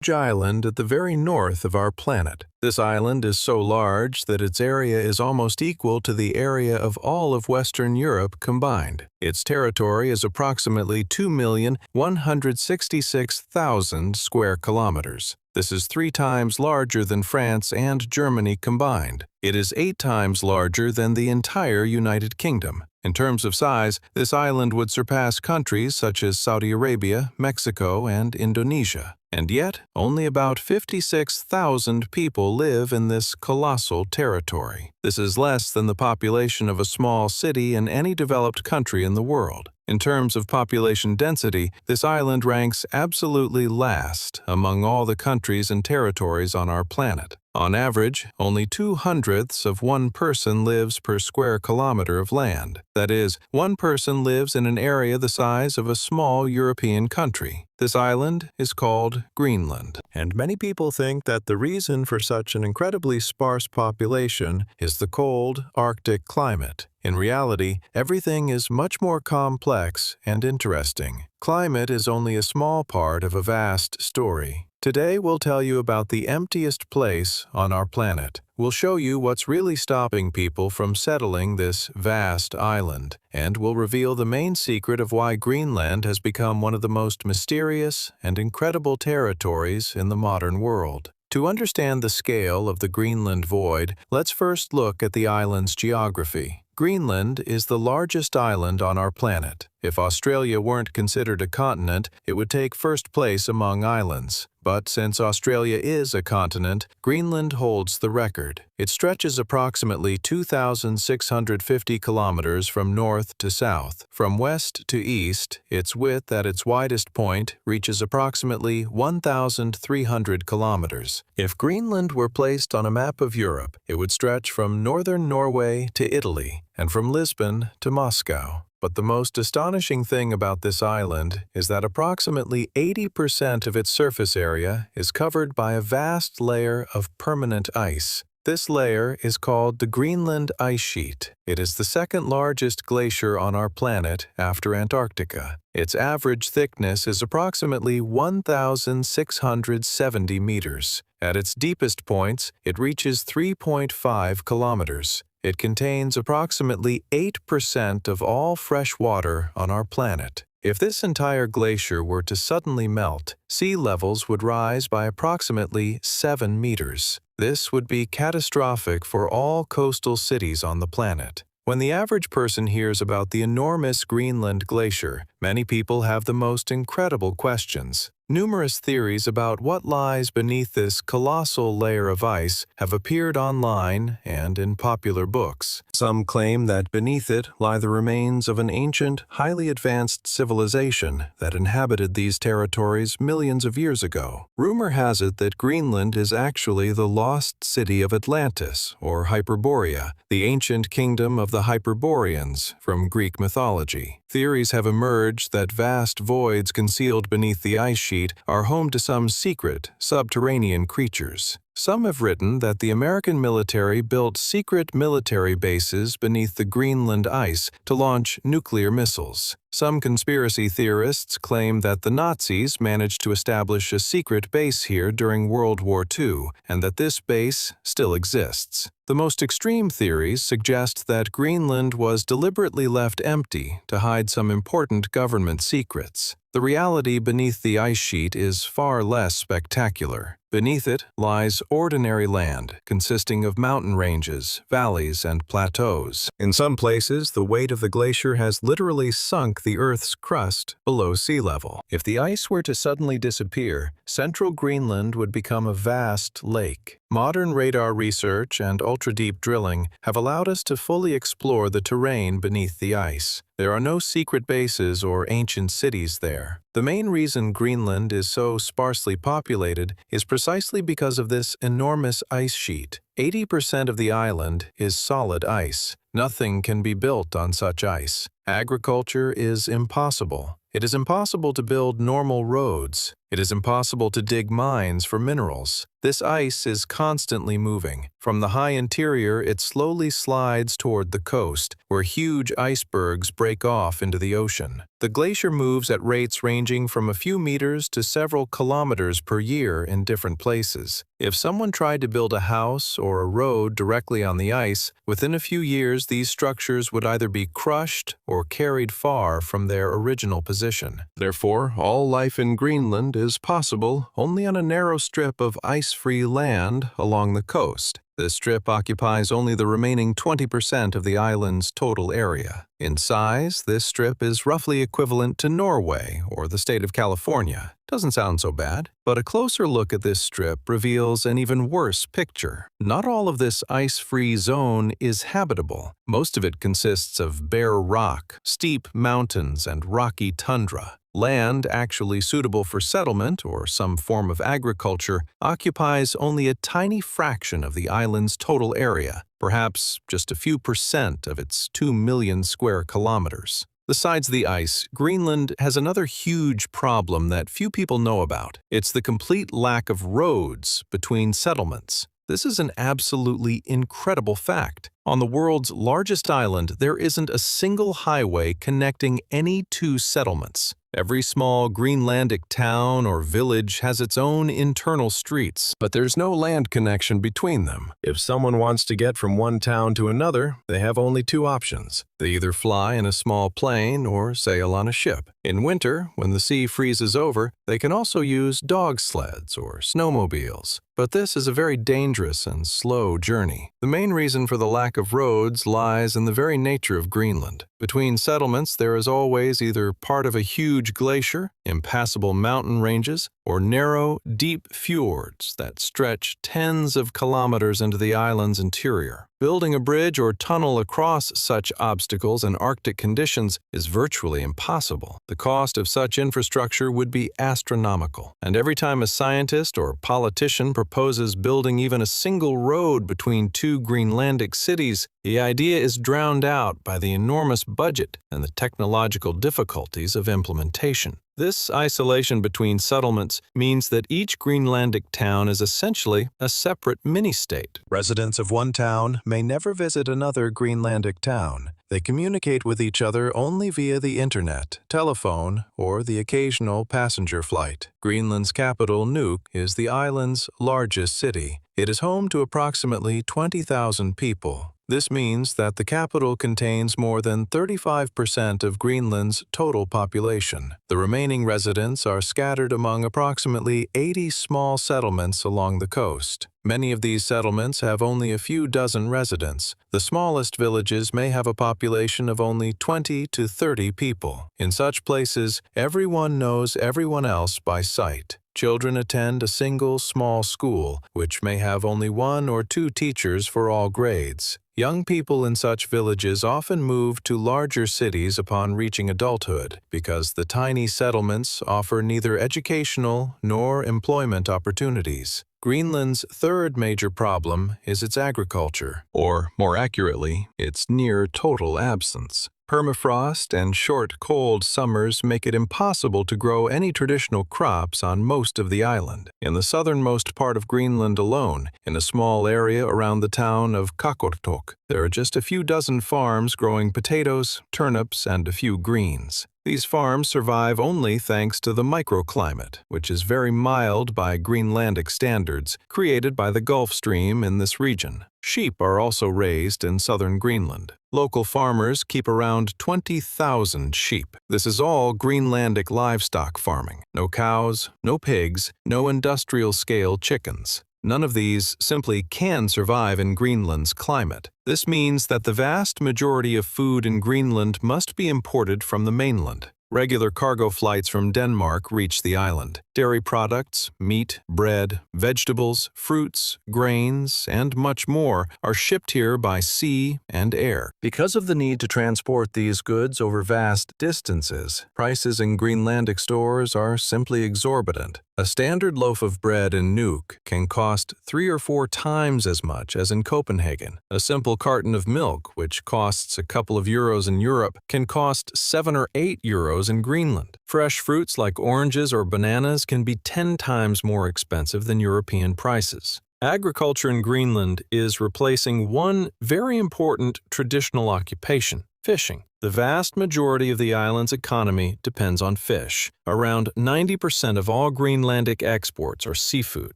Island at the very north of our planet. This island is so large that its area is almost equal to the area of all of Western Europe combined. Its territory is approximately 2,166,000 square kilometers. This is 3 times larger than France and Germany combined. It is 8 times larger than the entire United Kingdom. In terms of size, this island would surpass countries such as Saudi Arabia, Mexico, and Indonesia. And yet, only about 56,000 people live in this colossal territory. This is less than the population of a small city in any developed country in the world. In terms of population density, this island ranks absolutely last among all the countries and territories on our planet. On average, only 0.02 of one person lives per square kilometer of land. That is, one person lives in an area the size of a small European country. This island is called Greenland. And many people think that the reason for such an incredibly sparse population is the cold Arctic climate. In reality, everything is much more complex and interesting. Climate is only a small part of a vast story. Today we'll tell you about the emptiest place on our planet. We'll show you what's really stopping people from settling this vast island, and we'll reveal the main secret of why Greenland has become one of the most mysterious and incredible territories in the modern world. To understand the scale of the Greenland void, let's first look at the island's geography. Greenland is the largest island on our planet. If Australia weren't considered a continent, it would take first place among islands. But since Australia is a continent, Greenland holds the record. It stretches approximately 2,650 kilometers from north to south. From west to east, its width at its widest point reaches approximately 1,300 kilometers. If Greenland were placed on a map of Europe, it would stretch from northern Norway to Italy and from Lisbon to Moscow. But the most astonishing thing about this island is that approximately 80% of its surface area is covered by a vast layer of permanent ice. This layer is called the Greenland ice sheet. It is the second largest glacier on our planet after Antarctica. Its average thickness is approximately 1,670 meters. At its deepest points, it reaches 3.5 kilometers. It contains approximately 8% of all fresh water on our planet. If this entire glacier were to suddenly melt, sea levels would rise by approximately 7 meters. This would be catastrophic for all coastal cities on the planet. When the average person hears about the enormous Greenland glacier, many people have the most incredible questions. Numerous theories about what lies beneath this colossal layer of ice have appeared online and in popular books. Some claim that beneath it lie the remains of an ancient, highly advanced civilization that inhabited these territories millions of years ago. Rumor has it that Greenland is actually the lost city of Atlantis, or Hyperborea, the ancient kingdom of the Hyperboreans from Greek mythology. Theories have emerged that vast voids concealed beneath the ice sheet are home to some secret, subterranean creatures. Some have written that the American military built secret military bases beneath the Greenland ice to launch nuclear missiles. Some conspiracy theorists claim that the Nazis managed to establish a secret base here during World War II, and that this base still exists. The most extreme theories suggest that Greenland was deliberately left empty to hide some important government secrets. The reality beneath the ice sheet is far less spectacular. Beneath it lies ordinary land, consisting of mountain ranges, valleys, and plateaus. In some places, the weight of the glacier has literally sunk the Earth's crust below sea level. If the ice were to suddenly disappear, central Greenland would become a vast lake. Modern radar research and ultra-deep drilling have allowed us to fully explore the terrain beneath the ice. There are no secret bases or ancient cities there. The main reason Greenland is so sparsely populated is precisely because of this enormous ice sheet. 80% of the island is solid ice. Nothing can be built on such ice. Agriculture is impossible. It is impossible to build normal roads. It is impossible to dig mines for minerals. This ice is constantly moving. From the high interior, it slowly slides toward the coast, where huge icebergs break off into the ocean. The glacier moves at rates ranging from a few meters to several kilometers per year in different places. If someone tried to build a house or a road directly on the ice, within a few years these structures would either be crushed or carried far from their original position. Therefore, all life in Greenland is possible only on a narrow strip of ice-free land along the coast. This strip occupies only the remaining 20% of the island's total area. In size, this strip is roughly equivalent to Norway or the state of California. Doesn't sound so bad, but a closer look at this strip reveals an even worse picture. Not all of this ice-free zone is habitable. Most of it consists of bare rock, steep mountains, and rocky tundra. Land actually suitable for settlement or some form of agriculture occupies only a tiny fraction of the island's total area, perhaps just a few percent of its 2 million square kilometers. Besides the ice, Greenland has another huge problem that few people know about. It's the complete lack of roads between settlements. This is an absolutely incredible fact. On the world's largest island, there isn't a single highway connecting any two settlements. Every small Greenlandic town or village has its own internal streets, but there's no land connection between them. If someone wants to get from one town to another, they have only two options. They either fly in a small plane or sail on a ship. In winter, when the sea freezes over, they can also use dog sleds or snowmobiles. But this is a very dangerous and slow journey. The main reason for the lack of roads lies in the very nature of Greenland. Between settlements, there is always either part of a huge glacier, impassable mountain ranges, or narrow, deep fjords that stretch tens of kilometers into the island's interior. Building a bridge or tunnel across such obstacles in Arctic conditions is virtually impossible. The cost of such infrastructure would be astronomical, and every time a scientist or politician proposes building even a single road between two Greenlandic cities, the idea is drowned out by the enormous budget and the technological difficulties of implementation. This isolation between settlements means that each Greenlandic town is essentially a separate mini-state. Residents of one town may never visit another Greenlandic town. They communicate with each other only via the internet, telephone, or the occasional passenger flight. Greenland's capital, Nuuk, is the island's largest city. It is home to approximately 20,000 people. This means that the capital contains more than 35% of Greenland's total population. The remaining residents are scattered among approximately 80 small settlements along the coast. Many of these settlements have only a few dozen residents. The smallest villages may have a population of only 20 to 30 people. In such places, everyone knows everyone else by sight. Children attend a single small school, which may have only one or two teachers for all grades. Young people in such villages often move to larger cities upon reaching adulthood because the tiny settlements offer neither educational nor employment opportunities. Greenland's third major problem is its agriculture, or more accurately, its near total absence. Permafrost and short, cold summers make it impossible to grow any traditional crops on most of the island. In the southernmost part of Greenland alone, in a small area around the town of Qaqortoq, there are just a few dozen farms growing potatoes, turnips, and a few greens. These farms survive only thanks to the microclimate, which is very mild by Greenlandic standards, created by the Gulf Stream in this region. Sheep are also raised in southern Greenland. Local farmers keep around 20,000 sheep. This is all Greenlandic livestock farming. No cows, no pigs, no industrial-scale chickens. None of these simply can survive in Greenland's climate. This means that the vast majority of food in Greenland must be imported from the mainland. Regular cargo flights from Denmark reach the island. Dairy products, meat, bread, vegetables, fruits, grains, and much more are shipped here by sea and air. Because of the need to transport these goods over vast distances, prices in Greenlandic stores are simply exorbitant. A standard loaf of bread in Nuuk can cost 3 or 4 times as much as in Copenhagen. A simple carton of milk, which costs a couple of euros in Europe, can cost 7 or 8 euros in Greenland. Fresh fruits like oranges or bananas can be 10 times more expensive than European prices. Agriculture in Greenland is replacing one very important traditional occupation: fishing. The vast majority of the island's economy depends on fish. Around 90% of all Greenlandic exports are seafood,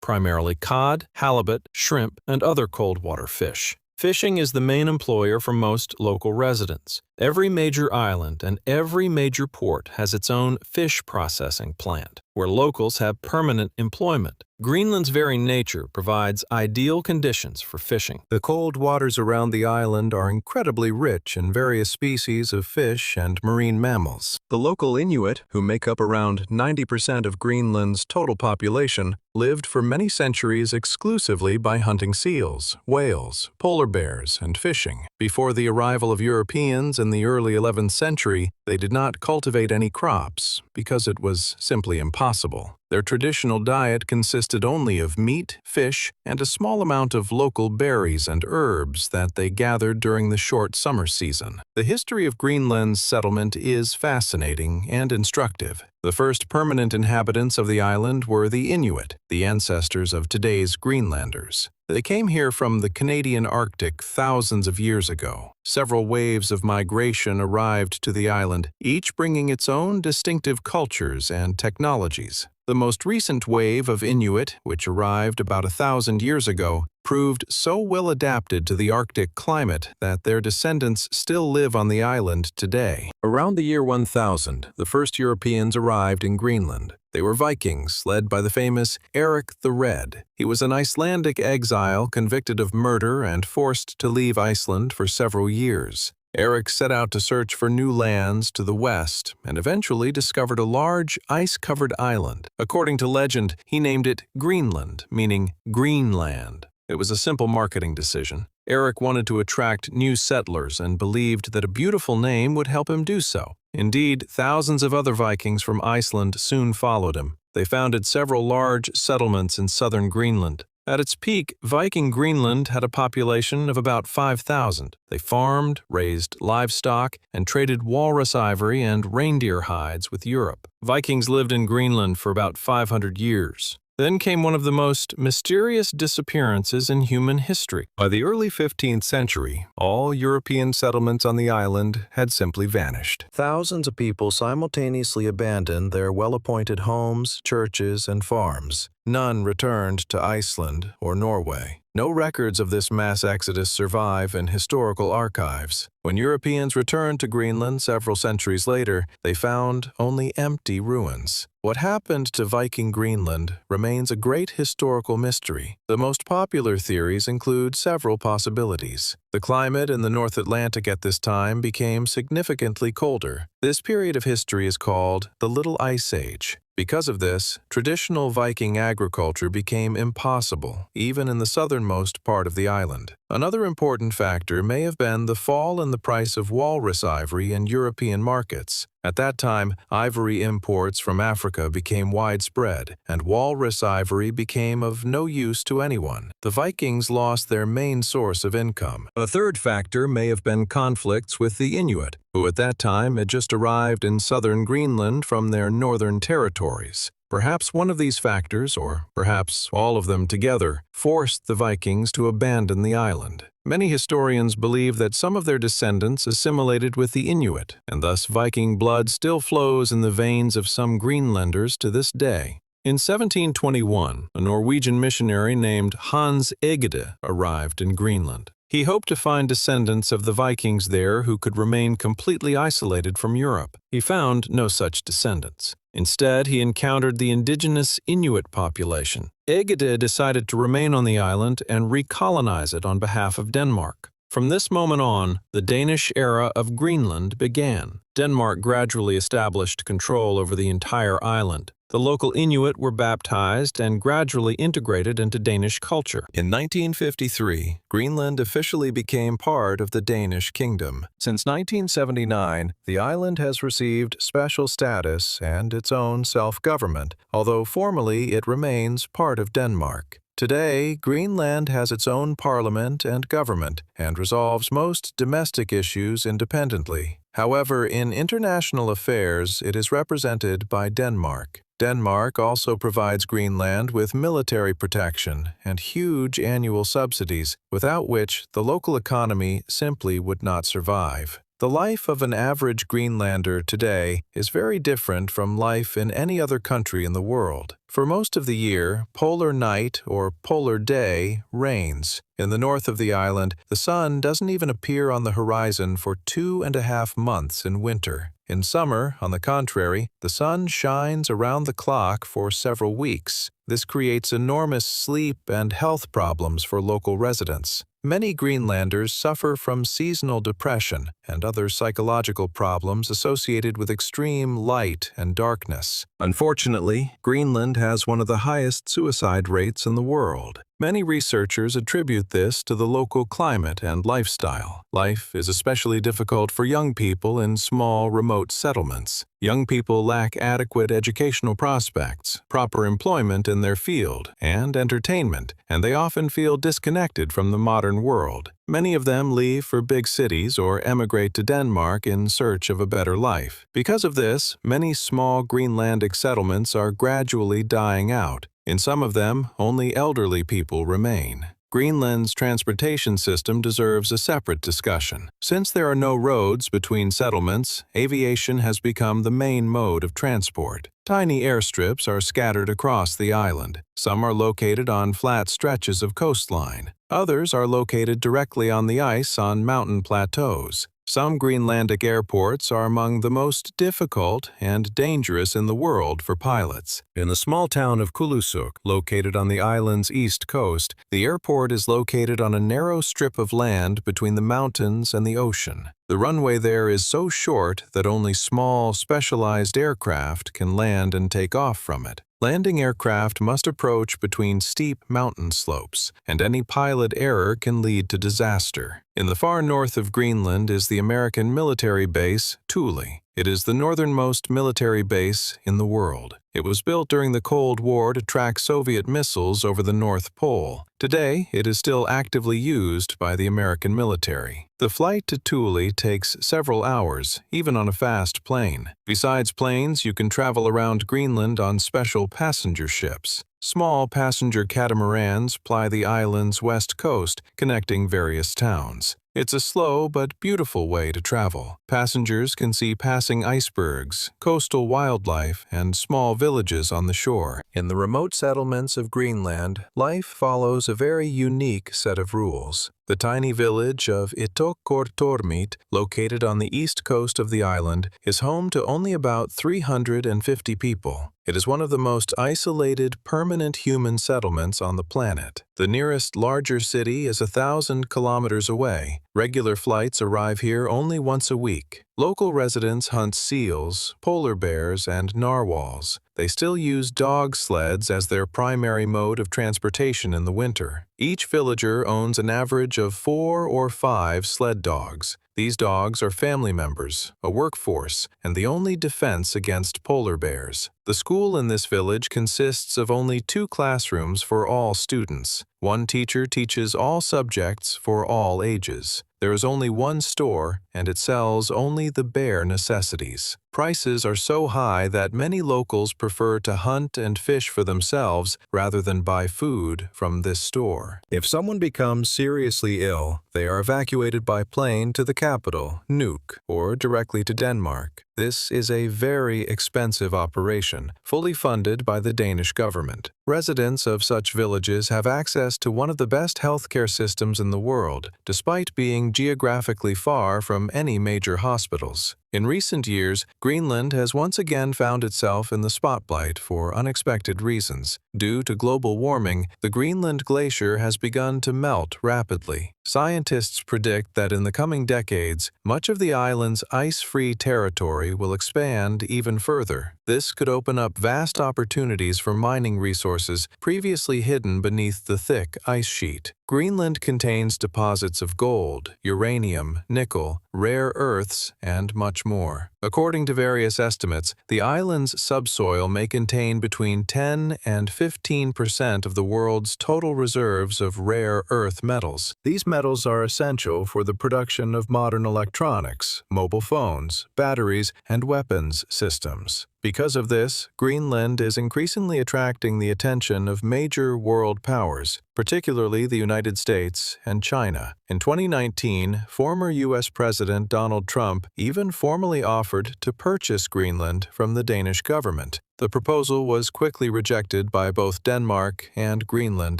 primarily cod, halibut, shrimp, and other cold-water fish. Fishing is the main employer for most local residents. Every major island and every major port has its own fish processing plant, where locals have permanent employment. Greenland's very nature provides ideal conditions for fishing. The cold waters around the island are incredibly rich in various species of fish and marine mammals. The local Inuit, who make up around 90% of Greenland's total population, lived for many centuries exclusively by hunting seals, whales, polar bears, and fishing. Before the arrival of Europeans in the early 11th century, they did not cultivate any crops because it was simply impossible. Their traditional diet consisted only of meat, fish, and a small amount of local berries and herbs that they gathered during the short summer season. The history of Greenland's settlement is fascinating and instructive. The first permanent inhabitants of the island were the Inuit, the ancestors of today's Greenlanders. They came here from the Canadian Arctic thousands of years ago. Several waves of migration arrived to the island, each bringing its own distinctive cultures and technologies. The most recent wave of Inuit, which arrived about 1,000 years ago, proved so well adapted to the Arctic climate that their descendants still live on the island today. Around the year 1000, the first Europeans arrived in Greenland. They were Vikings, led by the famous Eric the Red. He was an Icelandic exile convicted of murder and forced to leave Iceland for several years. Eric set out to search for new lands to the west and eventually discovered a large, ice-covered island. According to legend, he named it Greenland, meaning Greenland. It was a simple marketing decision. Eric wanted to attract new settlers and believed that a beautiful name would help him do so. Indeed, thousands of other Vikings from Iceland soon followed him. They founded several large settlements in southern Greenland. At its peak, Viking Greenland had a population of about 5,000. They farmed, raised livestock, and traded walrus ivory and reindeer hides with Europe. Vikings lived in Greenland for about 500 years. Then came one of the most mysterious disappearances in human history. By the early 15th century, all European settlements on the island had simply vanished. Thousands of people simultaneously abandoned their well-appointed homes, churches, and farms. None returned to Iceland or Norway. No records of this mass exodus survive in historical archives. When Europeans returned to Greenland several centuries later, they found only empty ruins. What happened to Viking Greenland remains a great historical mystery. The most popular theories include several possibilities. The climate in the North Atlantic at this time became significantly colder. This period of history is called the Little Ice Age. Because of this, traditional Viking agriculture became impossible, even in the southernmost part of the island. Another important factor may have been the fall in the price of walrus ivory in European markets. At that time, ivory imports from Africa became widespread, and walrus ivory became of no use to anyone. The Vikings lost their main source of income. A third factor may have been conflicts with the Inuit, who at that time had just arrived in southern Greenland from their northern territories. Perhaps one of these factors, or perhaps all of them together, forced the Vikings to abandon the island. Many historians believe that some of their descendants assimilated with the Inuit, and thus Viking blood still flows in the veins of some Greenlanders to this day. In 1721, a Norwegian missionary named Hans Egede arrived in Greenland. He hoped to find descendants of the Vikings there who could remain completely isolated from Europe. He found no such descendants. Instead, he encountered the indigenous Inuit population. Egede decided to remain on the island and recolonize it on behalf of Denmark. From this moment on, the Danish era of Greenland began. Denmark gradually established control over the entire island. The local Inuit were baptized and gradually integrated into Danish culture. In 1953, Greenland officially became part of the Danish kingdom. Since 1979, the island has received special status and its own self-government, although formally it remains part of Denmark. Today, Greenland has its own parliament and government and resolves most domestic issues independently. However, in international affairs, it is represented by Denmark. Denmark also provides Greenland with military protection and huge annual subsidies, without which the local economy simply would not survive. The life of an average Greenlander today is very different from life in any other country in the world. For most of the year, polar night or polar day reigns. In the north of the island, the sun doesn't even appear on the horizon for 2.5 months in winter. In summer, on the contrary, the sun shines around the clock for several weeks. This creates enormous sleep and health problems for local residents. Many Greenlanders suffer from seasonal depression and other psychological problems associated with extreme light and darkness. Unfortunately, Greenland has one of the highest suicide rates in the world. Many researchers attribute this to the local climate and lifestyle. Life is especially difficult for young people in small, remote settlements. Young people lack adequate educational prospects, proper employment in their field, and entertainment, and they often feel disconnected from the modern world. Many of them leave for big cities or emigrate to Denmark in search of a better life. Because of this, many small Greenlandic settlements are gradually dying out. In some of them, only elderly people remain. Greenland's transportation system deserves a separate discussion. Since there are no roads between settlements, aviation has become the main mode of transport. Tiny airstrips are scattered across the island. Some are located on flat stretches of coastline. Others are located directly on the ice on mountain plateaus. Some Greenlandic airports are among the most difficult and dangerous in the world for pilots. In the small town of Kulusuk, located on the island's east coast, the airport is located on a narrow strip of land between the mountains and the ocean. The runway there is so short that only small, specialized aircraft can land and take off from it. Landing aircraft must approach between steep mountain slopes, and any pilot error can lead to disaster. In the far north of Greenland is the American military base, Thule. It is the northernmost military base in the world. It was built during the Cold War to track Soviet missiles over the North Pole. Today, it is still actively used by the American military. The flight to Thule takes several hours, even on a fast plane. Besides planes, you can travel around Greenland on special passenger ships. Small passenger catamarans ply the island's west coast, connecting various towns. It's a slow but beautiful way to travel. Passengers can see passing icebergs, coastal wildlife, and small villages on the shore. In the remote settlements of Greenland, life follows a very unique set of rules. The tiny village of Ittoqqortoormiit, located on the east coast of the island, is home to only about 350 people. It is one of the most isolated, permanent human settlements on the planet. The nearest larger city is 1,000 kilometers away. Regular flights arrive here only once a week. Local residents hunt seals, polar bears, and narwhals. They still use dog sleds as their primary mode of transportation in the winter. Each villager owns an average of 4 or 5 sled dogs. These dogs are family members, a workforce, and the only defense against polar bears. The school in this village consists of only 2 classrooms for all students. One teacher teaches all subjects for all ages. There is only one store, and it sells only the bare necessities. Prices are so high that many locals prefer to hunt and fish for themselves rather than buy food from this store. If someone becomes seriously ill, they are evacuated by plane to the capital, Nuuk, or directly to Denmark. This is a very expensive operation, fully funded by the Danish government. Residents of such villages have access to one of the best healthcare systems in the world, despite being geographically far from any major hospitals. In recent years, Greenland has once again found itself in the spotlight for unexpected reasons. Due to global warming, the Greenland glacier has begun to melt rapidly. Scientists predict that in the coming decades, much of the island's ice-free territory will expand even further. This could open up vast opportunities for mining resources previously hidden beneath the thick ice sheet. Greenland contains deposits of gold, uranium, nickel, rare earths, and much more. According to various estimates, the island's subsoil may contain between 10 and 15% of the world's total reserves of rare earth metals. These metals are essential for the production of modern electronics, mobile phones, batteries, and weapons systems. Because of this, Greenland is increasingly attracting the attention of major world powers, particularly the United States and China. In 2019, former U.S. President Donald Trump even formally offered to purchase Greenland from the Danish government. The proposal was quickly rejected by both Denmark and Greenland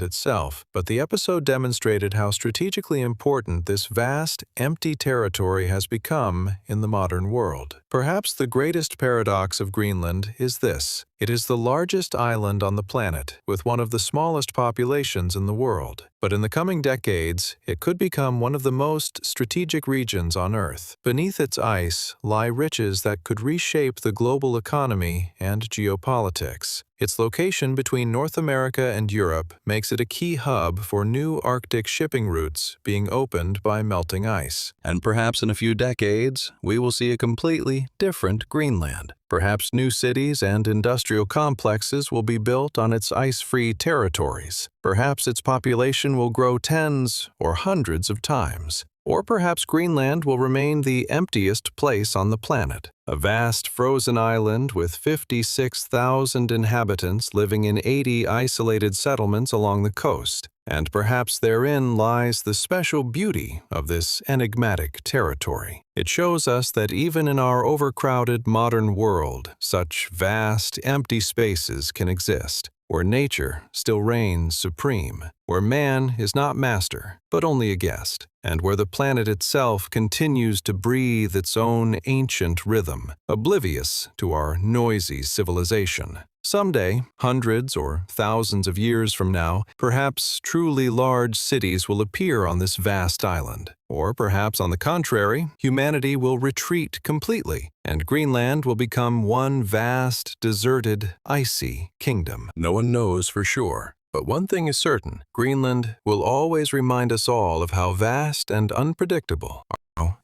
itself, but the episode demonstrated how strategically important this vast, empty territory has become in the modern world. Perhaps the greatest paradox of Greenland is this: it is the largest island on the planet, with one of the smallest populations in the world. But in the coming decades, it could become one of the most strategic regions on Earth. Beneath its ice lie riches that could reshape the global economy and geopolitics. Its location between North America and Europe makes it a key hub for new Arctic shipping routes being opened by melting ice. And perhaps in a few decades, we will see a completely different Greenland. Perhaps new cities and industrial complexes will be built on its ice-free territories. Perhaps its population will grow tens or hundreds of times. Or perhaps Greenland will remain the emptiest place on the planet, a vast frozen island with 56,000 inhabitants living in 80 isolated settlements along the coast. And perhaps therein lies the special beauty of this enigmatic territory. It shows us that even in our overcrowded modern world, such vast, empty spaces can exist, where nature still reigns supreme, where man is not master, but only a guest, and where the planet itself continues to breathe its own ancient rhythm, oblivious to our noisy civilization. Someday, hundreds or thousands of years from now, perhaps truly large cities will appear on this vast island. Or perhaps, on the contrary, humanity will retreat completely, and Greenland will become one vast, deserted, icy kingdom. No one knows for sure. But one thing is certain: Greenland will always remind us all of how vast and unpredictable.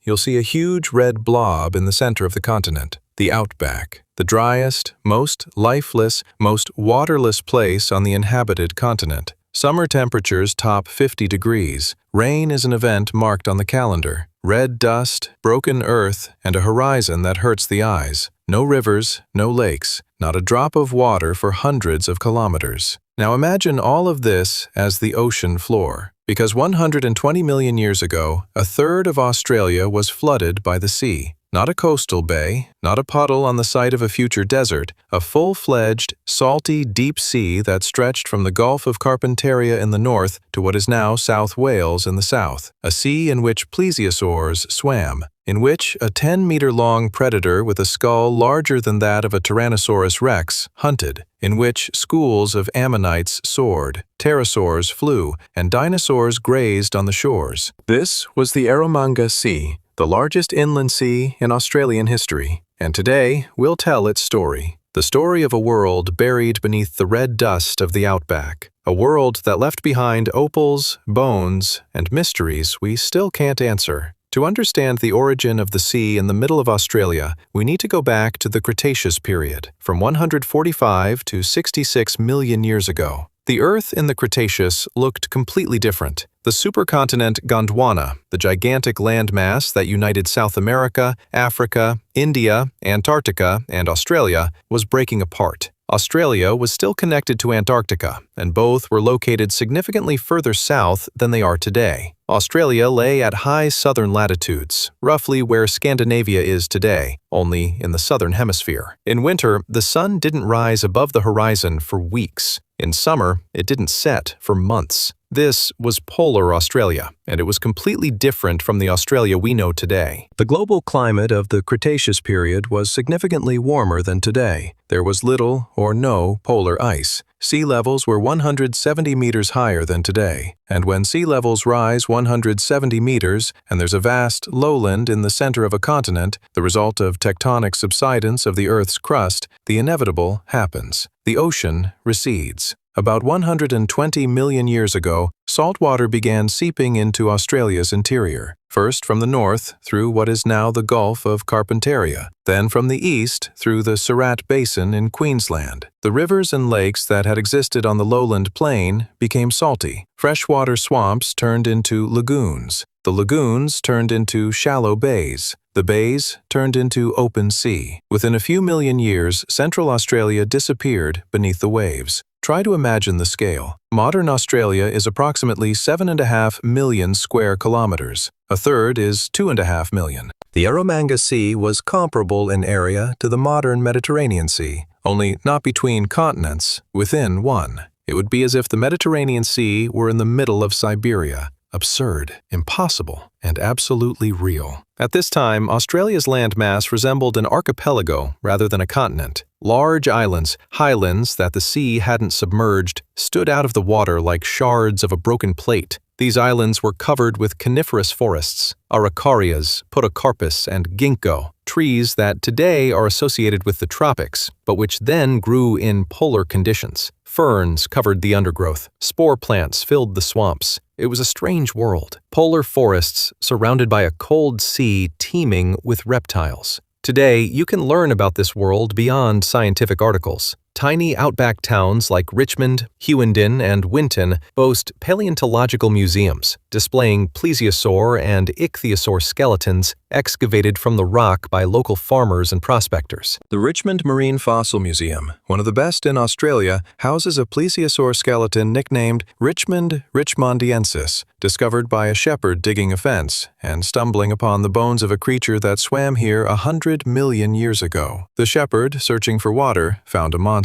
You'll see a huge red blob in the center of the continent, the outback, the driest, most lifeless, most waterless place on the inhabited continent. Summer temperatures top 50 degrees. Rain is an event marked on the calendar. Red dust, broken earth, and a horizon that hurts the eyes. No rivers, no lakes, not a drop of water for hundreds of kilometers. Now imagine all of this as the ocean floor. Because 120 million years ago, a third of Australia was flooded by the sea. Not a coastal bay, not a puddle on the site of a future desert, a full-fledged, salty, deep sea that stretched from the Gulf of Carpentaria in the north to what is now South Wales in the south. A sea in which plesiosaurs swam, in which a 10-meter-long predator with a skull larger than that of a Tyrannosaurus rex hunted, in which schools of ammonites soared, pterosaurs flew, and dinosaurs grazed on the shores. This was the Eromanga Sea, the largest inland sea in Australian history, and today we'll tell its story. The story of a world buried beneath the red dust of the outback. A world that left behind opals, bones, and mysteries we still can't answer. To understand the origin of the sea in the middle of Australia, we need to go back to the Cretaceous period, from 145 to 66 million years ago. The Earth in the Cretaceous looked completely different. The supercontinent Gondwana, the gigantic landmass that united South America, Africa, India, Antarctica, and Australia, was breaking apart. Australia was still connected to Antarctica, and both were located significantly further south than they are today. Australia lay at high southern latitudes, roughly where Scandinavia is today, only in the southern hemisphere. In winter, the sun didn't rise above the horizon for weeks. In summer, it didn't set for months. This was polar Australia, and it was completely different from the Australia we know today. The global climate of the Cretaceous period was significantly warmer than today. There was little or no polar ice. Sea levels were 170 meters higher than today, and when sea levels rise 170 meters and there's a vast lowland in the center of a continent, the result of tectonic subsidence of the Earth's crust, the inevitable happens. The ocean recedes. About 120 million years ago, salt water began seeping into Australia's interior, first from the north through what is now the Gulf of Carpentaria, then from the east through the Surat Basin in Queensland. The rivers and lakes that had existed on the lowland plain became salty. Freshwater swamps turned into lagoons. The lagoons turned into shallow bays. The bays turned into open sea. Within a few million years, Central Australia disappeared beneath the waves. Try to imagine the scale. Modern Australia is approximately 7.5 million square kilometers. A third is 2.5 million. The Eromanga Sea was comparable in area to the modern Mediterranean Sea, only not between continents, within one. It would be as if the Mediterranean Sea were in the middle of Siberia. Absurd, impossible, and absolutely real. At this time, Australia's landmass resembled an archipelago rather than a continent. Large islands, highlands that the sea hadn't submerged, stood out of the water like shards of a broken plate. These islands were covered with coniferous forests, araucarias, podocarpus, and ginkgo, trees that today are associated with the tropics, but which then grew in polar conditions. Ferns covered the undergrowth. Spore plants filled the swamps. It was a strange world. Polar forests surrounded by a cold sea teeming with reptiles. Today, you can learn about this world beyond scientific articles. Tiny outback towns like Richmond, Hughenden, and Winton boast paleontological museums, displaying plesiosaur and ichthyosaur skeletons excavated from the rock by local farmers and prospectors. The Richmond Marine Fossil Museum, one of the best in Australia, houses a plesiosaur skeleton nicknamed Richmond richmondiensis, discovered by a shepherd digging a fence and stumbling upon the bones of a creature that swam here 100 million years ago. The shepherd, searching for water, found a monster.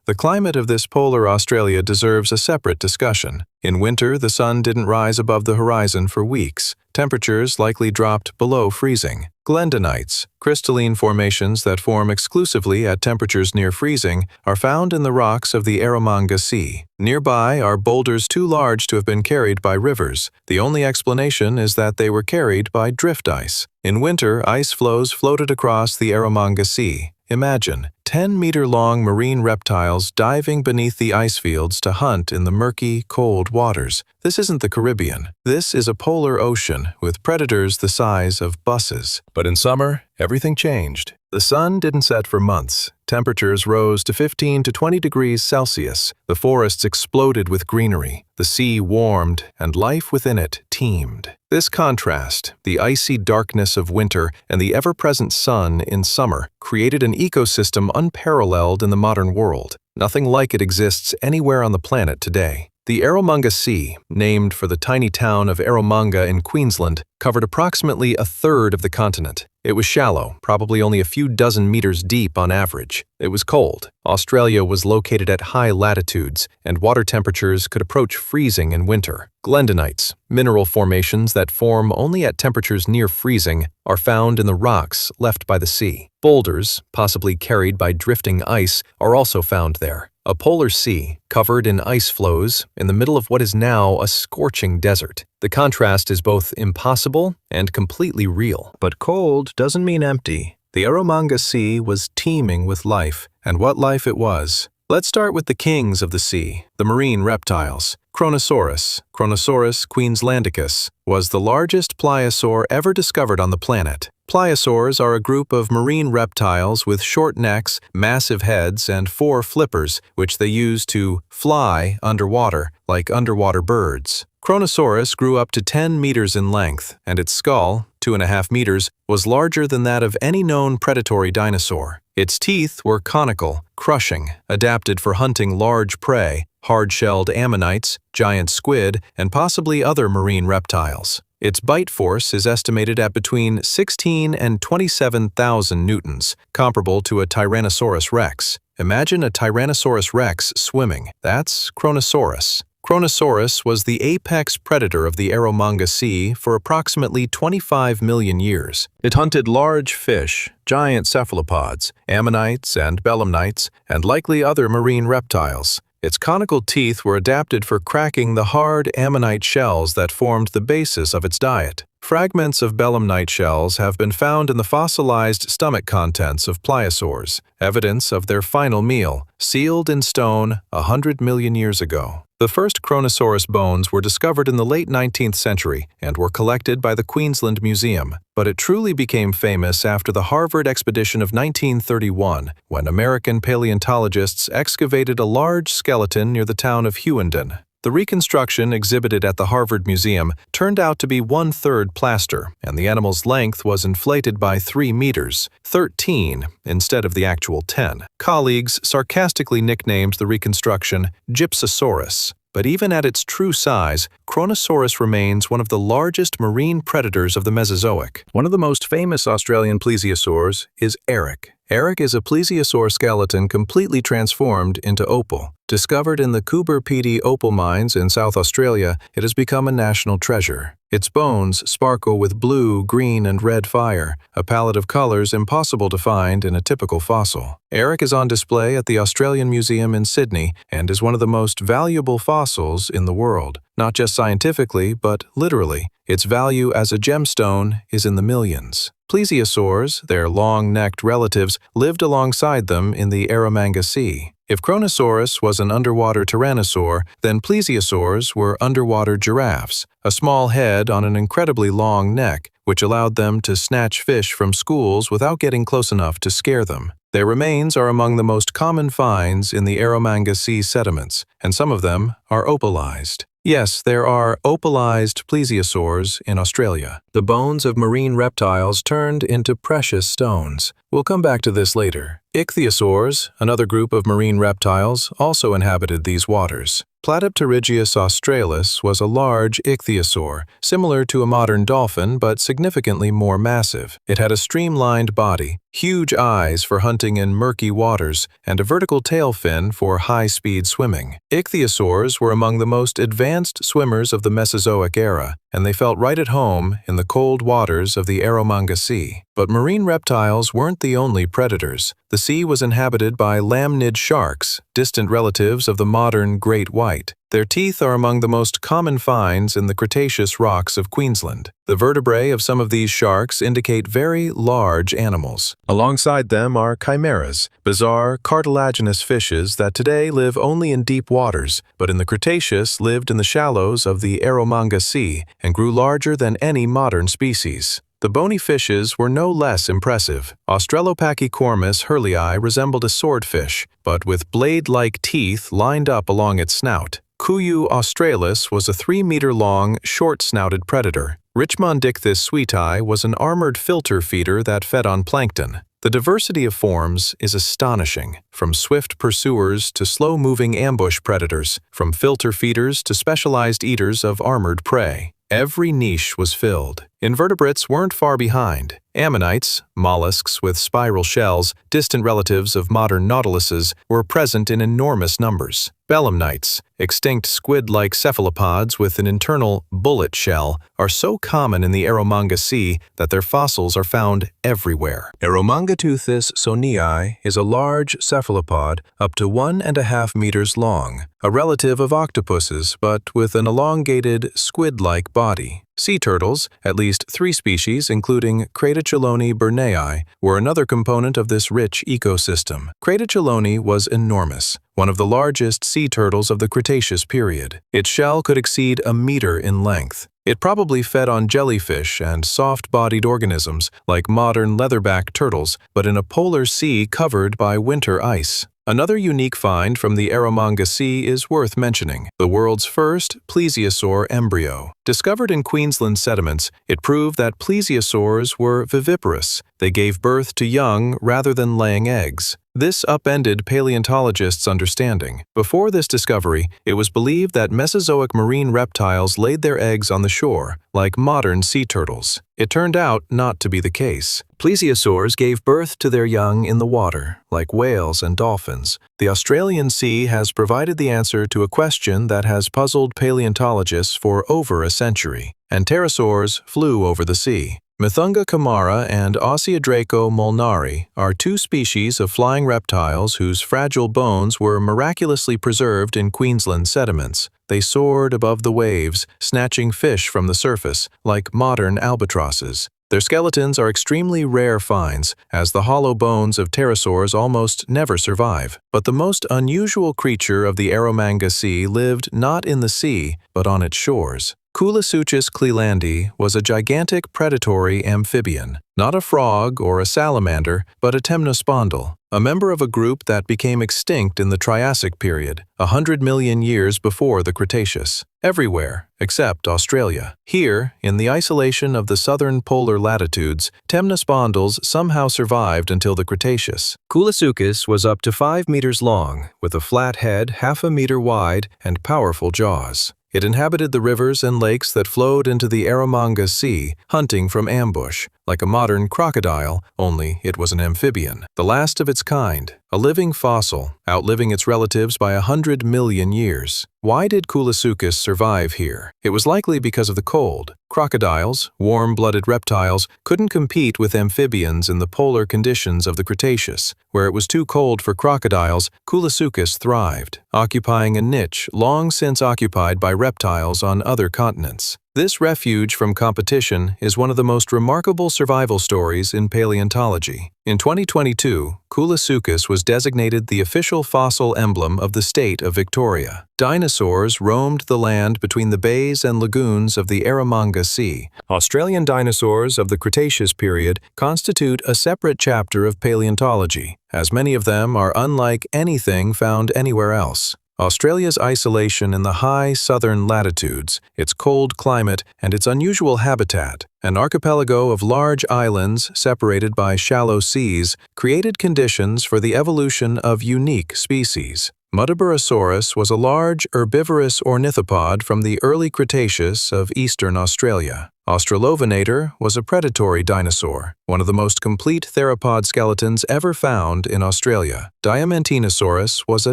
The climate of this polar Australia deserves a separate discussion. In winter, the sun didn't rise above the horizon for weeks. Temperatures likely dropped below freezing. Glendonites, crystalline formations that form exclusively at temperatures near freezing, are found in the rocks of the Eromanga Sea. Nearby are boulders too large to have been carried by rivers. The only explanation is that they were carried by drift ice. In winter, ice floes floated across the Eromanga Sea. Imagine 10-meter-long marine reptiles diving beneath the ice fields to hunt in the murky, cold waters. This isn't the Caribbean. This is a polar ocean with predators the size of buses. But in summer, everything changed. The sun didn't set for months. Temperatures rose to 15 to 20 degrees Celsius. The forests exploded with greenery. The sea warmed, and life within it teemed. This contrast, the icy darkness of winter and the ever-present sun in summer, created an ecosystem unparalleled in the modern world. Nothing like it exists anywhere on the planet today. The Eromanga Sea, named for the tiny town of Eromanga in Queensland, covered approximately a third of the continent. It was shallow, probably only a few dozen meters deep on average. It was cold. Australia was located at high latitudes, and water temperatures could approach freezing in winter. Glendonites, mineral formations that form only at temperatures near freezing, are found in the rocks left by the sea. Boulders, possibly carried by drifting ice, are also found there. A polar sea, covered in ice floes, in the middle of what is now a scorching desert. The contrast is both impossible and completely real. But cold doesn't mean empty. The Eromanga Sea was teeming with life, and what life it was. Let's start with the kings of the sea, the marine reptiles. Kronosaurus queenslandicus, was the largest pliosaur ever discovered on the planet. Pliosaurs are a group of marine reptiles with short necks, massive heads, and 4 flippers, which they use to fly underwater, like underwater birds. Kronosaurus grew up to 10 meters in length, and its skull, 2.5 meters, was larger than that of any known predatory dinosaur. Its teeth were conical, crushing, adapted for hunting large prey, hard-shelled ammonites, giant squid, and possibly other marine reptiles. Its bite force is estimated at between 16 and 27,000 newtons, comparable to a Tyrannosaurus rex. Imagine a Tyrannosaurus rex swimming. That's Kronosaurus. Kronosaurus was the apex predator of the Eromanga Sea for approximately 25 million years. It hunted large fish, giant cephalopods, ammonites and belemnites, and likely other marine reptiles. Its conical teeth were adapted for cracking the hard ammonite shells that formed the basis of its diet. Fragments of belemnite shells have been found in the fossilized stomach contents of pliosaurs, evidence of their final meal, sealed in stone 100 million years ago. The first Kronosaurus bones were discovered in the late 19th century and were collected by the Queensland Museum, but it truly became famous after the Harvard expedition of 1931, when American paleontologists excavated a large skeleton near the town of Hughenden. The reconstruction exhibited at the Harvard Museum turned out to be 1/3 plaster, and the animal's length was inflated by 3 meters, 13 instead of the actual 10. Colleagues sarcastically nicknamed the reconstruction Gypsosaurus. But even at its true size, Kronosaurus remains one of the largest marine predators of the Mesozoic. One of the most famous Australian plesiosaurs is Eric. Eric is a plesiosaur skeleton completely transformed into opal. Discovered in the Coober Pedy opal mines in South Australia, it has become a national treasure. Its bones sparkle with blue, green, and red fire, a palette of colors impossible to find in a typical fossil. Eric is on display at the Australian Museum in Sydney and is one of the most valuable fossils in the world, not just scientifically, but literally. Its value as a gemstone is in the millions. Plesiosaurs, their long-necked relatives, lived alongside them in the Eromanga Sea. If Kronosaurus was an underwater tyrannosaur, then plesiosaurs were underwater giraffes, a small head on an incredibly long neck, which allowed them to snatch fish from schools without getting close enough to scare them. Their remains are among the most common finds in the Eromanga Sea sediments, and some of them are opalized. Yes, there are opalized plesiosaurs in Australia. The bones of marine reptiles turned into precious stones. We'll come back to this later. Ichthyosaurs, another group of marine reptiles, also inhabited these waters. Platypterygius australis was a large ichthyosaur, similar to a modern dolphin but significantly more massive. It had a streamlined body, huge eyes for hunting in murky waters, and a vertical tail fin for high-speed swimming. Ichthyosaurs were among the most advanced swimmers of the Mesozoic era, and they felt right at home in the cold waters of the Eromanga Sea. But marine reptiles weren't the only predators. The sea was inhabited by lamnid sharks, distant relatives of the modern great white. Their teeth are among the most common finds in the Cretaceous rocks of Queensland. The vertebrae of some of these sharks indicate very large animals. Alongside them are chimeras, bizarre cartilaginous fishes that today live only in deep waters, but in the Cretaceous lived in the shallows of the Eromanga Sea and grew larger than any modern species. The bony fishes were no less impressive. Australopachycormus hurlei resembled a swordfish, but with blade-like teeth lined up along its snout. Kuyu australis was a 3-meter-long, short-snouted predator. Richmondichthys sweeti was an armored filter feeder that fed on plankton. The diversity of forms is astonishing, from swift pursuers to slow-moving ambush predators, from filter feeders to specialized eaters of armored prey. Every niche was filled. Invertebrates weren't far behind. Ammonites, mollusks with spiral shells, distant relatives of modern nautiluses, were present in enormous numbers. Belemnites, extinct squid-like cephalopods with an internal bullet shell, are so common in the Eromanga Sea that their fossils are found everywhere. Eromangateuthis sonii is a large cephalopod up to 1.5 meters long, a relative of octopuses but with an elongated, squid-like body. Sea turtles, at least 3 species, including Cratochelone burnei, were another component of this rich ecosystem. Cratochelone was enormous, one of the largest sea turtles of the Cretaceous period. Its shell could exceed a meter in length. It probably fed on jellyfish and soft-bodied organisms like modern leatherback turtles, but in a polar sea covered by winter ice. Another unique find from the Eromanga Sea is worth mentioning: the world's first plesiosaur embryo. Discovered in Queensland sediments, it proved that plesiosaurs were viviparous. They gave birth to young rather than laying eggs. This upended paleontologists' understanding. Before this discovery, it was believed that Mesozoic marine reptiles laid their eggs on the shore, like modern sea turtles. It turned out not to be the case. Plesiosaurs gave birth to their young in the water, like whales and dolphins. The Australian Sea has provided the answer to a question that has puzzled paleontologists for over a century. And pterosaurs flew over the sea. Mithunga camara and Oceodraco molnari are 2 species of flying reptiles whose fragile bones were miraculously preserved in Queensland sediments. They soared above the waves, snatching fish from the surface, like modern albatrosses. Their skeletons are extremely rare finds, as the hollow bones of pterosaurs almost never survive. But the most unusual creature of the Eromanga Sea lived not in the sea, but on its shores. Coolosuchus clelandii was a gigantic predatory amphibian, not a frog or a salamander, but a temnospondyl, a member of a group that became extinct in the Triassic period, 100 million years before the Cretaceous. Everywhere, except Australia. Here, in the isolation of the southern polar latitudes, temnospondyls somehow survived until the Cretaceous. Coolosuchus was up to 5 meters long, with a flat head half a meter wide and powerful jaws. It inhabited the rivers and lakes that flowed into the Eromanga Sea, hunting from ambush, like a modern crocodile, only it was an amphibian, the last of its kind, a living fossil, outliving its relatives by 100 million years. Why did Coolosuchus survive here? It was likely because of the cold. Crocodiles, warm-blooded reptiles, couldn't compete with amphibians in the polar conditions of the Cretaceous. Where it was too cold for crocodiles, Coolosuchus thrived, occupying a niche long since occupied by reptiles on other continents. This refuge from competition is one of the most remarkable survival stories in paleontology. In 2022, Coolosuchus was designated the official fossil emblem of the state of Victoria. Dinosaurs roamed the land between the bays and lagoons of the Eromanga Sea. Australian dinosaurs of the Cretaceous period constitute a separate chapter of paleontology, as many of them are unlike anything found anywhere else. Australia's isolation in the high southern latitudes, its cold climate, and its unusual habitat, an archipelago of large islands separated by shallow seas, created conditions for the evolution of unique species. Muttaburrasaurus was a large herbivorous ornithopod from the early Cretaceous of eastern Australia. Australovenator was a predatory dinosaur, one of the most complete theropod skeletons ever found in Australia. Diamantinosaurus was a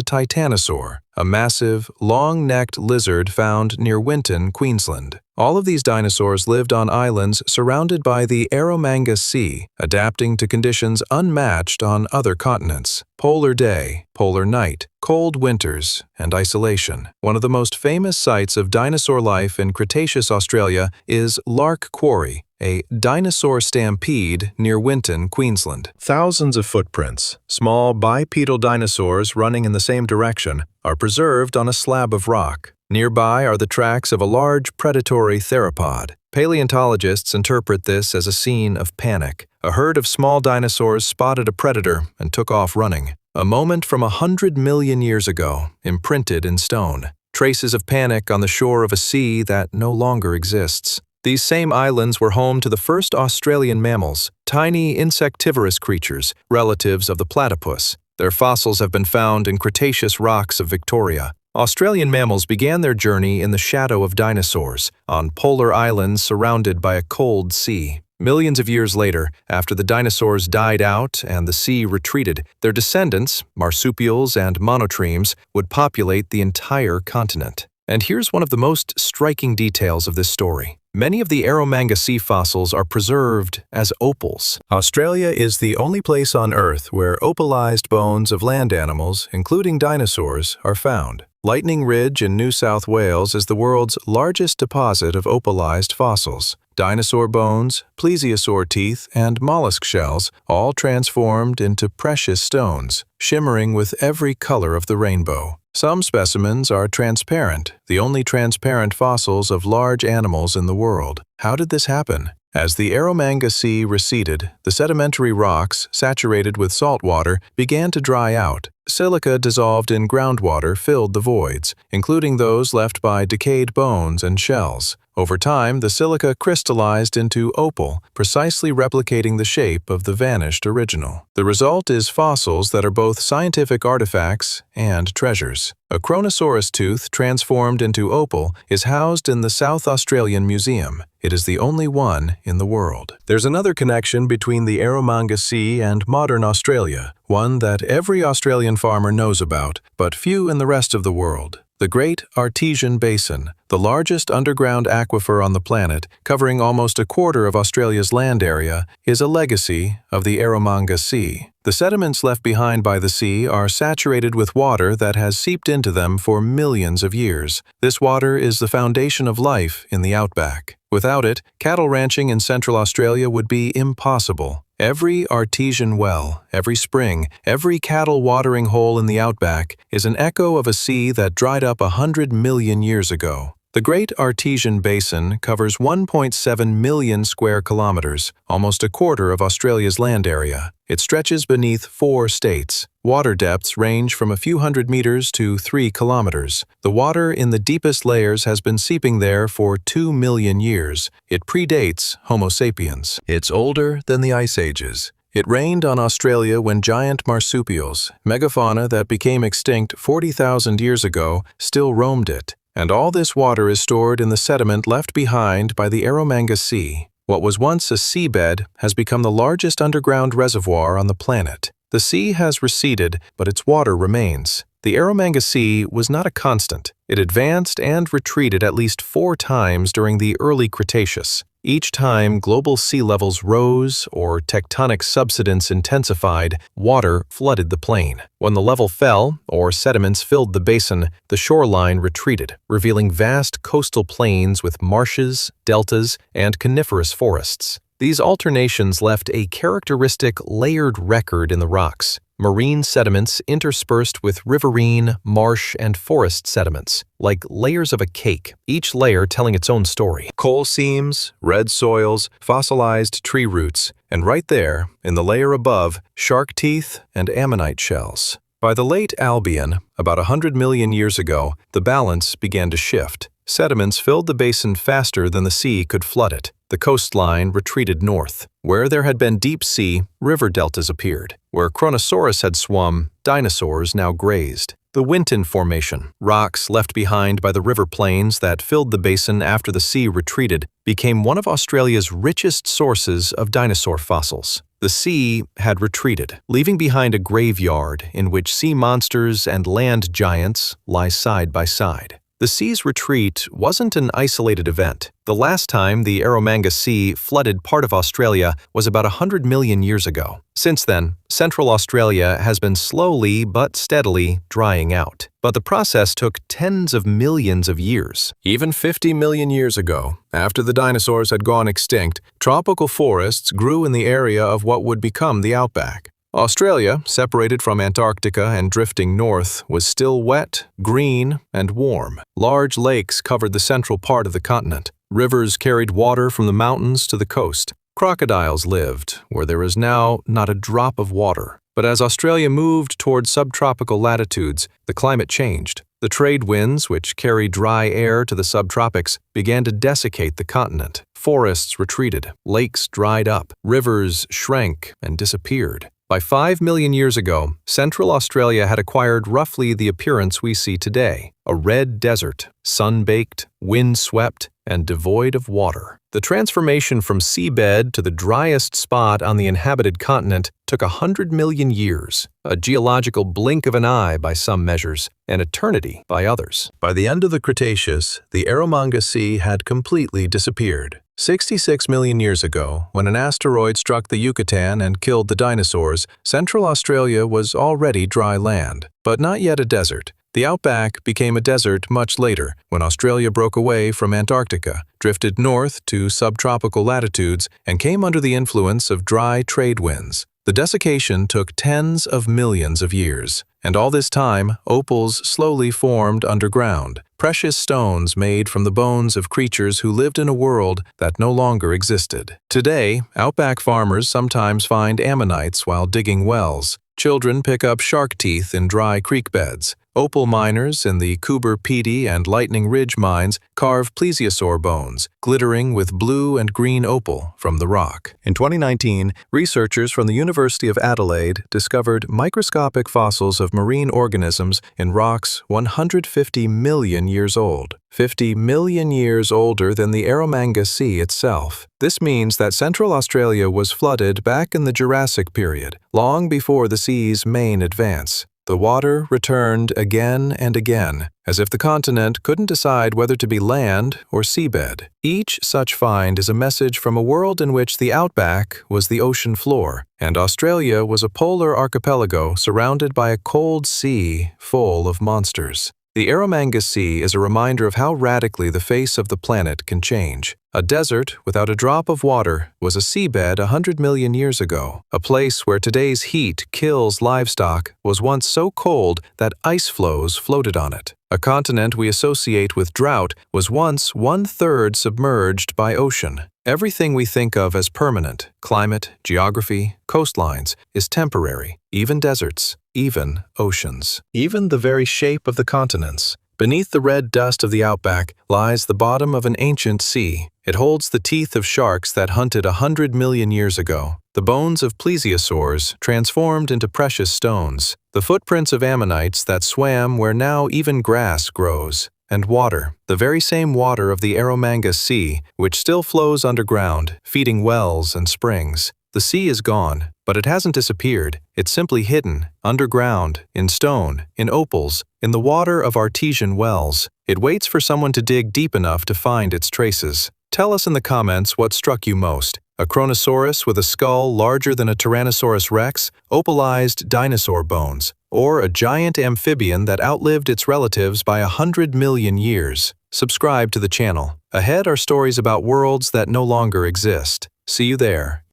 titanosaur, a massive, long-necked lizard found near Winton, Queensland. All of these dinosaurs lived on islands surrounded by the Eromanga Sea, adapting to conditions unmatched on other continents: polar day, polar night, cold winters, and isolation. One of the most famous sites of dinosaur life in Cretaceous Australia is Lark Quarry, a dinosaur stampede near Winton, Queensland. Thousands of footprints, small bipedal dinosaurs running in the same direction, are preserved on a slab of rock. Nearby are the tracks of a large predatory theropod. Paleontologists interpret this as a scene of panic. A herd of small dinosaurs spotted a predator and took off running. A moment from 100 million years ago, imprinted in stone. Traces of panic on the shore of a sea that no longer exists. These same islands were home to the first Australian mammals, tiny insectivorous creatures, relatives of the platypus. Their fossils have been found in Cretaceous rocks of Victoria. Australian mammals began their journey in the shadow of dinosaurs, on polar islands surrounded by a cold sea. Millions of years later, after the dinosaurs died out and the sea retreated, their descendants, marsupials and monotremes, would populate the entire continent. And here's one of the most striking details of this story. Many of the Eromanga sea fossils are preserved as opals. Australia is the only place on Earth where opalized bones of land animals, including dinosaurs, are found. Lightning Ridge in New South Wales is the world's largest deposit of opalized fossils. Dinosaur bones, plesiosaur teeth, and mollusk shells, all transformed into precious stones, shimmering with every color of the rainbow. Some specimens are transparent, the only transparent fossils of large animals in the world. How did this happen? As the Eromanga Sea receded, the sedimentary rocks, saturated with salt water, began to dry out. Silica dissolved in groundwater filled the voids, including those left by decayed bones and shells. Over time, the silica crystallized into opal, precisely replicating the shape of the vanished original. The result is fossils that are both scientific artifacts and treasures. A Kronosaurus tooth transformed into opal is housed in the South Australian Museum. It is the only one in the world. There's another connection between the Eromanga Sea and modern Australia, one that every Australian farmer knows about, but few in the rest of the world. The Great Artesian Basin, the largest underground aquifer on the planet, covering almost a quarter of Australia's land area, is a legacy of the Eromanga Sea. The sediments left behind by the sea are saturated with water that has seeped into them for millions of years. This water is the foundation of life in the outback. Without it, cattle ranching in Central Australia would be impossible. Every artesian well, every spring, every cattle watering hole in the outback is an echo of a sea that dried up 100 million years ago. The Great Artesian Basin covers 1.7 million square kilometers, almost a quarter of Australia's land area. It stretches beneath 4 states. Water depths range from a few hundred meters to 3 kilometers. The water in the deepest layers has been seeping there for 2 million years. It predates Homo sapiens. It's older than the Ice Ages. It rained on Australia when giant marsupials, megafauna that became extinct 40,000 years ago, still roamed it. And all this water is stored in the sediment left behind by the Eromanga Sea. What was once a seabed has become the largest underground reservoir on the planet. The sea has receded, but its water remains. The Eromanga Sea was not a constant. It advanced and retreated at least 4 times during the early Cretaceous. Each time global sea levels rose or tectonic subsidence intensified, water flooded the plain. When the level fell or sediments filled the basin, the shoreline retreated, revealing vast coastal plains with marshes, deltas, and coniferous forests. These alternations left a characteristic layered record in the rocks. Marine sediments interspersed with riverine, marsh, and forest sediments, like layers of a cake, each layer telling its own story. Coal seams, red soils, fossilized tree roots, and right there, in the layer above, shark teeth and ammonite shells. By the late Albian, about 100 million years ago, the balance began to shift. Sediments filled the basin faster than the sea could flood it. The coastline retreated north. Where there had been deep sea, river deltas appeared. Where Kronosaurus had swum, dinosaurs now grazed. The Winton Formation, rocks left behind by the river plains that filled the basin after the sea retreated, became one of Australia's richest sources of dinosaur fossils. The sea had retreated, leaving behind a graveyard in which sea monsters and land giants lie side by side. The sea's retreat wasn't an isolated event. The last time the Eromanga Sea flooded part of Australia was about 100 million years ago. Since then, Central Australia has been slowly but steadily drying out. But the process took tens of millions of years. Even 50 million years ago, after the dinosaurs had gone extinct, tropical forests grew in the area of what would become the outback. Australia, separated from Antarctica and drifting north, was still wet, green, and warm. Large lakes covered the central part of the continent. Rivers carried water from the mountains to the coast. Crocodiles lived where there is now not a drop of water. But as Australia moved toward subtropical latitudes, the climate changed. The trade winds, which carry dry air to the subtropics, began to desiccate the continent. Forests retreated, lakes dried up, rivers shrank and disappeared. By 5 million years ago, Central Australia had acquired roughly the appearance we see today, a red desert, sun-baked, wind-swept, and devoid of water. The transformation from seabed to the driest spot on the inhabited continent took 100 million years, a geological blink of an eye by some measures, an eternity by others. By the end of the Cretaceous, the Eromanga Sea had completely disappeared. 66 million years ago, when an asteroid struck the Yucatan and killed the dinosaurs, Central Australia was already dry land, but not yet a desert. The outback became a desert much later, when Australia broke away from Antarctica, drifted north to subtropical latitudes, and came under the influence of dry trade winds. The desiccation took tens of millions of years, and all this time, opals slowly formed underground, precious stones made from the bones of creatures who lived in a world that no longer existed. Today, outback farmers sometimes find ammonites while digging wells. Children pick up shark teeth in dry creek beds. Opal miners in the Coober Pedy and Lightning Ridge mines carve plesiosaur bones, glittering with blue and green opal from the rock. In 2019, researchers from the University of Adelaide discovered microscopic fossils of marine organisms in rocks 150 million years old, 50 million years older than the Eromanga Sea itself. This means that Central Australia was flooded back in the Jurassic period, long before the sea's main advance. The water returned again and again, as if the continent couldn't decide whether to be land or seabed. Each such find is a message from a world in which the outback was the ocean floor, and Australia was a polar archipelago surrounded by a cold sea full of monsters. The Eromanga Sea is a reminder of how radically the face of the planet can change. A desert without a drop of water was a seabed 100 million years ago. A place where today's heat kills livestock was once so cold that ice floes floated on it. A continent we associate with drought was once 1/3 submerged by ocean. Everything we think of as permanent, climate, geography, coastlines, is temporary, even deserts, even oceans. Even the very shape of the continents. Beneath the red dust of the outback lies the bottom of an ancient sea. It holds the teeth of sharks that hunted 100 million years ago, the bones of plesiosaurs transformed into precious stones, the footprints of ammonites that swam where now even grass grows, and water, the very same water of the Eromanga Sea, which still flows underground, feeding wells and springs. The sea is gone, but it hasn't disappeared. It's simply hidden, underground, in stone, in opals, in the water of artesian wells. It waits for someone to dig deep enough to find its traces. Tell us in the comments what struck you most. A Kronosaurus with a skull larger than a Tyrannosaurus rex, opalized dinosaur bones, or a giant amphibian that outlived its relatives by 100 million years. Subscribe to the channel. Ahead are stories about worlds that no longer exist. See you there.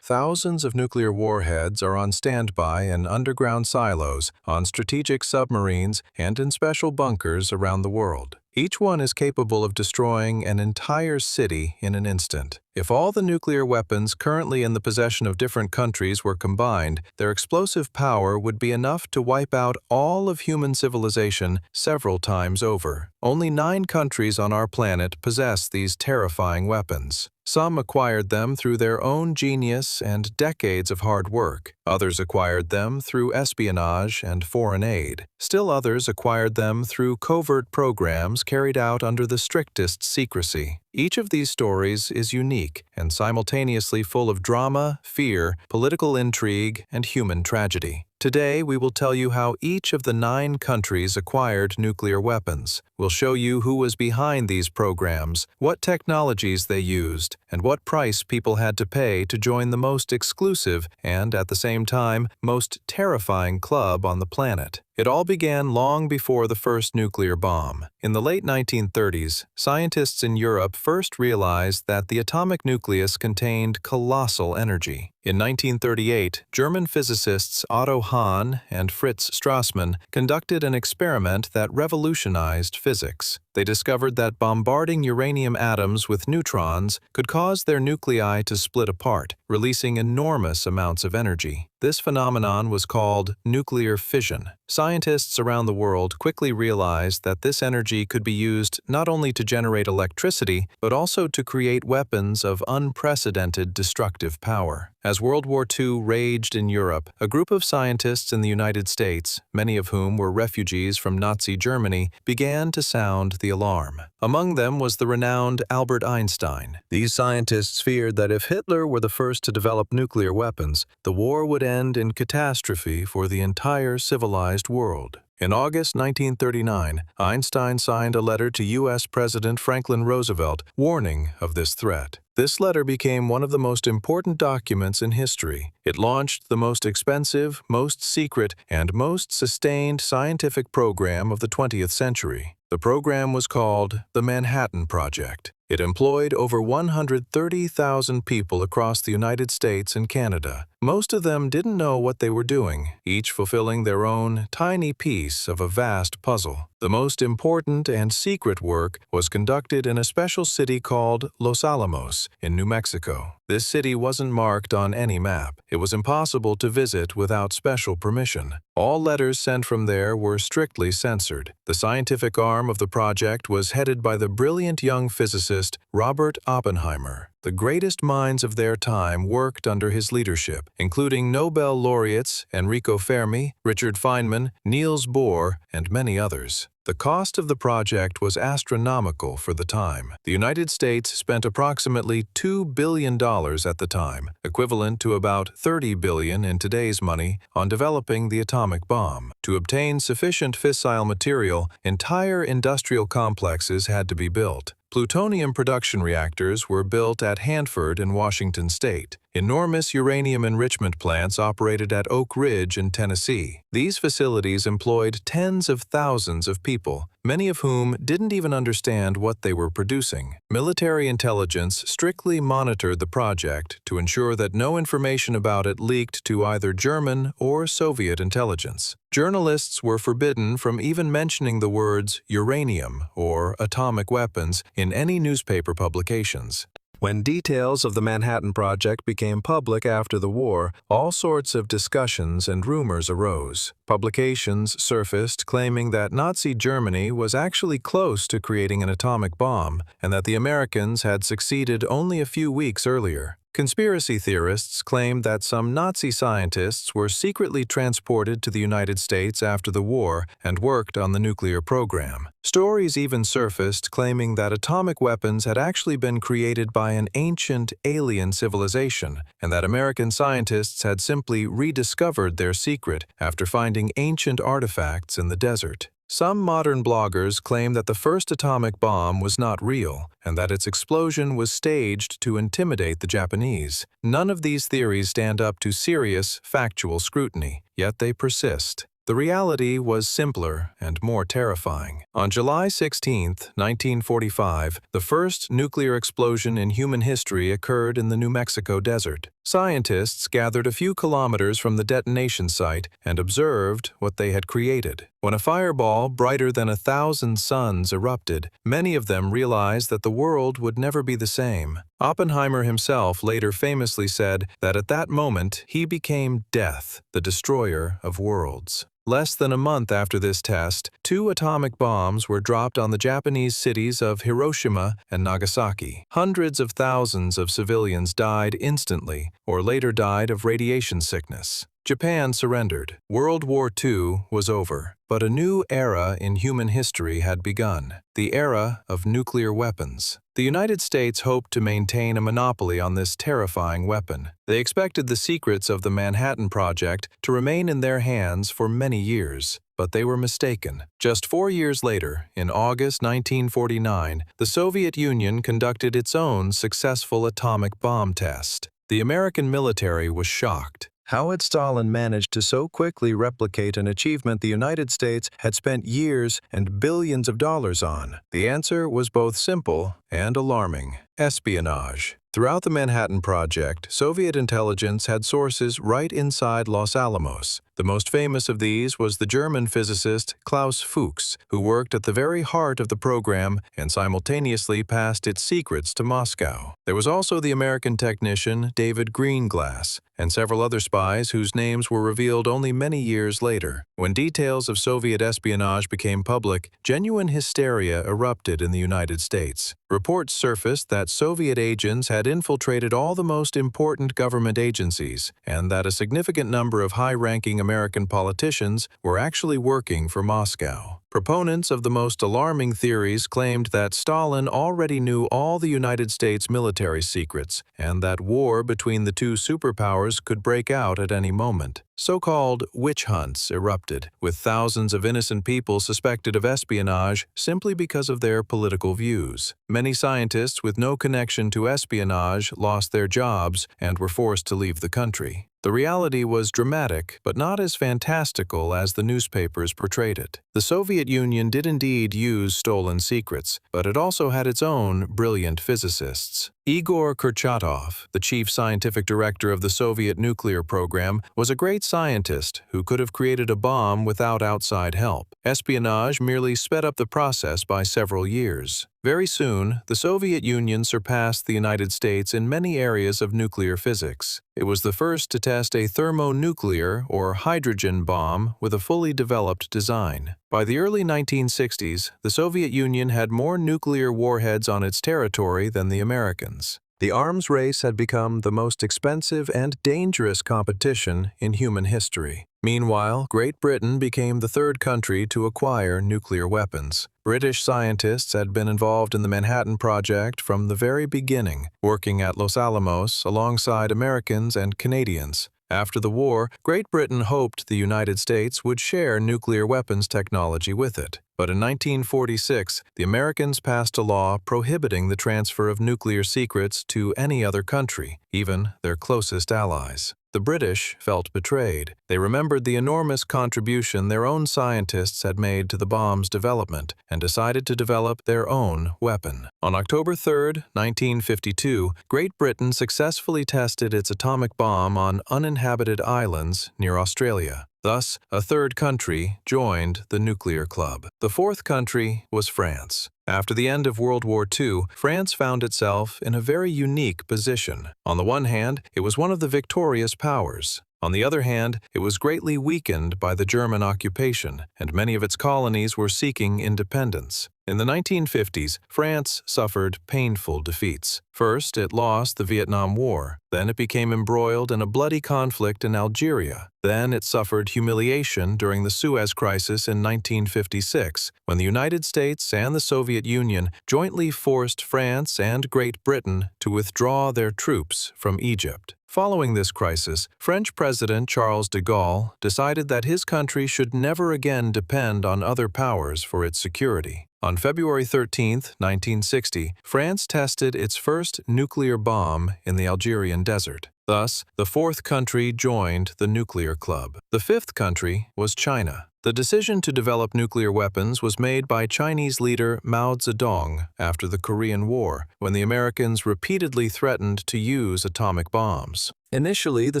Thousands of nuclear warheads are on standby in underground silos, on strategic submarines, and in special bunkers around the world. Each one is capable of destroying an entire city in an instant. If all the nuclear weapons currently in the possession of different countries were combined, their explosive power would be enough to wipe out all of human civilization several times over. Only 9 countries on our planet possess these terrifying weapons. Some acquired them through their own genius and decades of hard work. Others acquired them through espionage and foreign aid. Still others acquired them through covert programs carried out under the strictest secrecy. Each of these stories is unique and simultaneously full of drama, fear, political intrigue, and human tragedy. Today, we will tell you how each of the 9 countries acquired nuclear weapons. We'll show you who was behind these programs, what technologies they used, and what price people had to pay to join the most exclusive and, at the same time, most terrifying club on the planet. It all began long before the first nuclear bomb. In the late 1930s, scientists in Europe first realized that the atomic nucleus contained colossal energy. In 1938, German physicists Otto Hahn and Fritz Strassmann conducted an experiment that revolutionized physics. They discovered that bombarding uranium atoms with neutrons could cause their nuclei to split apart, releasing enormous amounts of energy. This phenomenon was called nuclear fission. Scientists around the world quickly realized that this energy could be used not only to generate electricity, but also to create weapons of unprecedented destructive power. As World War II raged in Europe, a group of scientists in the United States, many of whom were refugees from Nazi Germany, began to sound the alarm. Among them was the renowned Albert Einstein. These scientists feared that if Hitler were the first to develop nuclear weapons, the war would end in catastrophe for the entire civilized world. In August 1939, Einstein signed a letter to U.S. President Franklin Roosevelt warning of this threat. This letter became one of the most important documents in history. It launched the most expensive, most secret, and most sustained scientific program of the 20th century. The program was called the Manhattan Project. It employed over 130,000 people across the United States and Canada. Most of them didn't know what they were doing, each fulfilling their own tiny piece of a vast puzzle. The most important and secret work was conducted in a special city called Los Alamos in New Mexico. This city wasn't marked on any map. It was impossible to visit without special permission. All letters sent from there were strictly censored. The scientific arm of the project was headed by the brilliant young physicist Robert Oppenheimer. The greatest minds of their time worked under his leadership, including Nobel laureates Enrico Fermi, Richard Feynman, Niels Bohr, and many others. The cost of the project was astronomical for the time. The United States spent approximately $2 billion at the time, equivalent to about $30 billion in today's money, on developing the atomic bomb. To obtain sufficient fissile material, entire industrial complexes had to be built. Plutonium production reactors were built at Hanford in Washington state. Enormous uranium enrichment plants operated at Oak Ridge in Tennessee. These facilities employed tens of thousands of people, many of whom didn't even understand what they were producing. Military intelligence strictly monitored the project to ensure that no information about it leaked to either German or Soviet intelligence. Journalists were forbidden from even mentioning the words uranium or atomic weapons in any newspaper publications. When details of the Manhattan Project became public after the war, all sorts of discussions and rumors arose. Publications surfaced claiming that Nazi Germany was actually close to creating an atomic bomb and that the Americans had succeeded only a few weeks earlier. Conspiracy theorists claimed that some Nazi scientists were secretly transported to the United States after the war and worked on the nuclear program. Stories even surfaced claiming that atomic weapons had actually been created by an ancient alien civilization and that American scientists had simply rediscovered their secret after finding ancient artifacts in the desert. Some modern bloggers claim that the first atomic bomb was not real and that its explosion was staged to intimidate the Japanese. None of these theories stand up to serious, factual scrutiny, yet they persist. The reality was simpler and more terrifying. On July 16, 1945, the first nuclear explosion in human history occurred in the New Mexico desert. Scientists gathered a few kilometers from the detonation site and observed what they had created. When a fireball brighter than 1,000 suns erupted, many of them realized that the world would never be the same. Oppenheimer himself later famously said that at that moment he became death, the destroyer of worlds. Less than a month after this test, 2 atomic bombs were dropped on the Japanese cities of Hiroshima and Nagasaki. Hundreds of thousands of civilians died instantly or later died of radiation sickness. Japan surrendered. World War II was over, but a new era in human history had begun, the era of nuclear weapons. The United States hoped to maintain a monopoly on this terrifying weapon. They expected the secrets of the Manhattan Project to remain in their hands for many years, but they were mistaken. Just 4 years later, in August 1949, the Soviet Union conducted its own successful atomic bomb test. The American military was shocked. How had Stalin managed to so quickly replicate an achievement the United States had spent years and billions of dollars on? The answer was both simple and alarming: espionage. Throughout the Manhattan Project, Soviet intelligence had sources right inside Los Alamos. The most famous of these was the German physicist Klaus Fuchs, who worked at the very heart of the program and simultaneously passed its secrets to Moscow. There was also the American technician David Greenglass and several other spies whose names were revealed only many years later. When details of Soviet espionage became public, genuine hysteria erupted in the United States. Reports surfaced that Soviet agents had infiltrated all the most important government agencies and that a significant number of high-ranking American politicians were actually working for Moscow. Proponents of the most alarming theories claimed that Stalin already knew all the United States military secrets and that war between the two superpowers could break out at any moment. So-called witch hunts erupted, with thousands of innocent people suspected of espionage simply because of their political views. Many scientists with no connection to espionage lost their jobs and were forced to leave the country. The reality was dramatic, but not as fantastical as the newspapers portrayed it. The Soviet Union did indeed use stolen secrets, but it also had its own brilliant physicists. Igor Kurchatov, the chief scientific director of the Soviet nuclear program, was a great scientist who could have created a bomb without outside help. Espionage merely sped up the process by several years. Very soon, the Soviet Union surpassed the United States in many areas of nuclear physics. It was the first to test a thermonuclear or hydrogen bomb with a fully developed design. By the early 1960s, the Soviet Union had more nuclear warheads on its territory than the Americans. The arms race had become the most expensive and dangerous competition in human history. Meanwhile, Great Britain became the third country to acquire nuclear weapons. British scientists had been involved in the Manhattan Project from the very beginning, working at Los Alamos alongside Americans and Canadians. After the war, Great Britain hoped the United States would share nuclear weapons technology with it. But in 1946, the Americans passed a law prohibiting the transfer of nuclear secrets to any other country, even their closest allies. The British felt betrayed. They remembered the enormous contribution their own scientists had made to the bomb's development and decided to develop their own weapon. On October 3, 1952, Great Britain successfully tested its atomic bomb on uninhabited islands near Australia. Thus, a third country joined the nuclear club. The fourth country was France. After the end of World War II, France found itself in a very unique position. On the one hand, it was one of the victorious powers. On the other hand, it was greatly weakened by the German occupation, and many of its colonies were seeking independence. In the 1950s, France suffered painful defeats. First, it lost the Vietnam War. Then it became embroiled in a bloody conflict in Algeria. Then it suffered humiliation during the Suez Crisis in 1956, when the United States and the Soviet Union jointly forced France and Great Britain to withdraw their troops from Egypt. Following this crisis, French President Charles de Gaulle decided that his country should never again depend on other powers for its security. On February 13, 1960, France tested its first nuclear bomb in the Algerian desert. Thus, the fourth country joined the nuclear club. The fifth country was China. The decision to develop nuclear weapons was made by Chinese leader Mao Zedong after the Korean War, when the Americans repeatedly threatened to use atomic bombs. Initially, the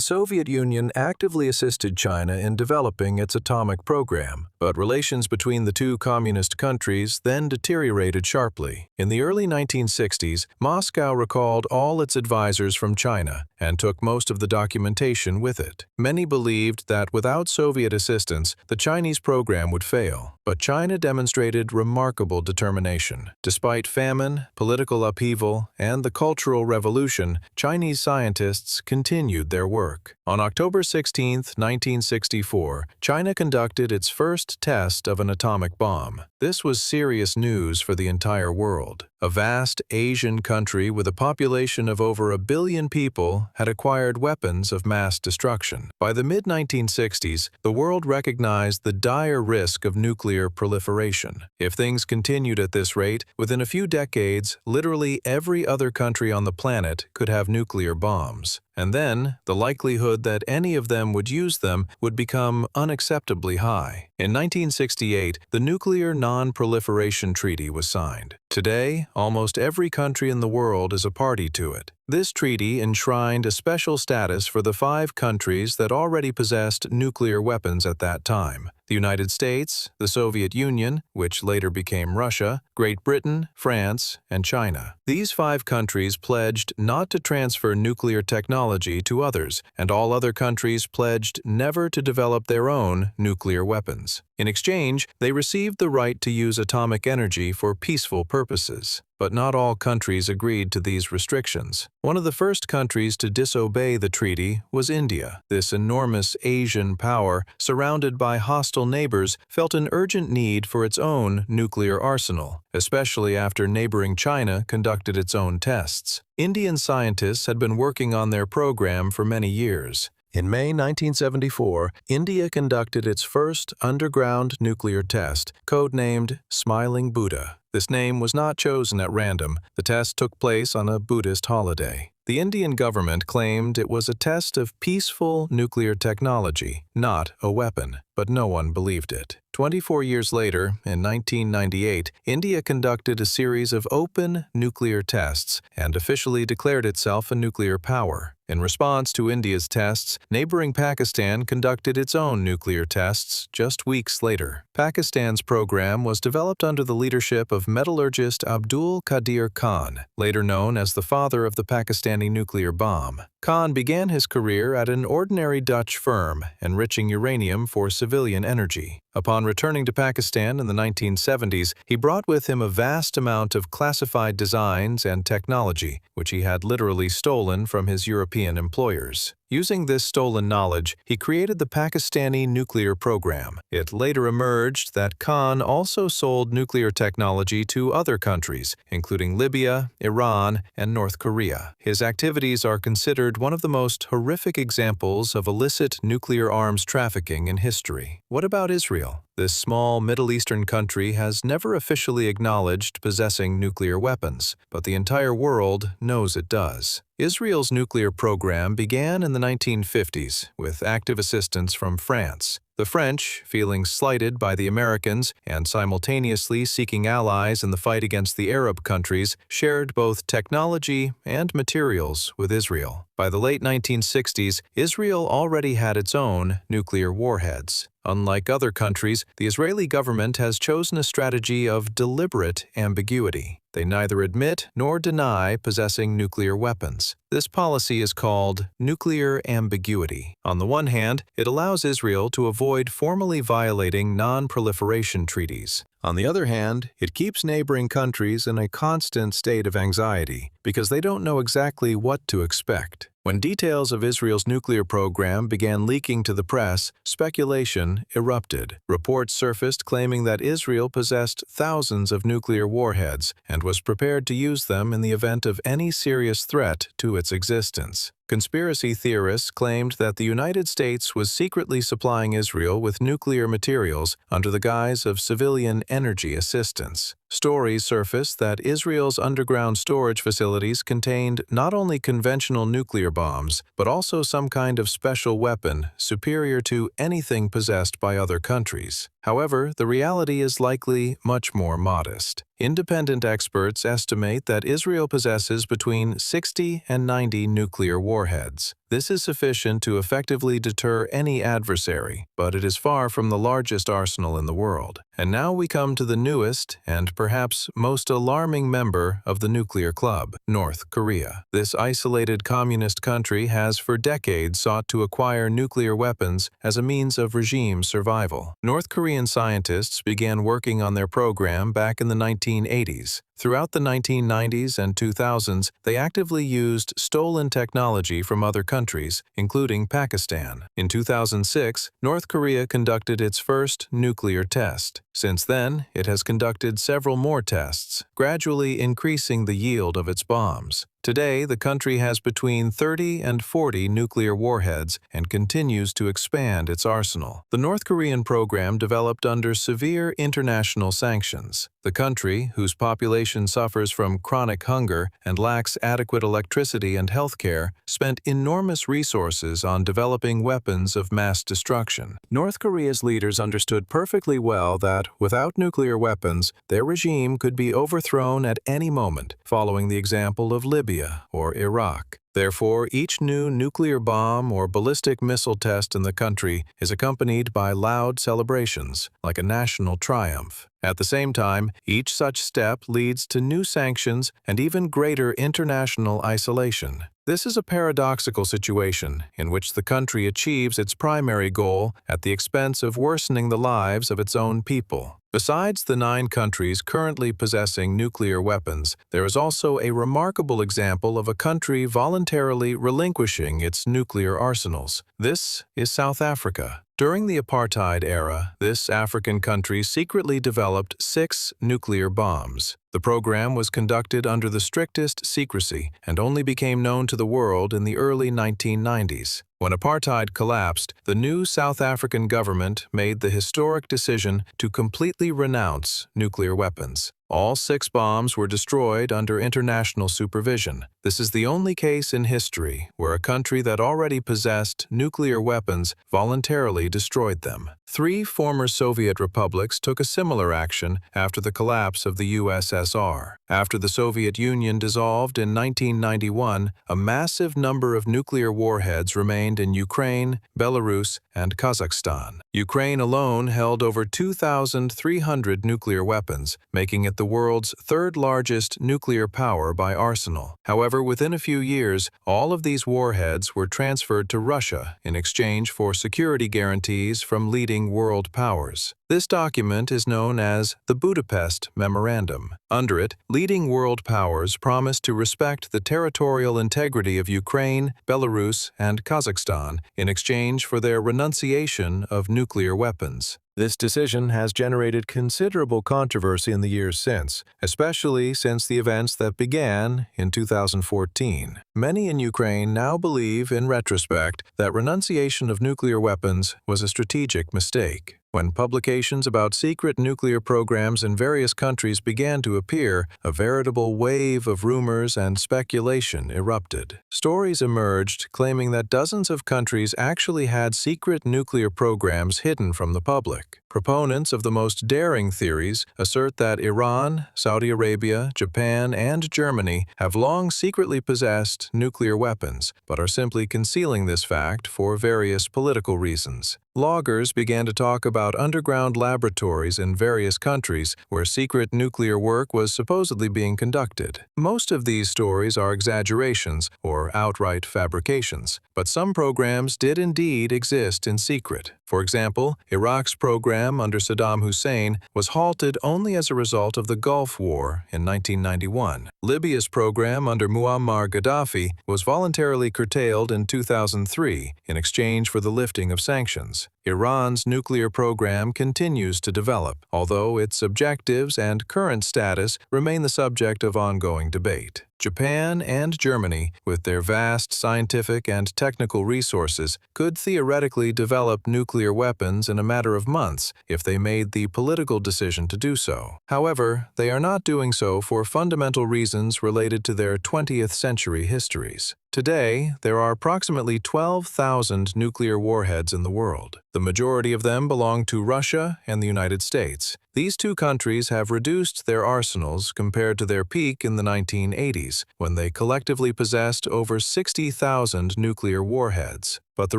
Soviet Union actively assisted China in developing its atomic program, but relations between the two communist countries then deteriorated sharply. In the early 1960s, Moscow recalled all its advisors from China and took most of the documentation with it. Many believed that without Soviet assistance, the Chinese program would fail, but China demonstrated remarkable determination. Despite famine, political upheaval, and the Cultural Revolution, Chinese scientists continued their work. On October 16, 1964, China conducted its first test of an atomic bomb. This was serious news for the entire world. A vast Asian country with a population of over 1 billion people had acquired weapons of mass destruction. By the mid-1960s, the world recognized the dire risk of nuclear proliferation. If things continued at this rate, within a few decades, literally every other country on the planet could have nuclear bombs. And then, the likelihood that any of them would use them would become unacceptably high. In 1968, the Nuclear Non-Proliferation Treaty was signed. Today, almost every country in the world is a party to it. This treaty enshrined a special status for the 5 countries that already possessed nuclear weapons at that time: the United States, the Soviet Union, which later became Russia, Great Britain, France, and China. These 5 countries pledged not to transfer nuclear technology to others, and all other countries pledged never to develop their own nuclear weapons. In exchange, they received the right to use atomic energy for peaceful purposes. But not all countries agreed to these restrictions. One of the first countries to disobey the treaty was India. This enormous Asian power, surrounded by hostile neighbors, felt an urgent need for its own nuclear arsenal, especially after neighboring China conducted its own tests. Indian scientists had been working on their program for many years. In May 1974, India conducted its first underground nuclear test, codenamed Smiling Buddha. This name was not chosen at random. The test took place on a Buddhist holiday. The Indian government claimed it was a test of peaceful nuclear technology, not a weapon, but no one believed it. 24 years later, in 1998, India conducted a series of open nuclear tests and officially declared itself a nuclear power. In response to India's tests, neighboring Pakistan conducted its own nuclear tests just weeks later. Pakistan's program was developed under the leadership of metallurgist Abdul Qadir Khan, later known as the father of the Pakistani nuclear bomb. Khan began his career at an ordinary Dutch firm, enriching uranium for civilian energy. Upon returning to Pakistan in the 1970s, he brought with him a vast amount of classified designs and technology, which he had literally stolen from his European employers. Using this stolen knowledge, he created the Pakistani nuclear program. It later emerged that Khan also sold nuclear technology to other countries, including Libya, Iran, and North Korea. His activities are considered one of the most horrific examples of illicit nuclear arms trafficking in history. What about Israel? This small Middle Eastern country has never officially acknowledged possessing nuclear weapons, but the entire world knows it does. Israel's nuclear program began in the 1950s with active assistance from France. The French, feeling slighted by the Americans and simultaneously seeking allies in the fight against the Arab countries, shared both technology and materials with Israel. By the late 1960s, Israel already had its own nuclear warheads. Unlike other countries, the Israeli government has chosen a strategy of deliberate ambiguity. They neither admit nor deny possessing nuclear weapons. This policy is called nuclear ambiguity. On the one hand, it allows Israel to avoid formally violating non-proliferation treaties. On the other hand, it keeps neighboring countries in a constant state of anxiety because they don't know exactly what to expect. When details of Israel's nuclear program began leaking to the press, speculation erupted. Reports surfaced claiming that Israel possessed thousands of nuclear warheads and was prepared to use them in the event of any serious threat to its existence. Conspiracy theorists claimed that the United States was secretly supplying Israel with nuclear materials under the guise of civilian energy assistance. Stories surfaced that Israel's underground storage facilities contained not only conventional nuclear bombs, but also some kind of special weapon superior to anything possessed by other countries. However, the reality is likely much more modest. Independent experts estimate that Israel possesses between 60 and 90 nuclear warheads. This is sufficient to effectively deter any adversary, but it is far from the largest arsenal in the world. And now we come to the newest and perhaps most alarming member of the nuclear club, North Korea. This isolated communist country has for decades sought to acquire nuclear weapons as a means of regime survival. North Korean scientists began working on their program back in the 1980s. Throughout the 1990s and 2000s, they actively used stolen technology from other countries, including Pakistan. In 2006, North Korea conducted its first nuclear test. Since then, it has conducted several more tests, gradually increasing the yield of its bombs. Today, the country has between 30 and 40 nuclear warheads and continues to expand its arsenal. The North Korean program developed under severe international sanctions. The country, whose population suffers from chronic hunger and lacks adequate electricity and health care, spent enormous resources on developing weapons of mass destruction. North Korea's leaders understood perfectly well that, without nuclear weapons, their regime could be overthrown at any moment, following the example of Libya or Iraq. Therefore, each new nuclear bomb or ballistic missile test in the country is accompanied by loud celebrations, like a national triumph. At the same time, each such step leads to new sanctions and even greater international isolation. This is a paradoxical situation in which the country achieves its primary goal at the expense of worsening the lives of its own people. Besides the 9 countries currently possessing nuclear weapons, there is also a remarkable example of a country voluntarily relinquishing its nuclear arsenals. This is South Africa. During the apartheid era, this African country secretly developed 6 nuclear bombs. The program was conducted under the strictest secrecy and only became known to the world in the early 1990s. When apartheid collapsed, the new South African government made the historic decision to completely renounce nuclear weapons. All 6 bombs were destroyed under international supervision. This is the only case in history where a country that already possessed nuclear weapons voluntarily destroyed them. 3 former Soviet republics took a similar action after the collapse of the USSR. After the Soviet Union dissolved in 1991, a massive number of nuclear warheads remained in Ukraine, Belarus, and Kazakhstan. Ukraine alone held over 2,300 nuclear weapons, making it the world's 3rd largest nuclear power by arsenal. However, within a few years, all of these warheads were transferred to Russia in exchange for security guarantees from leading world powers. This document is known as the Budapest Memorandum. Under it, leading world powers promised to respect the territorial integrity of Ukraine, Belarus, and Kazakhstan in exchange for their renunciation of nuclear weapons. This decision has generated considerable controversy in the years since, especially since the events that began in 2014. Many in Ukraine now believe, in retrospect, that renunciation of nuclear weapons was a strategic mistake. When publications about secret nuclear programs in various countries began to appear, a veritable wave of rumors and speculation erupted. Stories emerged claiming that dozens of countries actually had secret nuclear programs hidden from the public. Proponents of the most daring theories assert that Iran, Saudi Arabia, Japan, and Germany have long secretly possessed nuclear weapons, but are simply concealing this fact for various political reasons. Bloggers began to talk about underground laboratories in various countries where secret nuclear work was supposedly being conducted. Most of these stories are exaggerations or outright fabrications, but some programs did indeed exist in secret. For example, Iraq's program under Saddam Hussein was halted only as a result of the Gulf War in 1991. Libya's program under Muammar Gaddafi was voluntarily curtailed in 2003 in exchange for the lifting of sanctions. Iran's nuclear program continues to develop, although its objectives and current status remain the subject of ongoing debate. Japan and Germany, with their vast scientific and technical resources, could theoretically develop nuclear weapons in a matter of months if they made the political decision to do so. However, they are not doing so for fundamental reasons related to their 20th century histories. Today, there are approximately 12,000 nuclear warheads in the world. The majority of them belong to Russia and the United States. These two countries have reduced their arsenals compared to their peak in the 1980s, when they collectively possessed over 60,000 nuclear warheads. But the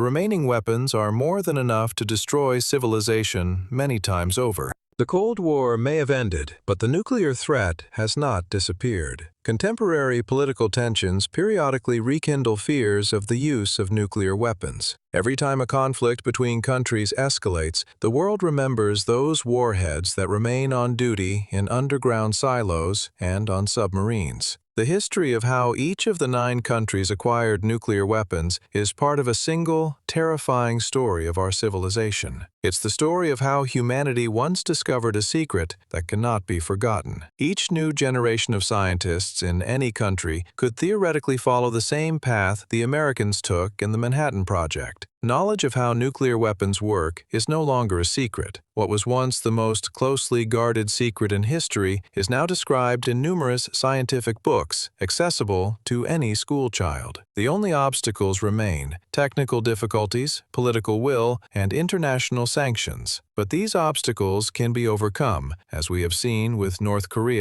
remaining weapons are more than enough to destroy civilization many times over. The Cold War may have ended, but the nuclear threat has not disappeared. Contemporary political tensions periodically rekindle fears of the use of nuclear weapons. Every time a conflict between countries escalates, the world remembers those warheads that remain on duty in underground silos and on submarines. The history of how each of the 9 countries acquired nuclear weapons is part of a single, terrifying story of our civilization. It's the story of how humanity once discovered a secret that cannot be forgotten. Each new generation of scientists in any country could theoretically follow the same path the Americans took in the Manhattan Project. Knowledge of how nuclear weapons work is no longer a secret. What was once the most closely guarded secret in history is now described in numerous scientific books, accessible to any school child. The only obstacles remain: technical difficulties, political will, and international sanctions. But these obstacles can be overcome, as we have seen with North Korea.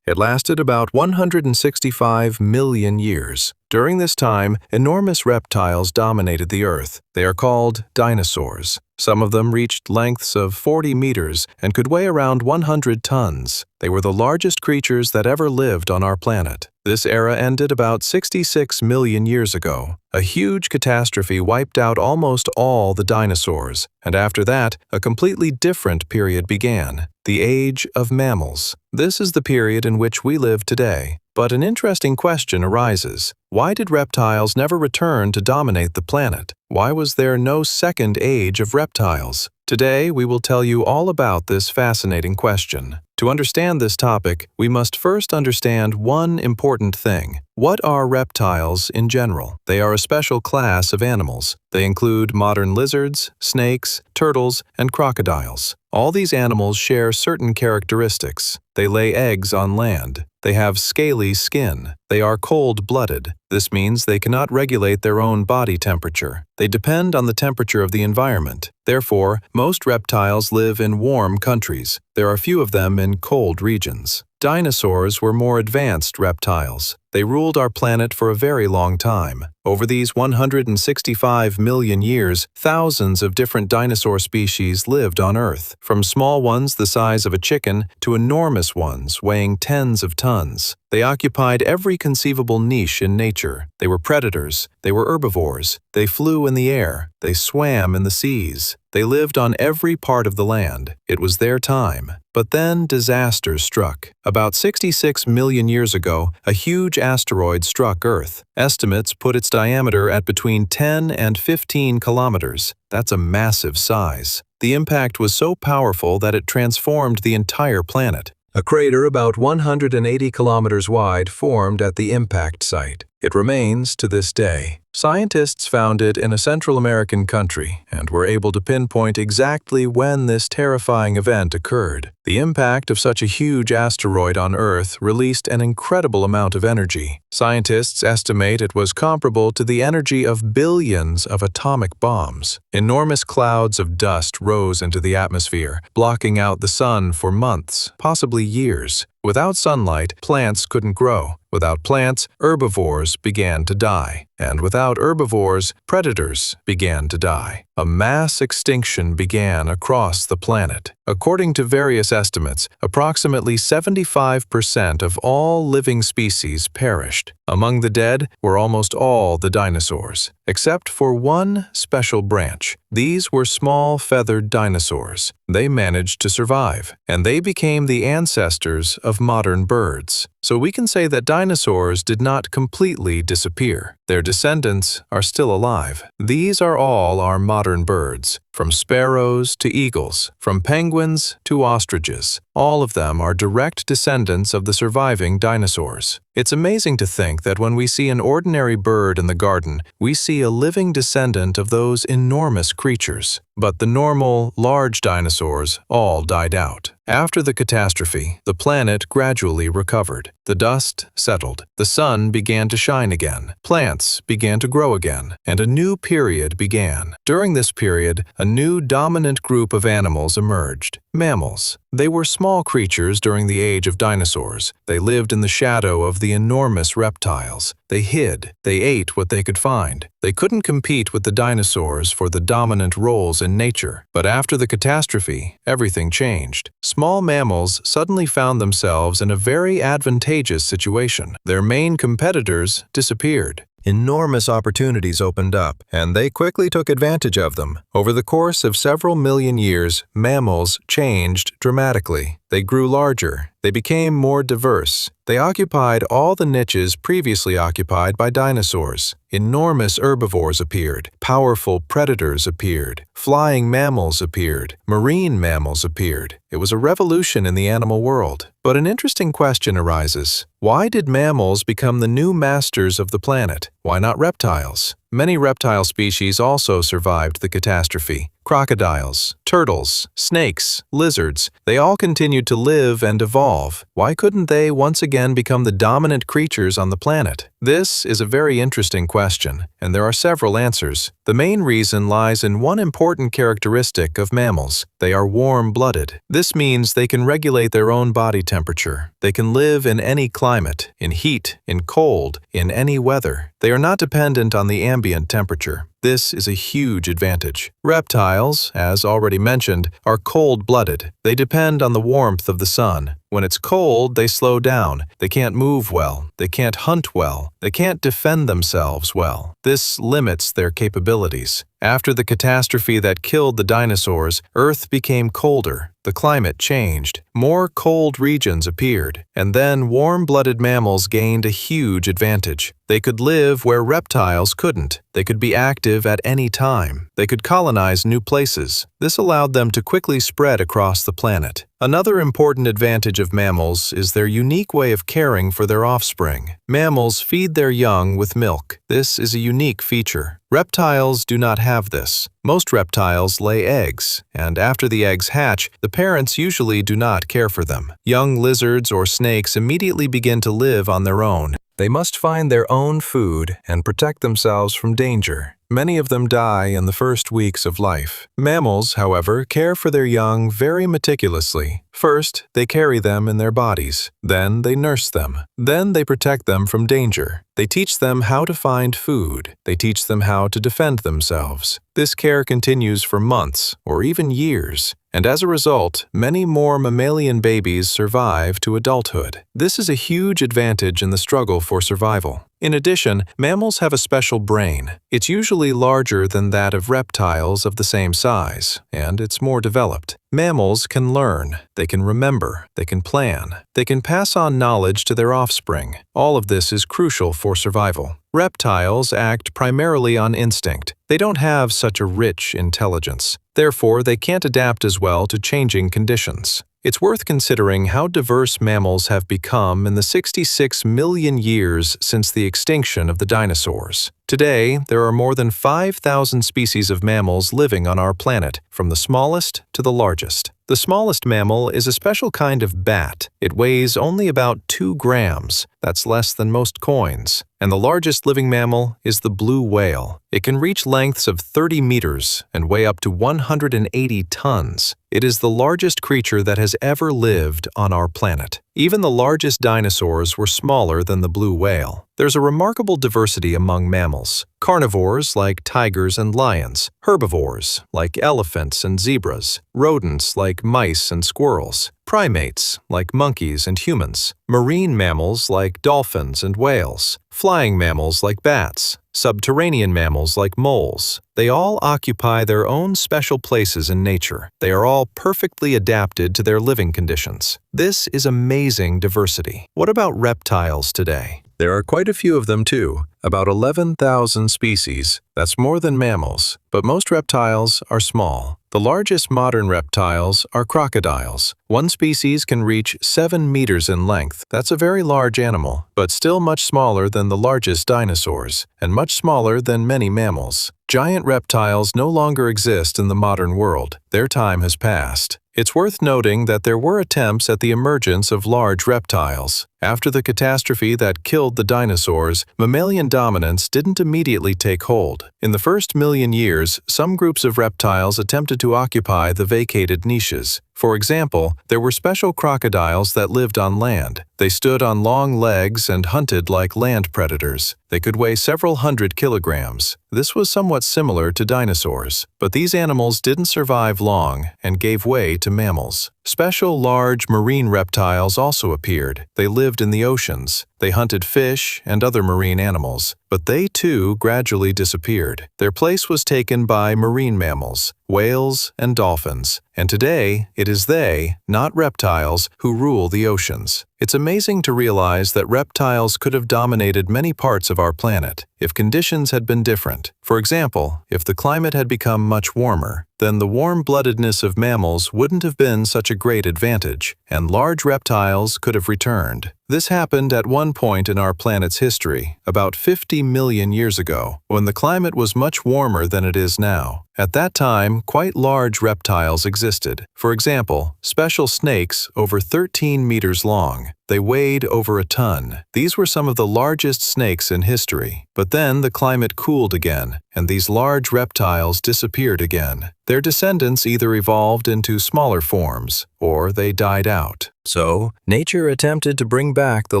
It lasted about 165 million years. During this time, enormous reptiles dominated the Earth. They are called dinosaurs. Some of them reached lengths of 40 meters and could weigh around 100 tons. They were the largest creatures that ever lived on our planet. This era ended about 66 million years ago. A huge catastrophe wiped out almost all the dinosaurs, and after that, a completely different period began: the Age of Mammals. This is the period in which we live today. But an interesting question arises. Why did reptiles never return to dominate the planet? Why was there no second age of reptiles? Today, we will tell you all about this fascinating question. To understand this topic, we must first understand one important thing. What are reptiles in general? They are a special class of animals. They include modern lizards, snakes, turtles, and crocodiles. All these animals share certain characteristics. They lay eggs on land. They have scaly skin. They are cold-blooded. This means they cannot regulate their own body temperature. They depend on the temperature of the environment. Therefore, most reptiles live in warm countries. There are few of them in cold regions. Dinosaurs were more advanced reptiles. They ruled our planet for a very long time. Over these 165 million years, thousands of different dinosaur species lived on Earth, from small ones the size of a chicken to enormous ones weighing tens of tons. They occupied every conceivable niche in nature. They were predators. They were herbivores. They flew in the air. They swam in the seas. They lived on every part of the land. It was their time. But then disasters struck. About 66 million years ago, a huge asteroid struck Earth. Estimates put its diameter at between 10 and 15 kilometers. That's a massive size. The impact was so powerful that it transformed the entire planet. A crater about 180 kilometers wide formed at the impact site. It remains to this day. Scientists found it in a Central American country and were able to pinpoint exactly when this terrifying event occurred. The impact of such a huge asteroid on Earth released an incredible amount of energy. Scientists estimate it was comparable to the energy of billions of atomic bombs. Enormous clouds of dust rose into the atmosphere, blocking out the sun for months, possibly years. Without sunlight, plants couldn't grow. Without plants, herbivores began to die. And without herbivores, predators began to die. A mass extinction began across the planet. According to various estimates, approximately 75% of all living species perished. Among the dead were almost all the dinosaurs, except for one special branch. These were small feathered dinosaurs. They managed to survive, and they became the ancestors of modern birds. So we can say that dinosaurs did not completely disappear. Their descendants are still alive. These are all our modern birds, from sparrows to eagles, from penguins to ostriches. All of them are direct descendants of the surviving dinosaurs. It's amazing to think that when we see an ordinary bird in the garden, we see a living descendant of those enormous creatures. But the normal, large dinosaurs all died out. After the catastrophe, the planet gradually recovered. The dust settled. The sun began to shine again. Plants began to grow again, and a new period began. During this period, a new dominant group of animals emerged. Mammals. They were small creatures during the age of dinosaurs. They lived in the shadow of the enormous reptiles. They hid. They ate what they could find. They couldn't compete with the dinosaurs for the dominant roles in nature. But after the catastrophe, everything changed. Small mammals suddenly found themselves in a very advantageous situation. Their main competitors disappeared. Enormous opportunities opened up, and they quickly took advantage of them. Over the course of several million years, mammals changed dramatically. They grew larger. They became more diverse. They occupied all the niches previously occupied by dinosaurs. Enormous herbivores appeared. Powerful predators appeared. Flying mammals appeared. Marine mammals appeared. It was a revolution in the animal world. But an interesting question arises. Why did mammals become the new masters of the planet? Why not reptiles? Many reptile species also survived the catastrophe. Crocodiles, turtles, snakes, lizards, they all continued to live and evolve. Why couldn't they once again become the dominant creatures on the planet? This is a very interesting question, and there are several answers. The main reason lies in one important characteristic of mammals. They are warm-blooded. This means they can regulate their own body temperature. They can live in any climate, in heat, in cold, in any weather. They are not dependent on the ambient temperature. This is a huge advantage. Reptiles, as already mentioned, are cold-blooded. They depend on the warmth of the sun. When it's cold, they slow down. They can't move well. They can't hunt well. They can't defend themselves well. This limits their capabilities. After the catastrophe that killed the dinosaurs, Earth became colder. The climate changed. More cold regions appeared, and then warm-blooded mammals gained a huge advantage. They could live where reptiles couldn't. They could be active at any time. They could colonize new places. This allowed them to quickly spread across the planet. Another important advantage of mammals is their unique way of caring for their offspring. Mammals feed their young with milk. This is a unique feature. Reptiles do not have this. Most reptiles lay eggs, and after the eggs hatch, the parents usually do not care for them. Young lizards or snakes immediately begin to live on their own. They must find their own food and protect themselves from danger. Many of them die in the first weeks of life. Mammals, however, care for their young very meticulously. First, they carry them in their bodies. Then they nurse them. Then they protect them from danger. They teach them how to find food. They teach them how to defend themselves. This care continues for months or even years, and as a result, many more mammalian babies survive to adulthood. This is a huge advantage in the struggle for survival. In addition, mammals have a special brain. It's usually larger than that of reptiles of the same size, and it's more developed. Mammals can learn, they can remember, they can plan, they can pass on knowledge to their offspring. All of this is crucial for survival. Reptiles act primarily on instinct. They don't have such a rich intelligence. Therefore, they can't adapt as well to changing conditions. It's worth considering how diverse mammals have become in the 66 million years since the extinction of the dinosaurs. Today, there are more than 5,000 species of mammals living on our planet, from the smallest to the largest. The smallest mammal is a special kind of bat. It weighs only about 2 grams. That's less than most coins. And the largest living mammal is the blue whale. It can reach lengths of 30 meters and weigh up to 180 tons. It is the largest creature that has ever lived on our planet. Even the largest dinosaurs were smaller than the blue whale. There's a remarkable diversity among mammals. Carnivores like tigers and lions, herbivores like elephants and zebras, rodents like mice and squirrels, primates like monkeys and humans, marine mammals like dolphins and whales, flying mammals like bats, subterranean mammals like moles. They all occupy their own special places in nature. They are all perfectly adapted to their living conditions. This is amazing diversity. What about reptiles today? There are quite a few of them too, about 11,000 species. That's more than mammals, but most reptiles are small. The largest modern reptiles are crocodiles. One species can reach 7 meters in length. That's a very large animal, but still much smaller than the largest dinosaurs, and much smaller than many mammals. Giant reptiles no longer exist in the modern world. Their time has passed. It's worth noting that there were attempts at the emergence of large reptiles. After the catastrophe that killed the dinosaurs, mammalian dominance didn't immediately take hold. In the first million years, some groups of reptiles attempted to occupy the vacated niches. For example, there were special crocodiles that lived on land. They stood on long legs and hunted like land predators. They could weigh several hundred kilograms. This was somewhat similar to dinosaurs, but these animals didn't survive long and gave way to mammals. Special large marine reptiles also appeared. They lived in the oceans. They hunted fish and other marine animals, but they too gradually disappeared. Their place was taken by marine mammals, whales and dolphins, and today it is they, not reptiles, who rule the oceans. It's amazing to realize that reptiles could have dominated many parts of our planet if conditions had been different. For example, if the climate had become much warmer, then the warm-bloodedness of mammals wouldn't have been such a great advantage, and large reptiles could have returned. This happened at one point in our planet's history, about 50 million years ago, when the climate was much warmer than it is now. At that time, quite large reptiles existed. For example, special snakes over 13 meters long. They weighed over a ton. These were some of the largest snakes in history. But then the climate cooled again, and these large reptiles disappeared again. Their descendants either evolved into smaller forms, or they died out. So, nature attempted to bring back the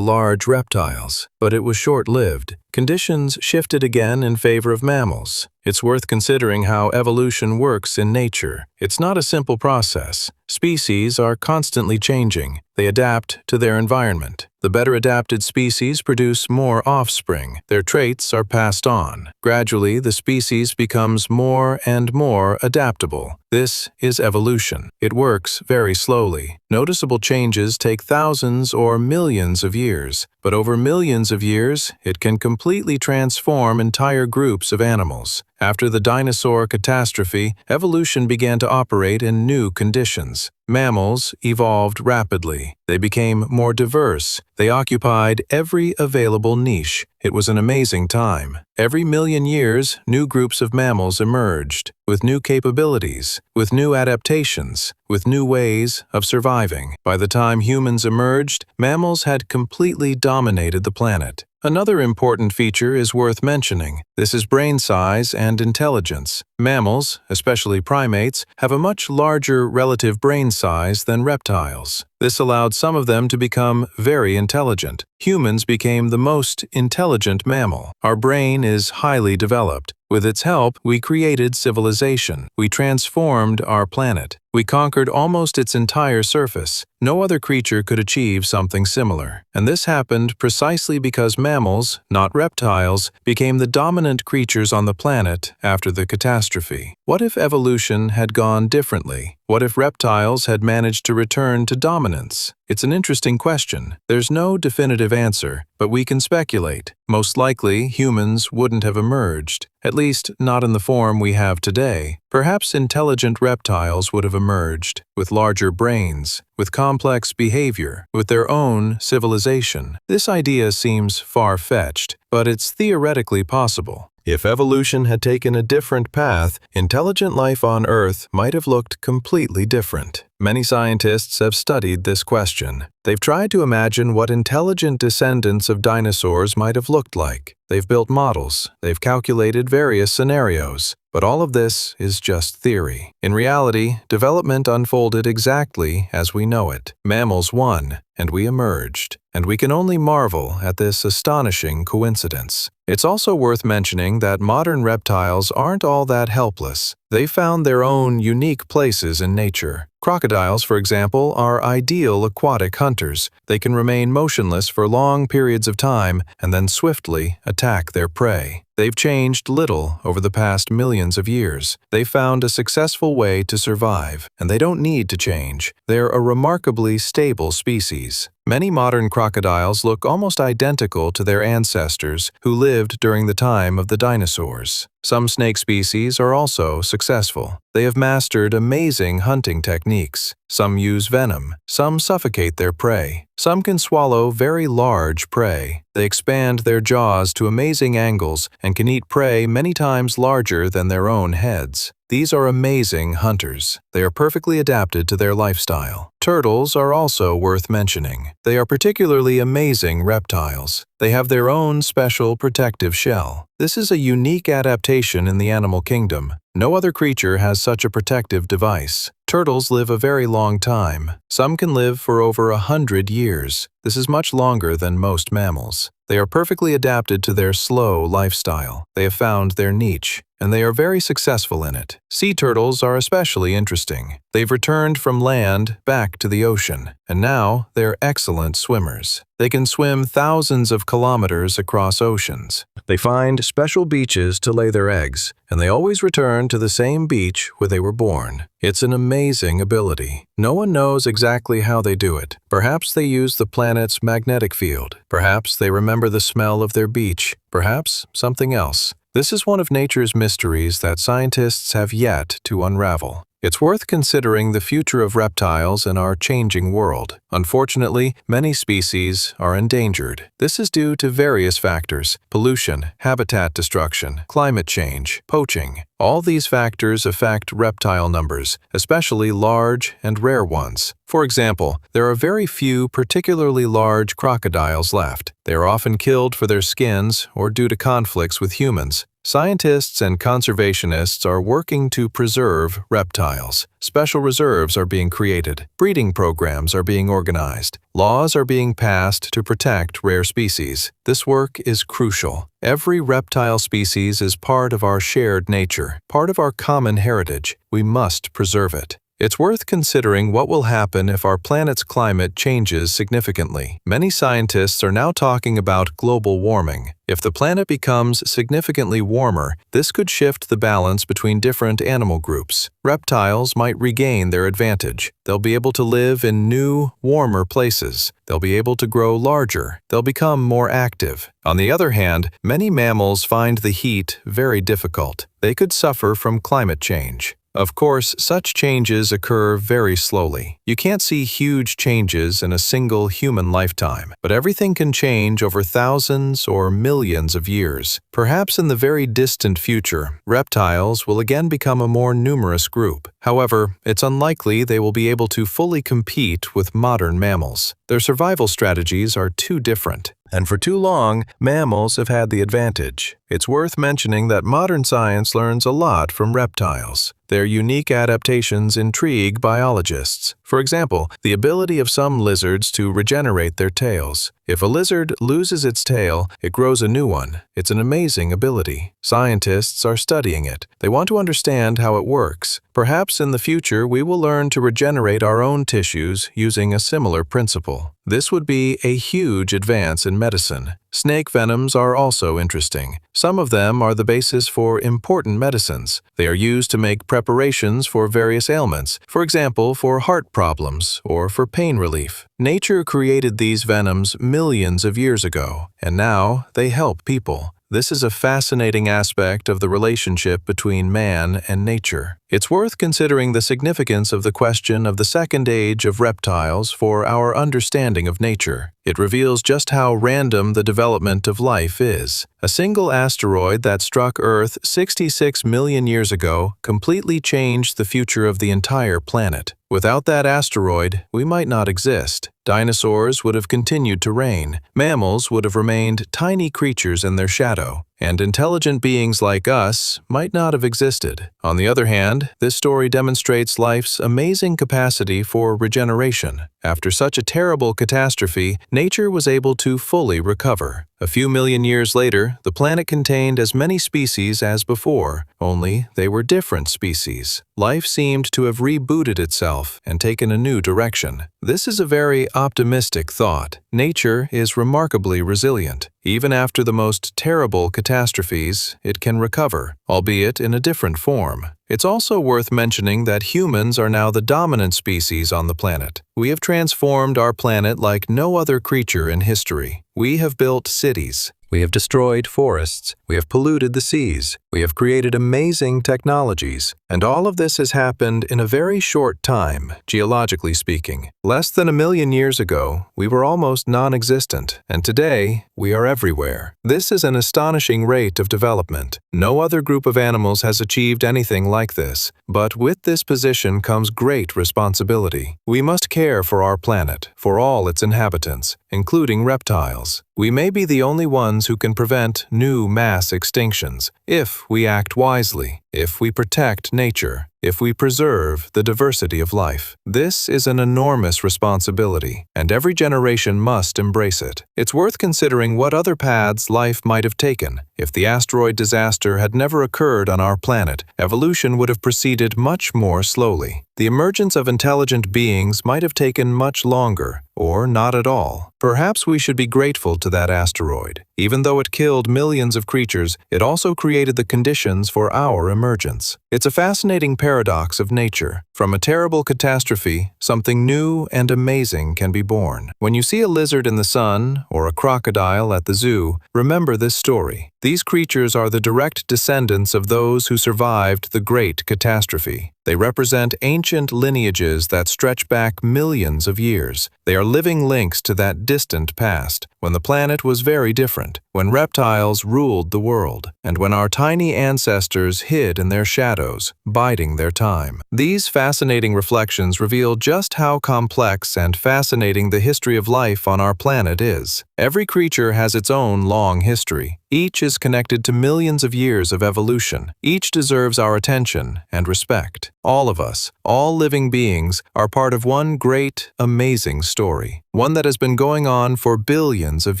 large reptiles, but it was short-lived. Conditions shifted again in favor of mammals. It's worth considering how evolution works in nature. It's not a simple process. Species are constantly changing. They adapt to their environment. The better adapted species produce more offspring. Their traits are passed on. Gradually, the species becomes more and more adaptable. This is evolution. It works very slowly. Noticeable changes take thousands or millions of years, but over millions of years, it can completely transform entire groups of animals. After the dinosaur catastrophe, evolution began to operate in new conditions. Mammals evolved rapidly. They became more diverse. They occupied every available niche. It was an amazing time. Every million years, new groups of mammals emerged, with new capabilities, with new adaptations, with new ways of surviving. By the time humans emerged, mammals had completely dominated the planet. Another important feature is worth mentioning. This is brain size and intelligence. Mammals, especially primates, have a much larger relative brain size than reptiles. This allowed some of them to become very intelligent. Humans became the most intelligent mammal. Our brain is highly developed. With its help, we created civilization. We transformed our planet. We conquered almost its entire surface. No other creature could achieve something similar. And this happened precisely because mammals, not reptiles, became the dominant creatures on the planet after the catastrophe. What if evolution had gone differently? What if reptiles had managed to return to dominance? It's an interesting question. There's no definitive answer, but we can speculate. Most likely, humans wouldn't have emerged, at least not in the form we have today. Perhaps intelligent reptiles would have emerged, with larger brains, with complex behavior, with their own civilization. This idea seems far-fetched, but it's theoretically possible. If evolution had taken a different path, intelligent life on Earth might have looked completely different. Many scientists have studied this question. They've tried to imagine what intelligent descendants of dinosaurs might have looked like. They've built models. They've calculated various scenarios. But all of this is just theory. In reality, development unfolded exactly as we know it. Mammals won, and we emerged. And we can only marvel at this astonishing coincidence. It's also worth mentioning that modern reptiles aren't all that helpless. They found their own unique places in nature. Crocodiles, for example, are ideal aquatic hunters. They can remain motionless for long periods of time and then swiftly attack their prey. They've changed little over the past millions of years. They found a successful way to survive, and they don't need to change. They're a remarkably stable species. Many modern crocodiles look almost identical to their ancestors who lived during the time of the dinosaurs. Some snake species are also successful. They have mastered amazing hunting techniques. Some use venom. Some suffocate their prey. Some can swallow very large prey. They expand their jaws to amazing angles and can eat prey many times larger than their own heads. These are amazing hunters. They are perfectly adapted to their lifestyle. Turtles are also worth mentioning. They are particularly amazing reptiles. They have their own special protective shell. This is a unique adaptation in the animal kingdom. No other creature has such a protective device. Turtles live a very long time. Some can live for over 100 years. This is much longer than most mammals. They are perfectly adapted to their slow lifestyle. They have found their niche, and they are very successful in it. Sea turtles are especially interesting. They've returned from land back to the ocean, and now they're excellent swimmers. They can swim thousands of kilometers across oceans. They find special beaches to lay their eggs, and they always return to the same beach where they were born. It's an amazing ability. No one knows exactly how they do it. Perhaps they use the planet's magnetic field. Perhaps they remember the smell of their beach. Perhaps something else. This is one of nature's mysteries that scientists have yet to unravel. It's worth considering the future of reptiles in our changing world. Unfortunately, many species are endangered. This is due to various factors: pollution, habitat destruction, climate change, poaching. All these factors affect reptile numbers, especially large and rare ones. For example, there are very few particularly large crocodiles left. They are often killed for their skins or due to conflicts with humans. Scientists and conservationists are working to preserve reptiles. Special reserves are being created. Breeding programs are being organized. Laws are being passed to protect rare species. This work is crucial. Every reptile species is part of our shared nature, part of our common heritage. We must preserve it. It's worth considering what will happen if our planet's climate changes significantly. Many scientists are now talking about global warming. If the planet becomes significantly warmer, this could shift the balance between different animal groups. Reptiles might regain their advantage. They'll be able to live in new, warmer places. They'll be able to grow larger. They'll become more active. On the other hand, many mammals find the heat very difficult. They could suffer from climate change. Of course, such changes occur very slowly. You can't see huge changes in a single human lifetime, but everything can change over thousands or millions of years. Perhaps in the very distant future, reptiles will again become a more numerous group. However, it's unlikely they will be able to fully compete with modern mammals. Their survival strategies are too different. And for too long, mammals have had the advantage. It's worth mentioning that modern science learns a lot from reptiles. Their unique adaptations intrigue biologists. For example, the ability of some lizards to regenerate their tails. If a lizard loses its tail, it grows a new one. It's an amazing ability. Scientists are studying it. They want to understand how it works. Perhaps in the future we will learn to regenerate our own tissues using a similar principle. This would be a huge advance in medicine. Snake venoms are also interesting. Some of them are the basis for important medicines. They are used to make preparations for various ailments, for example, for heart problems or for pain relief. Nature created these venoms millions of years ago, and now they help people. This is a fascinating aspect of the relationship between man and nature. It's worth considering the significance of the question of the second age of reptiles for our understanding of nature. It reveals just how random the development of life is. A single asteroid that struck Earth 66 million years ago completely changed the future of the entire planet. Without that asteroid, we might not exist. Dinosaurs would have continued to reign. Mammals would have remained tiny creatures in their shadow. And intelligent beings like us might not have existed. On the other hand, this story demonstrates life's amazing capacity for regeneration. After such a terrible catastrophe, nature was able to fully recover. A few million years later, the planet contained as many species as before, only they were different species. Life seemed to have rebooted itself and taken a new direction. This is a very optimistic thought. Nature is remarkably resilient. Even after the most terrible catastrophes, it can recover, albeit in a different form. It's also worth mentioning that humans are now the dominant species on the planet. We have transformed our planet like no other creature in history. We have built cities. We have destroyed forests. We have polluted the seas. We have created amazing technologies. And all of this has happened in a very short time, geologically speaking. Less than 1 million years ago, we were almost non-existent, and today, we are everywhere. This is an astonishing rate of development. No other group of animals has achieved anything like this, but with this position comes great responsibility. We must care for our planet, for all its inhabitants, including reptiles. We may be the only ones who can prevent new mass extinctions if we act wisely, if we protect nature, if we preserve the diversity of life. This is an enormous responsibility, and every generation must embrace it. It's worth considering what other paths life might have taken. If the asteroid disaster had never occurred on our planet, evolution would have proceeded much more slowly. The emergence of intelligent beings might have taken much longer, or not at all. Perhaps we should be grateful to that asteroid. Even though it killed millions of creatures, it also created the conditions for our emergence. It's a fascinating paradox of nature. From a terrible catastrophe, something new and amazing can be born. When you see a lizard in the sun or a crocodile at the zoo, remember this story. These creatures are the direct descendants of those who survived the great catastrophe. They represent ancient lineages that stretch back millions of years. They are living links to that distant past, when the planet was very different, when reptiles ruled the world, and when our tiny ancestors hid in their shadows, biding their time. These fascinating reflections reveal just how complex and fascinating the history of life on our planet is. Every creature has its own long history. Each is connected to millions of years of evolution. Each deserves our attention and respect. All of us, all living beings, are part of one great, amazing story. One that has been going on for billions of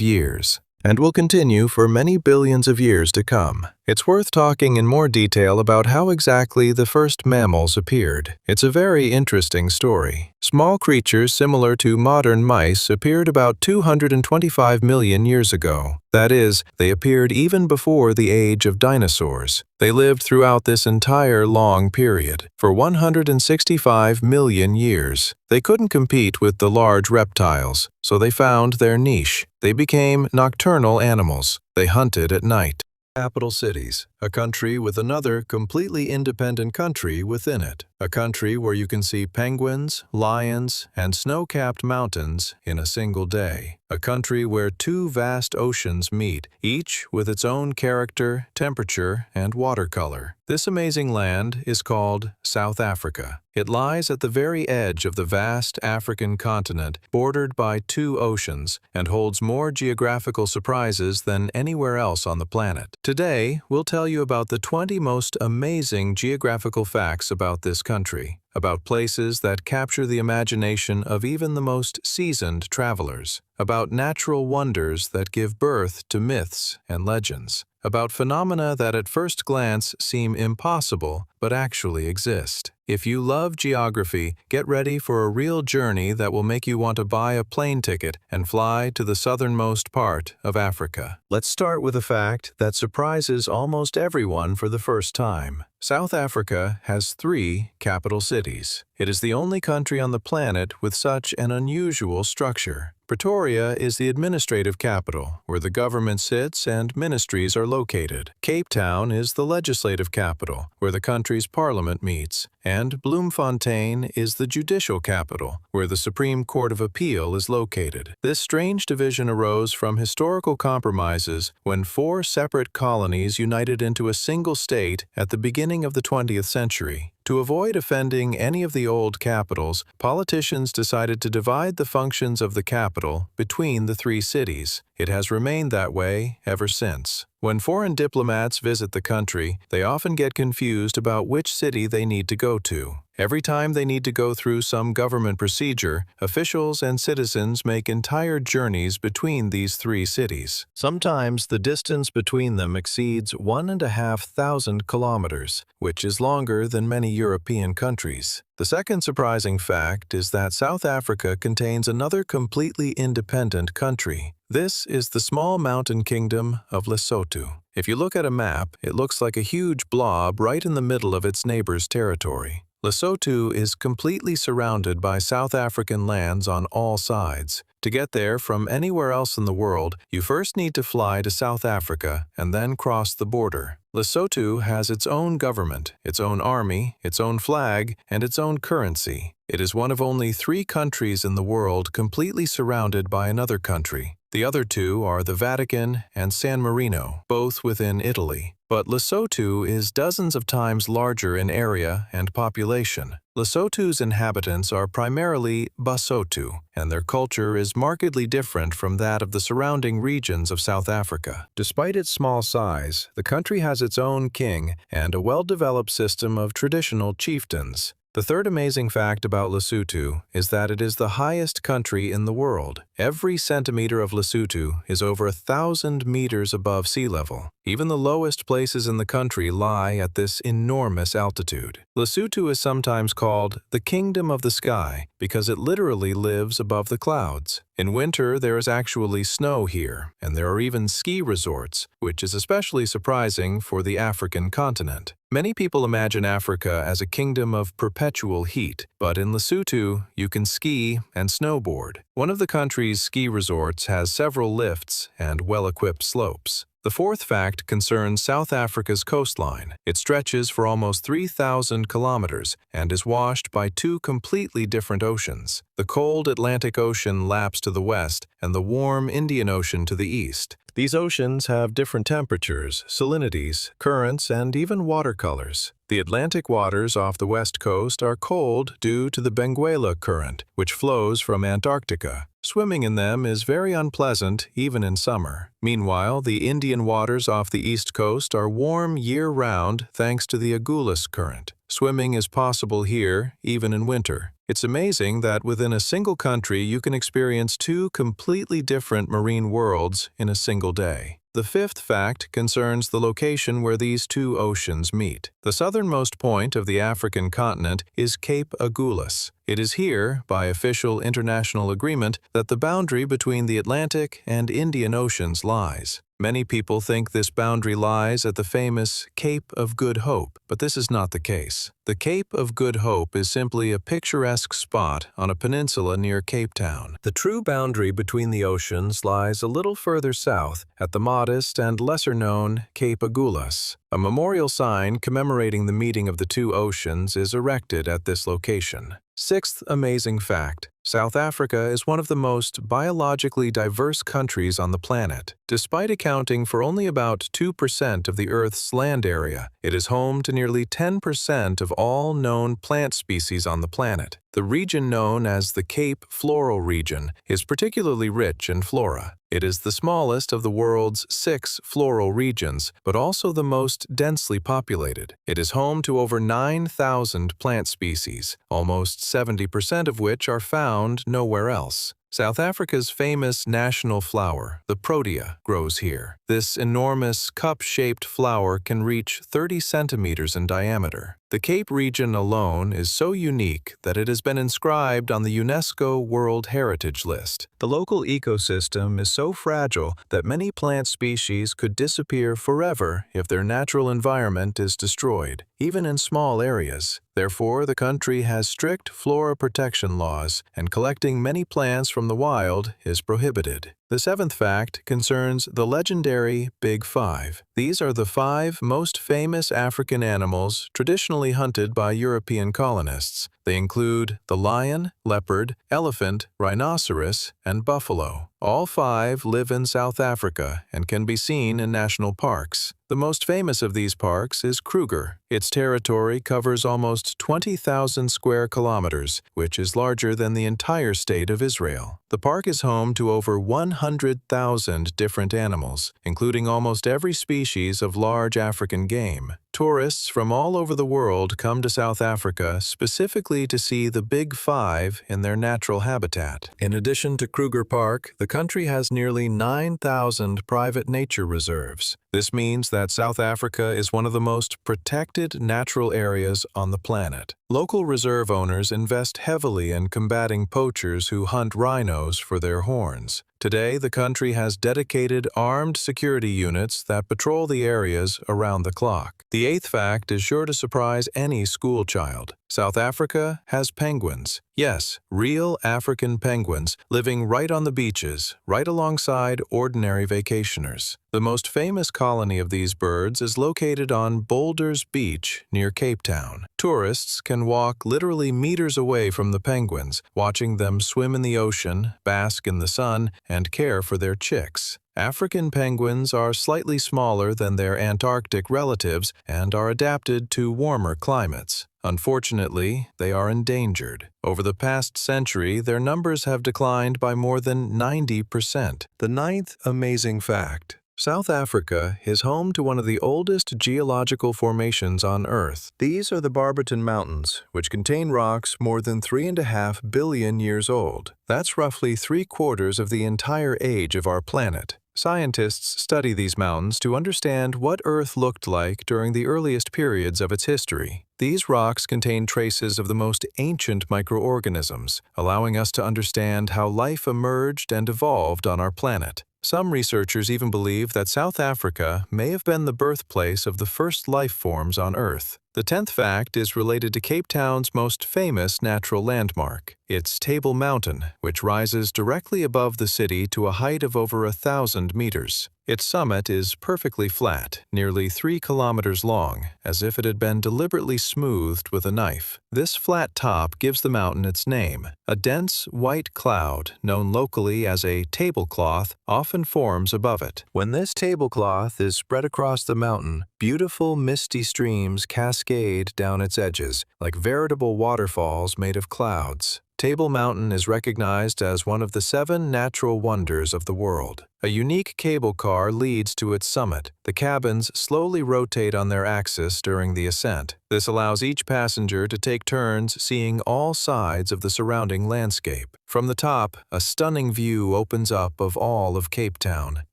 years, and will continue for many billions of years to come. It's worth talking in more detail about how exactly the first mammals appeared. It's a very interesting story. Small creatures similar to modern mice appeared about 225 million years ago. That is, they appeared even before the age of dinosaurs. They lived throughout this entire long period, for 165 million years. They couldn't compete with the large reptiles, so they found their niche. They became nocturnal animals. They hunted at night. Capital cities. a country with another completely independent country within it. A country where you can see penguins, lions, and snow-capped mountains in a single day. A country where two vast oceans meet, each with its own character, temperature, and watercolor. This amazing land is called South Africa. It lies at the very edge of the vast African continent, bordered by two oceans, and holds more geographical surprises than anywhere else on the planet. Today, we'll tell you about the 20 most amazing geographical facts about this country, about places that capture the imagination of even the most seasoned travelers, about natural wonders that give birth to myths and legends, about phenomena that at first glance seem impossible but actually exist. If you love geography, get ready for a real journey that will make you want to buy a plane ticket and fly to the southernmost part of Africa. Let's start with a fact that surprises almost everyone for the first time. South Africa has 3 capital cities. It is the only country on the planet with such an unusual structure. Pretoria is the administrative capital, where the government sits and ministries are located. Cape Town is the legislative capital, where the country's parliament meets. And Bloemfontein is the judicial capital, where the Supreme Court of Appeal is located. This strange division arose from historical compromises when 4 separate colonies united into a single state at the beginning of the 20th century. To avoid offending any of the old capitals, politicians decided to divide the functions of the capital between the 3 cities. It has remained that way ever since. When foreign diplomats visit the country, they often get confused about which city they need to go to. Every time they need to go through some government procedure, officials and citizens make entire journeys between these 3 cities. Sometimes the distance between them exceeds 1,500 kilometers, which is longer than many European countries. The second surprising fact is that South Africa contains another completely independent country. This is the small mountain kingdom of Lesotho. If you look at a map, it looks like a huge blob right in the middle of its neighbor's territory. Lesotho is completely surrounded by South African lands on all sides. To get there from anywhere else in the world, you first need to fly to South Africa and then cross the border. Lesotho has its own government, its own army, its own flag, and its own currency. It is one of only 3 countries in the world completely surrounded by another country. The other 2 are the Vatican and San Marino, both within Italy. But Lesotho is dozens of times larger in area and population. Lesotho's inhabitants are primarily Basotho, and their culture is markedly different from that of the surrounding regions of South Africa. Despite its small size, the country has its own king and a well-developed system of traditional chieftains. The third amazing fact about Lesotho is that it is the highest country in the world. Every centimeter of Lesotho is over 1,000 meters above sea level. Even the lowest places in the country lie at this enormous altitude. Lesotho is sometimes called the Kingdom of the Sky because it literally lives above the clouds. In winter, there is actually snow here, and there are even ski resorts, which is especially surprising for the African continent. Many people imagine Africa as a kingdom of perpetual heat, but in Lesotho, you can ski and snowboard. One of the country's ski resorts has several lifts and well-equipped slopes. The fourth fact concerns South Africa's coastline. It stretches for almost 3,000 kilometers and is washed by 2 completely different oceans. The cold Atlantic Ocean laps to the west and the warm Indian Ocean to the east. These oceans have different temperatures, salinities, currents, and even watercolors. The Atlantic waters off the west coast are cold due to the Benguela Current, which flows from Antarctica. Swimming in them is very unpleasant even in summer. Meanwhile, the Indian waters off the east coast are warm year-round thanks to the Agulhas Current. Swimming is possible here even in winter. It's amazing that within a single country you can experience 2 completely different marine worlds in a single day. The fifth fact concerns the location where these 2 oceans meet. The southernmost point of the African continent is Cape Agulhas. It is here, by official international agreement, that the boundary between the Atlantic and Indian Oceans lies. Many people think this boundary lies at the famous Cape of Good Hope, but this is not the case. The Cape of Good Hope is simply a picturesque spot on a peninsula near Cape Town. The true boundary between the oceans lies a little further south at the modest and lesser-known Cape Agulhas. A memorial sign commemorating the meeting of the two oceans is erected at this location. Sixth amazing fact: South Africa is one of the most biologically diverse countries on the planet. Despite accounting for only about 2% of the Earth's land area, it is home to nearly 10% of all known plant species on the planet. The region known as the Cape Floral Region is particularly rich in flora. It is the smallest of the world's 6 floral regions, but also the most densely populated. It is home to over 9,000 plant species, almost 70% of which are found nowhere else. South Africa's famous national flower, the protea, grows here. This enormous cup-shaped flower can reach 30 centimeters in diameter. The Cape region alone is so unique that it has been inscribed on the UNESCO World Heritage List. The local ecosystem is so fragile that many plant species could disappear forever if their natural environment is destroyed, even in small areas. Therefore, the country has strict flora protection laws, and collecting many plants from the wild is prohibited. The seventh fact concerns the legendary Big Five. These are the 5 most famous African animals traditionally hunted by European colonists. They include the lion, leopard, elephant, rhinoceros, and buffalo. All 5 live in South Africa and can be seen in national parks. The most famous of these parks is Kruger. Its territory covers almost 20,000 square kilometers, which is larger than the entire state of Israel. The park is home to over 100,000 different animals, including almost every species of large African game. Tourists from all over the world come to South Africa specifically to see the Big Five in their natural habitat. In addition to Kruger Park, the country has nearly 9,000 private nature reserves. This means that South Africa is one of the most protected natural areas on the planet. Local reserve owners invest heavily in combating poachers who hunt rhinos for their horns. Today, the country has dedicated armed security units that patrol the areas around the clock. The eighth fact is sure to surprise any school child. South Africa has penguins. Yes, real African penguins living right on the beaches, right alongside ordinary vacationers. The most famous colony of these birds is located on Boulders Beach near Cape Town. Tourists can walk literally meters away from the penguins, watching them swim in the ocean, bask in the sun, and care for their chicks. African penguins are slightly smaller than their Antarctic relatives and are adapted to warmer climates. Unfortunately, they are endangered. Over the past century, their numbers have declined by more than 90%. The ninth amazing fact: South Africa is home to one of the oldest geological formations on Earth. These are the Barberton Mountains, which contain rocks more than 3.5 billion years old. That's roughly 3/4 of the entire age of our planet. Scientists study these mountains to understand what Earth looked like during the earliest periods of its history. These rocks contain traces of the most ancient microorganisms, allowing us to understand how life emerged and evolved on our planet. Some researchers even believe that South Africa may have been the birthplace of the first life forms on Earth. The 10th fact is related to Cape Town's most famous natural landmark. It's Table Mountain, which rises directly above the city to a height of over 1,000 meters. Its summit is perfectly flat, nearly 3 kilometers long, as if it had been deliberately smoothed with a knife. This flat top gives the mountain its name. A dense, white cloud, known locally as a tablecloth, often forms above it. When this tablecloth is spread across the mountain, beautiful misty streams cascade down its edges, like veritable waterfalls made of clouds. Table Mountain is recognized as one of the 7 natural wonders of the world. A unique cable car leads to its summit. The cabins slowly rotate on their axis during the ascent. This allows each passenger to take turns seeing all sides of the surrounding landscape. From the top, a stunning view opens up of all of Cape Town,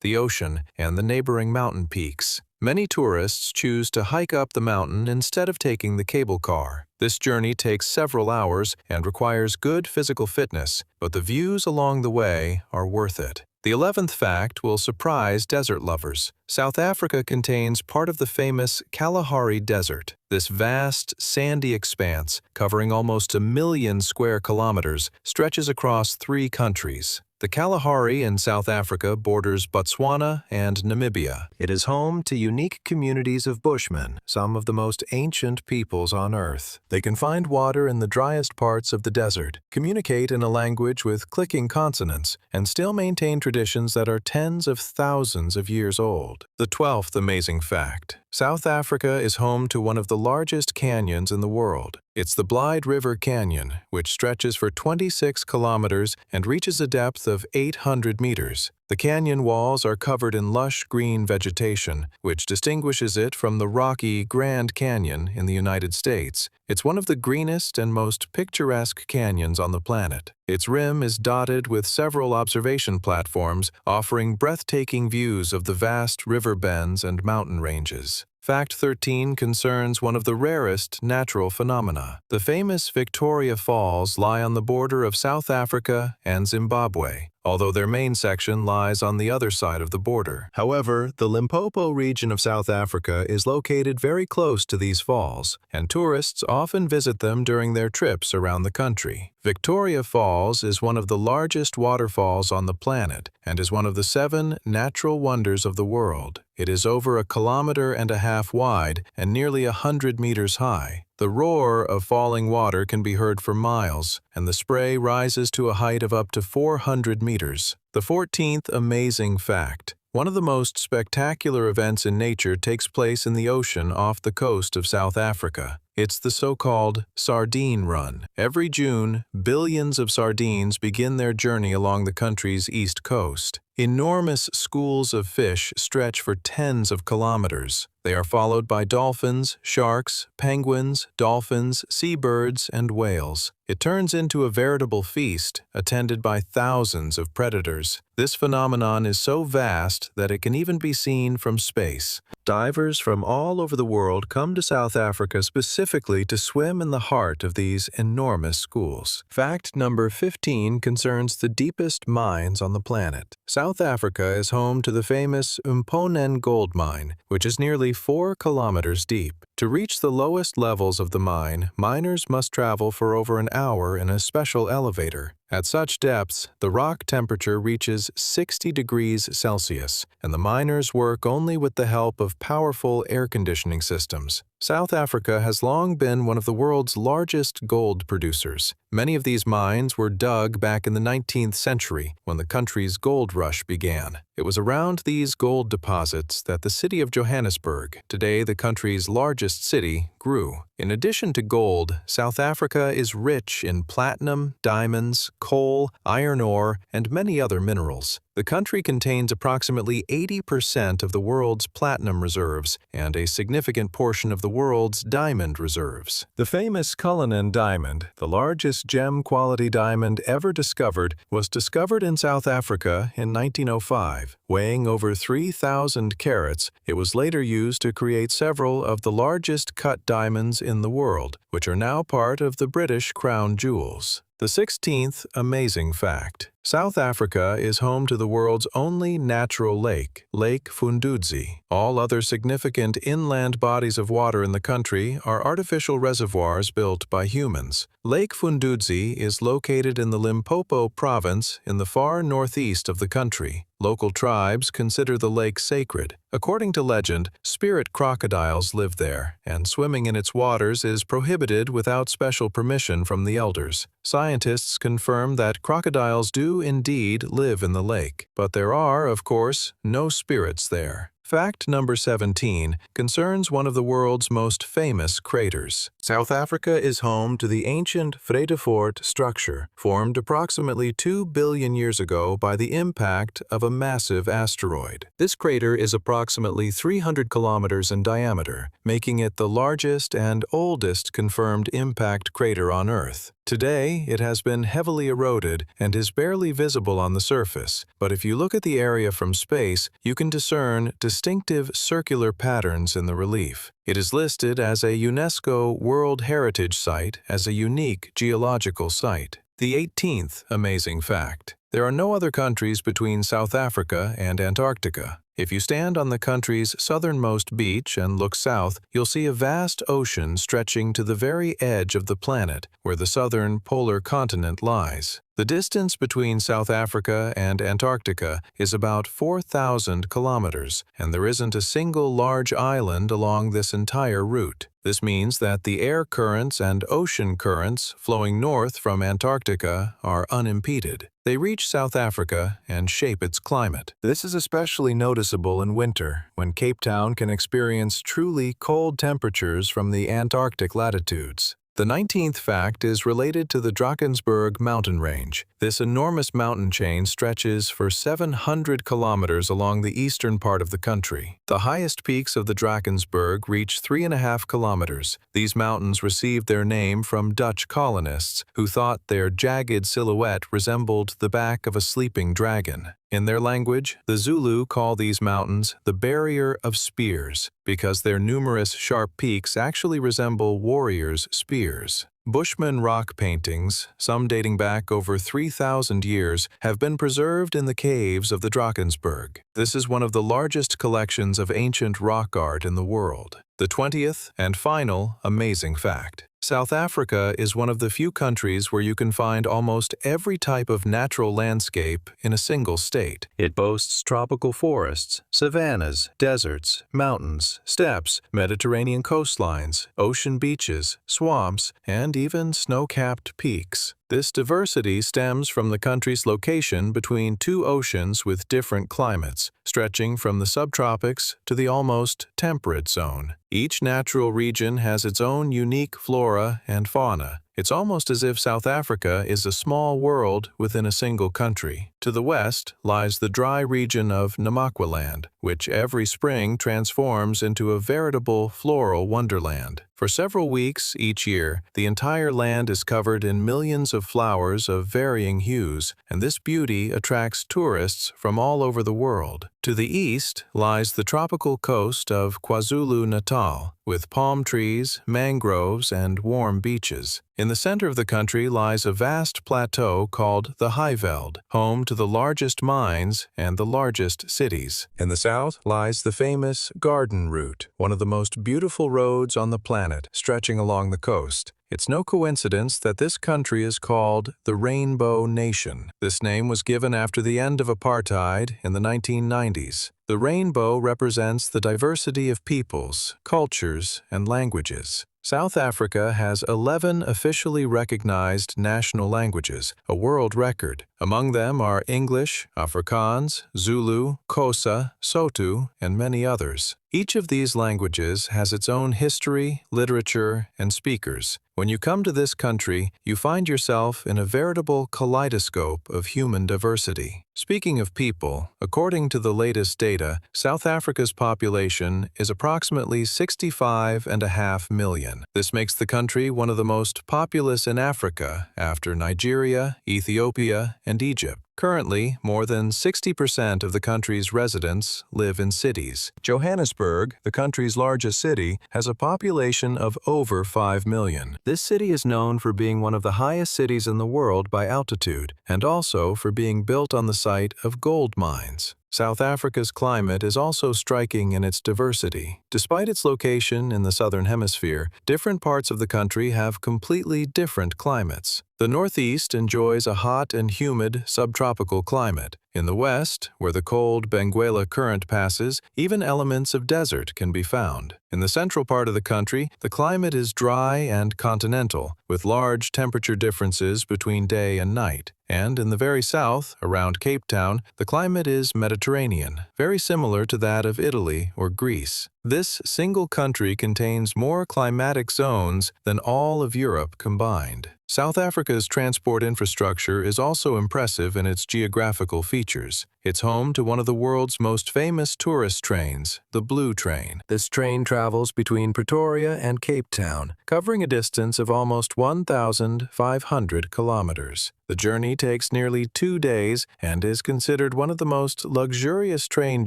the ocean, and the neighboring mountain peaks. Many tourists choose to hike up the mountain instead of taking the cable car. This journey takes several hours and requires good physical fitness, but the views along the way are worth it. The 11th fact will surprise desert lovers. South Africa contains part of the famous Kalahari Desert. This vast, sandy expanse, covering almost 1,000,000 square kilometers, stretches across 3 countries. The Kalahari in South Africa borders Botswana and Namibia. It is home to unique communities of Bushmen, some of the most ancient peoples on Earth. They can find water in the driest parts of the desert, communicate in a language with clicking consonants, and still maintain traditions that are tens of thousands of years old. The 12th amazing fact. South Africa is home to one of the largest canyons in the world. It's the Blyde River Canyon, which stretches for 26 kilometers and reaches a depth of 800 meters. The canyon walls are covered in lush green vegetation, which distinguishes it from the rocky Grand Canyon in the United States. It's one of the greenest and most picturesque canyons on the planet. Its rim is dotted with several observation platforms, offering breathtaking views of the vast river bends and mountain ranges. Fact 13 concerns one of the rarest natural phenomena. The famous Victoria Falls lie on the border of South Africa and Zimbabwe, although their main section lies on the other side of the border. However, the Limpopo region of South Africa is located very close to these falls, and tourists often visit them during their trips around the country. Victoria Falls is one of the largest waterfalls on the planet and is one of the 7 natural wonders of the world. It is over 1.5 kilometers wide and nearly 100 meters high. The roar of falling water can be heard for miles, and the spray rises to a height of up to 400 meters. The 14th amazing fact. One of the most spectacular events in nature takes place in the ocean off the coast of South Africa. It's the so-called sardine run. Every June, billions of sardines begin their journey along the country's east coast. Enormous schools of fish stretch for tens of kilometers. They are followed by dolphins, sharks, penguins, dolphins, seabirds, and whales. It turns into a veritable feast, attended by thousands of predators. This phenomenon is so vast that it can even be seen from space. Divers from all over the world come to South Africa specifically to swim in the heart of these enormous schools. Fact number 15 concerns the deepest mines on the planet. South Africa is home to the famous Mponeng gold mine, which is nearly 4 kilometers deep. To reach the lowest levels of the mine, miners must travel for over an hour in a special elevator. At such depths, the rock temperature reaches 60 degrees Celsius, and the miners work only with the help of powerful air conditioning systems. South Africa has long been one of the world's largest gold producers. Many of these mines were dug back in the 19th century when the country's gold rush began. It was around these gold deposits that the city of Johannesburg, today the country's largest city, grew. In addition to gold, South Africa is rich in platinum, diamonds, coal, iron ore, and many other minerals. The country contains approximately 80% of the world's platinum reserves and a significant portion of the world's diamond reserves. The famous Cullinan diamond, the largest gem-quality diamond ever discovered, was discovered in South Africa in 1905. Weighing over 3,000 carats, it was later used to create several of the largest cut diamonds in the world, which are now part of the British crown jewels. The 16th amazing fact. South Africa is home to the world's only natural lake, Lake Fundudzi. All other significant inland bodies of water in the country are artificial reservoirs built by humans. Lake Fundudzi is located in the Limpopo province in the far northeast of the country. Local tribes consider the lake sacred. According to legend, spirit crocodiles live there, and swimming in its waters is prohibited without special permission from the elders. Scientists confirm that crocodiles do indeed live in the lake, but there are, of course, no spirits there. Fact number 17 concerns one of the world's most famous craters. South Africa is home to the ancient Vredefort structure, formed approximately 2 billion years ago by the impact of a massive asteroid. This crater is approximately 300 kilometers in diameter, making it the largest and oldest confirmed impact crater on Earth. Today, it has been heavily eroded and is barely visible on the surface, but if you look at the area from space, you can discern distinctive circular patterns in the relief. It is listed as a UNESCO World Heritage Site as a unique geological site. The 18th amazing fact. There are no other countries between South Africa and Antarctica. If you stand on the country's southernmost beach and look south, you'll see a vast ocean stretching to the very edge of the planet, where the southern polar continent lies. The distance between South Africa and Antarctica is about 4,000 kilometers, and there isn't a single large island along this entire route. This means that the air currents and ocean currents flowing north from Antarctica are unimpeded. They reach South Africa and shape its climate. This is especially noticeable in winter, when Cape Town can experience truly cold temperatures from the Antarctic latitudes. The 19th fact is related to the Drakensberg mountain range. This enormous mountain chain stretches for 700 kilometers along the eastern part of the country. The highest peaks of the Drakensberg reach 3.5 kilometers. These mountains received their name from Dutch colonists who thought their jagged silhouette resembled the back of a sleeping dragon. In their language, the Zulu call these mountains the Barrier of Spears, because their numerous sharp peaks actually resemble warriors' spears. Bushman rock paintings, some dating back over 3,000 years, have been preserved in the caves of the Drakensberg. This is one of the largest collections of ancient rock art in the world. The 20th and final amazing fact. South Africa is one of the few countries where you can find almost every type of natural landscape in a single state. It boasts tropical forests, savannas, deserts, mountains, steppes, Mediterranean coastlines, ocean beaches, swamps, and even snow-capped peaks. This diversity stems from the country's location between two oceans with different climates, stretching from the subtropics to the almost temperate zone. Each natural region has its own unique flora and fauna. It's almost as if South Africa is a small world within a single country. To the west lies the dry region of Namakwaland, which every spring transforms into a veritable floral wonderland. For several weeks each year, the entire land is covered in millions of flowers of varying hues, and this beauty attracts tourists from all over the world. To the east lies the tropical coast of KwaZulu-Natal, with palm trees, mangroves, and warm beaches. In the center of the country lies a vast plateau called the Highveld, home to the largest mines and the largest cities. In the south lies the famous Garden Route, one of the most beautiful roads on the planet, stretching along the coast. It's no coincidence that this country is called the Rainbow Nation. This name was given after the end of apartheid in the 1990s. The rainbow represents the diversity of peoples, cultures, and languages. South Africa has 11 officially recognized national languages, a world record. Among them are English, Afrikaans, Zulu, Xhosa, Sotho, and many others. Each of these languages has its own history, literature, and speakers. When you come to this country, you find yourself in a veritable kaleidoscope of human diversity. Speaking of people, according to the latest data, South Africa's population is approximately 65.5 million. This makes the country one of the most populous in Africa after Nigeria, Ethiopia, and Egypt. Currently, more than 60% of the country's residents live in cities. Johannesburg, the country's largest city, has a population of over 5 million. This city is known for being one of the highest cities in the world by altitude, and also for being built on the site of gold mines. South Africa's climate is also striking in its diversity. Despite its location in the southern hemisphere, different parts of the country have completely different climates. The northeast enjoys a hot and humid subtropical climate. In the west, where the cold Benguela Current passes, even elements of desert can be found. In the central part of the country, the climate is dry and continental, with large temperature differences between day and night. And in the very south, around Cape Town, the climate is Mediterranean, very similar to that of Italy or Greece. This single country contains more climatic zones than all of Europe combined. South Africa's transport infrastructure is also impressive in its geographical features. It's home to one of the world's most famous tourist trains, the Blue Train. This train travels between Pretoria and Cape Town, covering a distance of almost 1,500 kilometers. The journey takes nearly 2 days and is considered one of the most luxurious train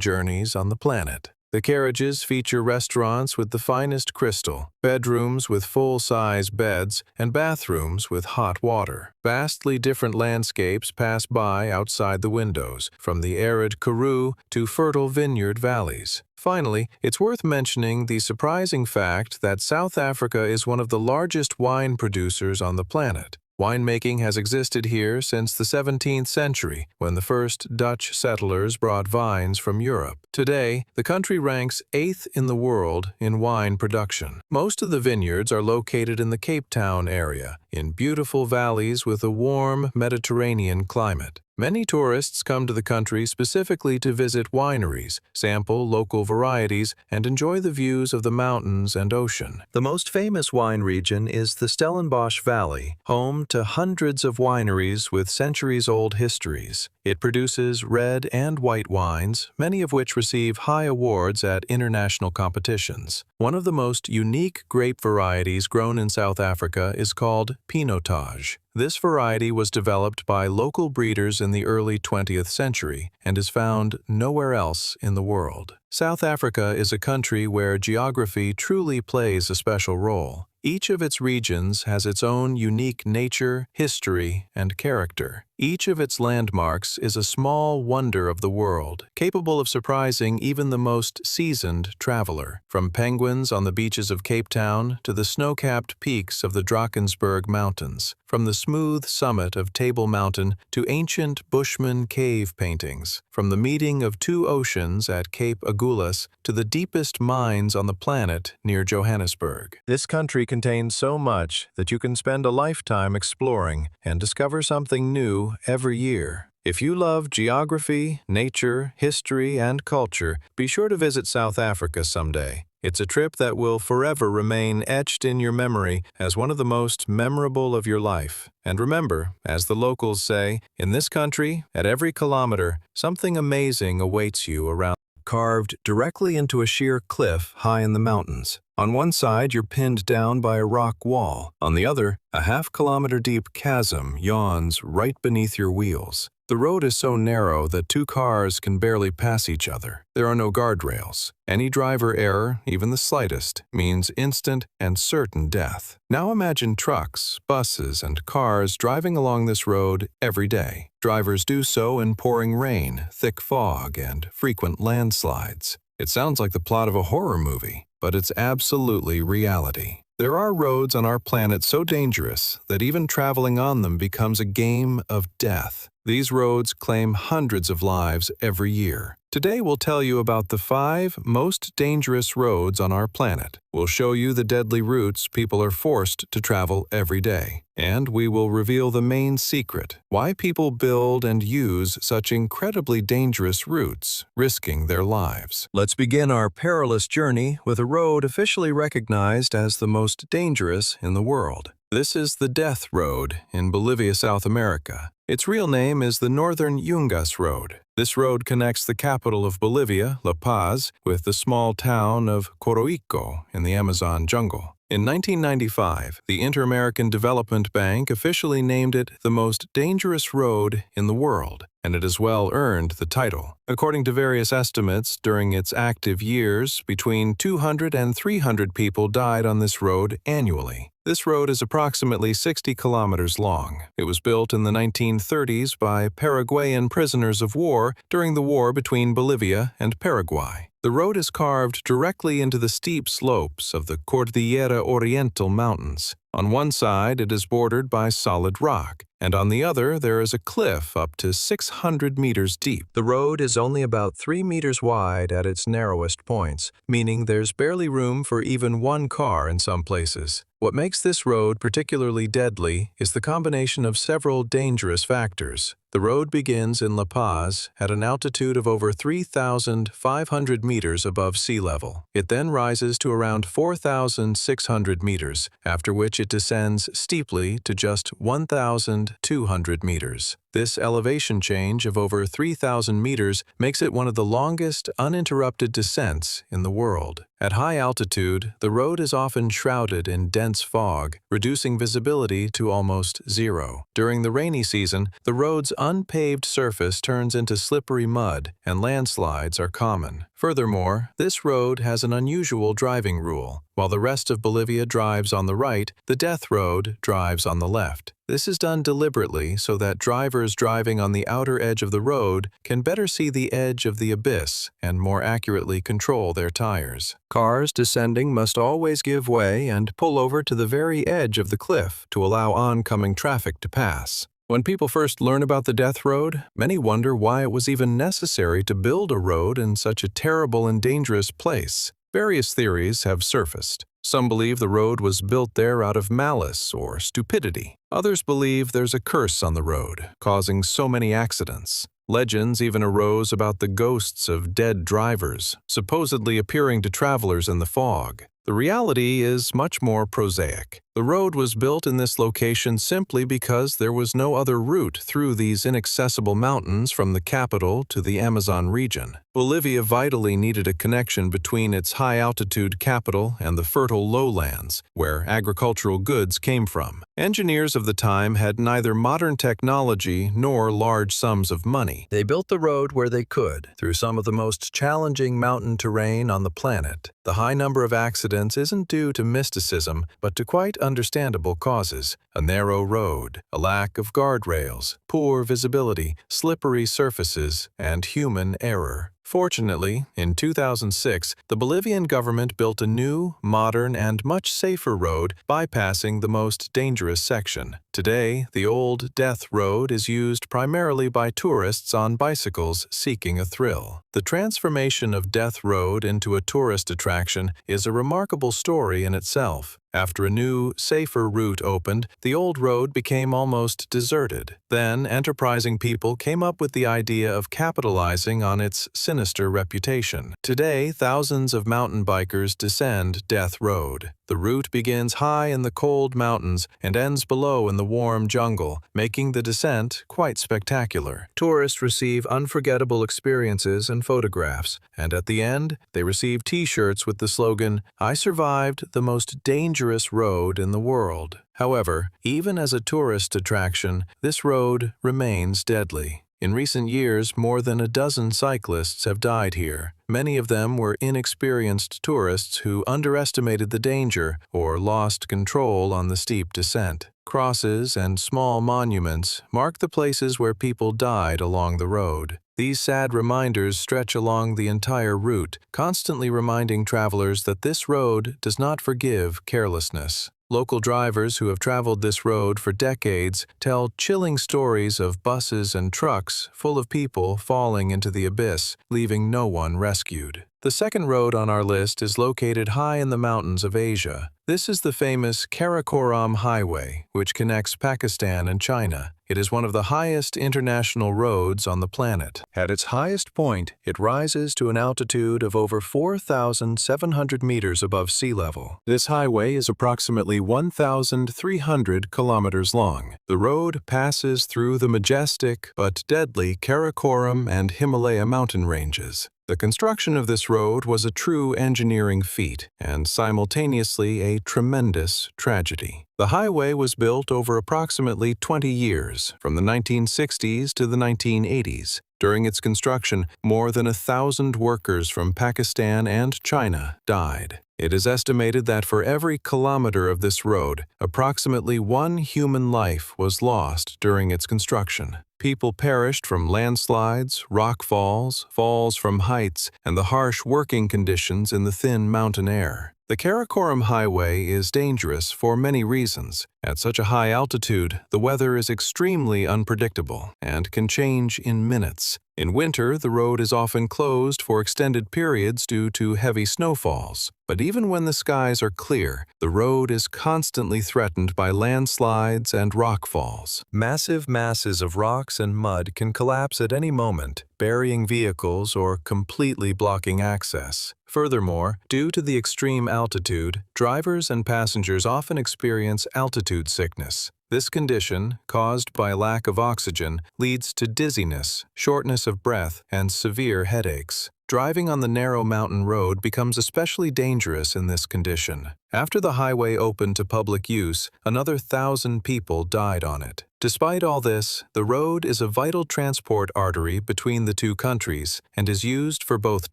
journeys on the planet. The carriages feature restaurants with the finest crystal, bedrooms with full-size beds, and bathrooms with hot water. Vastly different landscapes pass by outside the windows, from the arid Karoo to fertile vineyard valleys. Finally, it's worth mentioning the surprising fact that South Africa is one of the largest wine producers on the planet. Winemaking has existed here since the 17th century, when the first Dutch settlers brought vines from Europe. Today, the country ranks 8th in the world in wine production. Most of the vineyards are located in the Cape Town area, in beautiful valleys with a warm Mediterranean climate. Many tourists come to the country specifically to visit wineries, sample local varieties, and enjoy the views of the mountains and ocean. The most famous wine region is the Stellenbosch Valley, home to hundreds of wineries with centuries-old histories. It produces red and white wines, many of which receive high awards at international competitions. One of the most unique grape varieties grown in South Africa is called Pinotage. This variety was developed by local breeders in the early 20th century and is found nowhere else in the world. South Africa is a country where geography truly plays a special role. Each of its regions has its own unique nature, history, and character. Each of its landmarks is a small wonder of the world, capable of surprising even the most seasoned traveler. From penguins on the beaches of Cape Town to the snow-capped peaks of the Drakensberg Mountains, from the smooth summit of Table Mountain to ancient Bushman cave paintings, from the meeting of two oceans at Cape Agulhas to the deepest mines on the planet near Johannesburg. This country contains so much that you can spend a lifetime exploring and discover something new every year. If you love geography, nature, history, and culture, be sure to visit South Africa someday. It's a trip that will forever remain etched in your memory as one of the most memorable of your life. And remember, as the locals say, in this country, at every kilometer, something amazing awaits you around. Carved directly into a sheer cliff high in the mountains. On one side, you're pinned down by a rock wall. On the other, a half-kilometer-deep chasm yawns right beneath your wheels. The road is so narrow that two cars can barely pass each other. There are no guardrails. Any driver error, even the slightest, means instant and certain death. Now imagine trucks, buses, and cars driving along this road every day. Drivers do so in pouring rain, thick fog, and frequent landslides. It sounds like the plot of a horror movie, but it's absolutely reality. There are roads on our planet so dangerous that even traveling on them becomes a game of death. These roads claim hundreds of lives every year. Today we'll tell you about the 5 most dangerous roads on our planet. We'll show you the deadly routes people are forced to travel every day. And we will reveal the main secret, why people build and use such incredibly dangerous routes, risking their lives. Let's begin our perilous journey with a road officially recognized as the most dangerous in the world. This is the Death Road in Bolivia, South America. Its real name is the Northern Yungas Road. This road connects the capital of Bolivia, La Paz, with the small town of Coroico in the Amazon jungle. In 1995, the Inter-American Development Bank officially named it the most dangerous road in the world, and it has well earned the title. According to various estimates, during its active years, between 200 and 300 people died on this road annually. This road is approximately 60 kilometers long. It was built in the 1930s by Paraguayan prisoners of war during the war between Bolivia and Paraguay. The road is carved directly into the steep slopes of the Cordillera Oriental Mountains. On one side, it is bordered by solid rock, and on the other, there is a cliff up to 600 meters deep. The road is only about 3 meters wide at its narrowest points, meaning there's barely room for even one car in some places. What makes this road particularly deadly is the combination of several dangerous factors. The road begins in La Paz at an altitude of over 3,500 meters above sea level. It then rises to around 4,600 meters, after which it descends steeply to just 1,200 meters. This elevation change of over 3,000 meters makes it one of the longest uninterrupted descents in the world. At high altitude, the road is often shrouded in dense fog, reducing visibility to almost zero. During the rainy season, the road's unpaved surface turns into slippery mud, and landslides are common. Furthermore, this road has an unusual driving rule. While the rest of Bolivia drives on the right, the death road drives on the left. This is done deliberately so that drivers driving on the outer edge of the road can better see the edge of the abyss and more accurately control their tires. Cars descending must always give way and pull over to the very edge of the cliff to allow oncoming traffic to pass. When people first learn about the death road, many wonder why it was even necessary to build a road in such a terrible and dangerous place. Various theories have surfaced. Some believe the road was built there out of malice or stupidity. Others believe there's a curse on the road, causing so many accidents. Legends even arose about the ghosts of dead drivers, supposedly appearing to travelers in the fog. The reality is much more prosaic. The road was built in this location simply because there was no other route through these inaccessible mountains from the capital to the Amazon region. Bolivia vitally needed a connection between its high-altitude capital and the fertile lowlands, where agricultural goods came from. Engineers of the time had neither modern technology nor large sums of money. They built the road where they could, through some of the most challenging mountain terrain on the planet. The high number of accidents isn't due to mysticism, but to quite understandable causes: a narrow road, a lack of guardrails, poor visibility, slippery surfaces, and human error. Fortunately, in 2006, the Bolivian government built a new, modern, and much safer road bypassing the most dangerous section. Today, the old Death Road is used primarily by tourists on bicycles seeking a thrill. The transformation of Death Road into a tourist attraction is a remarkable story in itself. After a new, safer route opened, the old road became almost deserted. Then, enterprising people came up with the idea of capitalizing on its sinister reputation. Today, thousands of mountain bikers descend Death Road. The route begins high in the cold mountains and ends below in the warm jungle, making the descent quite spectacular. Tourists receive unforgettable experiences and photographs, and at the end, they receive T-shirts with the slogan, "I survived the most dangerous road in the world." However, even as a tourist attraction, this road remains deadly. In recent years, more than a dozen cyclists have died here. Many of them were inexperienced tourists who underestimated the danger or lost control on the steep descent. Crosses and small monuments mark the places where people died along the road. These sad reminders stretch along the entire route, constantly reminding travelers that this road does not forgive carelessness. Local drivers who have traveled this road for decades tell chilling stories of buses and trucks full of people falling into the abyss, leaving no one rescued. The second road on our list is located high in the mountains of Asia. This is the famous Karakoram Highway, which connects Pakistan and China. It is one of the highest international roads on the planet. At its highest point, it rises to an altitude of over 4,700 meters above sea level. This highway is approximately 1,300 kilometers long. The road passes through the majestic but deadly Karakoram and Himalaya mountain ranges. The construction of this road was a true engineering feat and simultaneously a tremendous tragedy. The highway was built over approximately 20 years, from the 1960s to the 1980s. During its construction, more than 1,000 workers from Pakistan and China died. It is estimated that for every kilometer of this road, approximately one human life was lost during its construction. People perished from landslides, rock falls, falls from heights, and the harsh working conditions in the thin mountain air. The Karakoram Highway is dangerous for many reasons. At such a high altitude, the weather is extremely unpredictable and can change in minutes. In winter, the road is often closed for extended periods due to heavy snowfalls. But even when the skies are clear, the road is constantly threatened by landslides and rock falls. Massive masses of rocks and mud can collapse at any moment, burying vehicles or completely blocking access. Furthermore, due to the extreme altitude, drivers and passengers often experience altitude sickness. This condition, caused by lack of oxygen, leads to dizziness, shortness of breath, and severe headaches. Driving on the narrow mountain road becomes especially dangerous in this condition. After the highway opened to public use, another 1,000 people died on it. Despite all this, the road is a vital transport artery between the two countries and is used for both